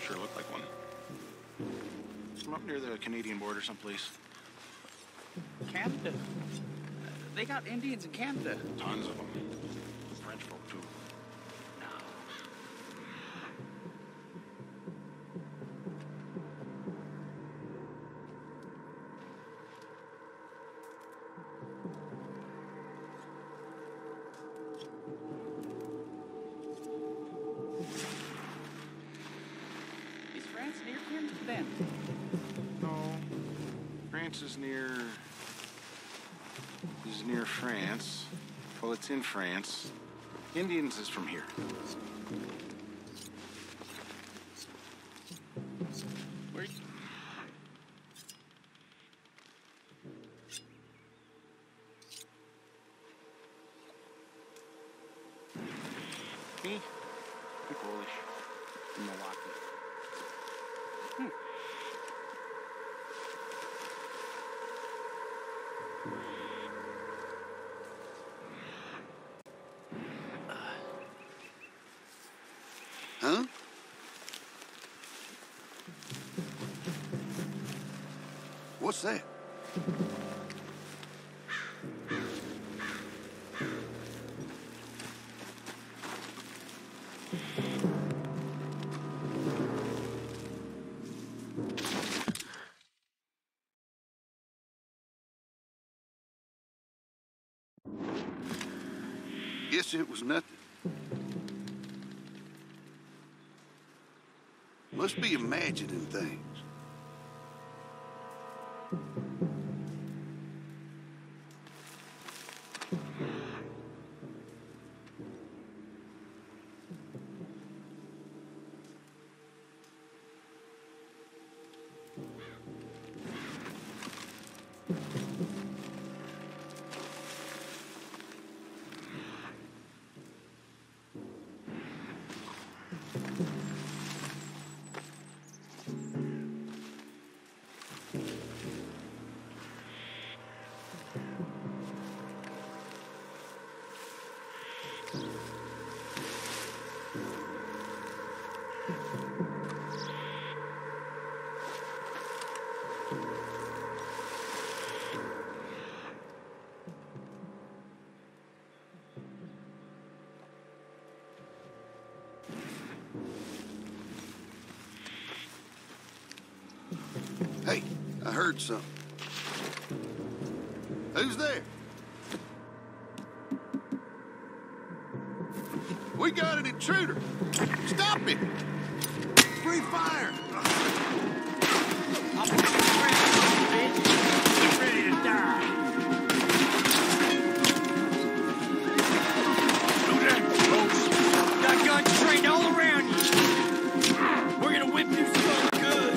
Sure looked like one. From up near the Canadian border someplace.
Canada. They got Indians in Canada.
Tons of them. French folk, too. Is near France. Well, it's in France. Indians is from here.
Where?
Me? I'm Polish. From Milwaukee.
What's that? Guess it was nothing. Must be imagining things. Hey, I heard something. Who's there? We got an intruder. Stop him! Free fire!
I'll put you ready, bitch. Get ready to die. Do that, folks. Got guns trained all around you. We're gonna whip you so good.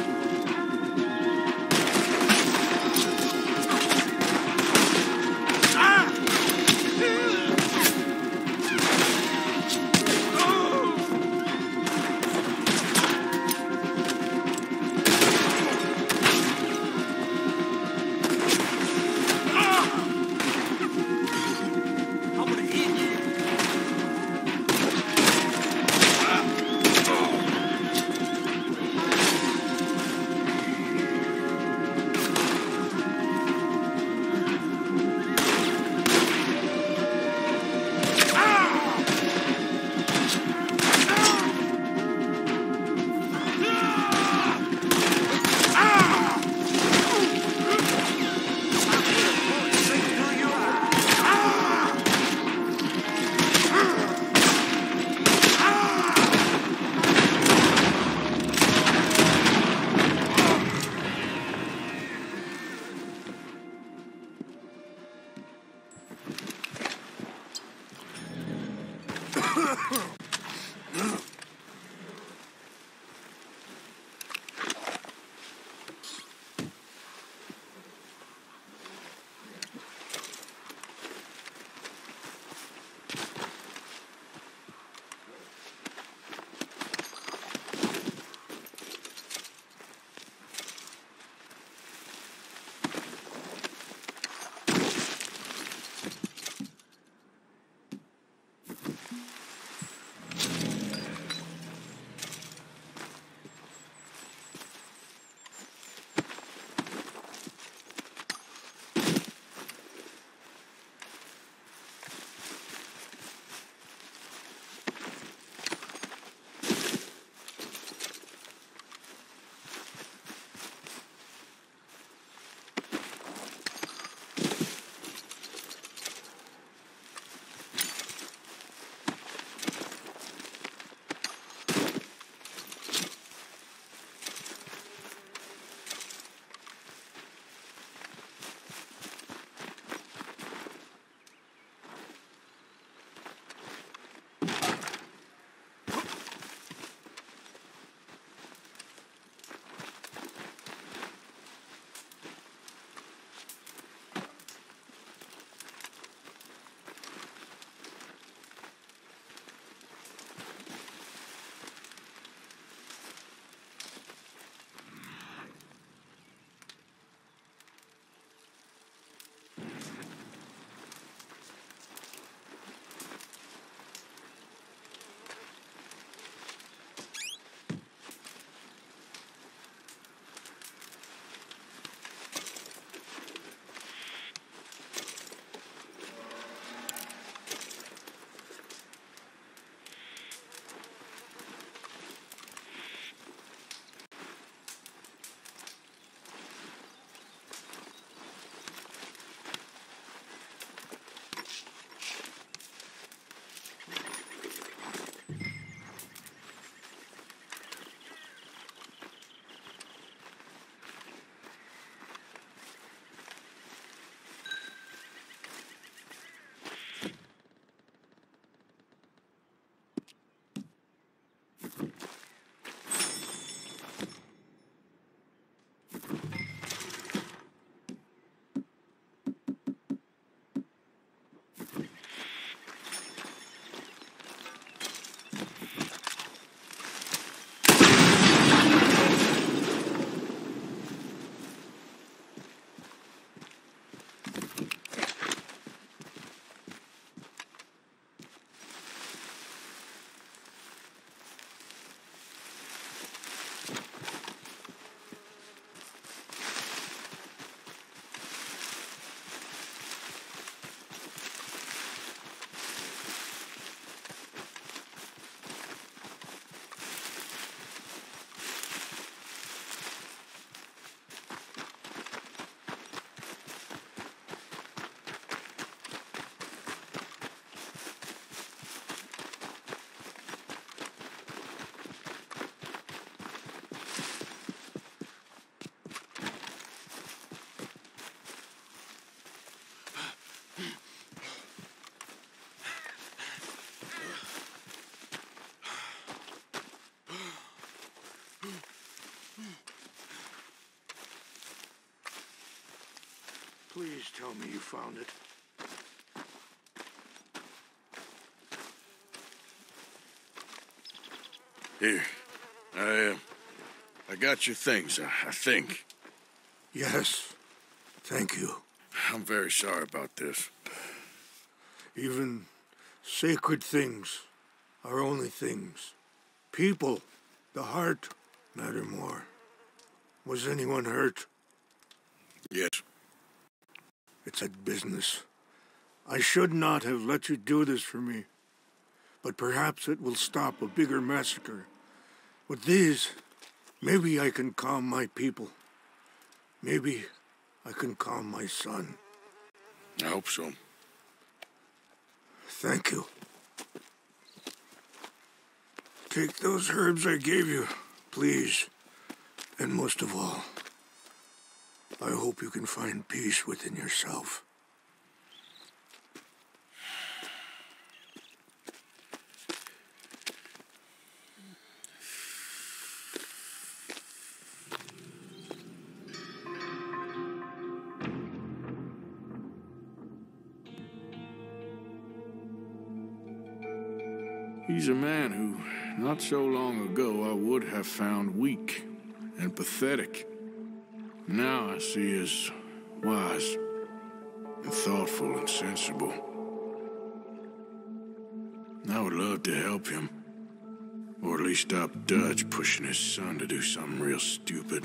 Please tell me you found it.
Here. I got your things, I think.
Yes. Thank you.
I'm very sorry about this.
Even sacred things are only things. People, the heart, matter more. Was anyone hurt?
Yes.
It's a business. I should not have let you do this for me. But perhaps it will stop a bigger massacre. With these, maybe I can calm my people. Maybe I can calm my son.
I hope so.
Thank you. Take those herbs I gave you, please. And most of all, I hope you can find peace within yourself.
He's a man who, not so long ago, I would have found weak and pathetic. Now I see as wise and thoughtful and sensible. I would love to help him, or at least stop Dutch pushing his son to do something real stupid.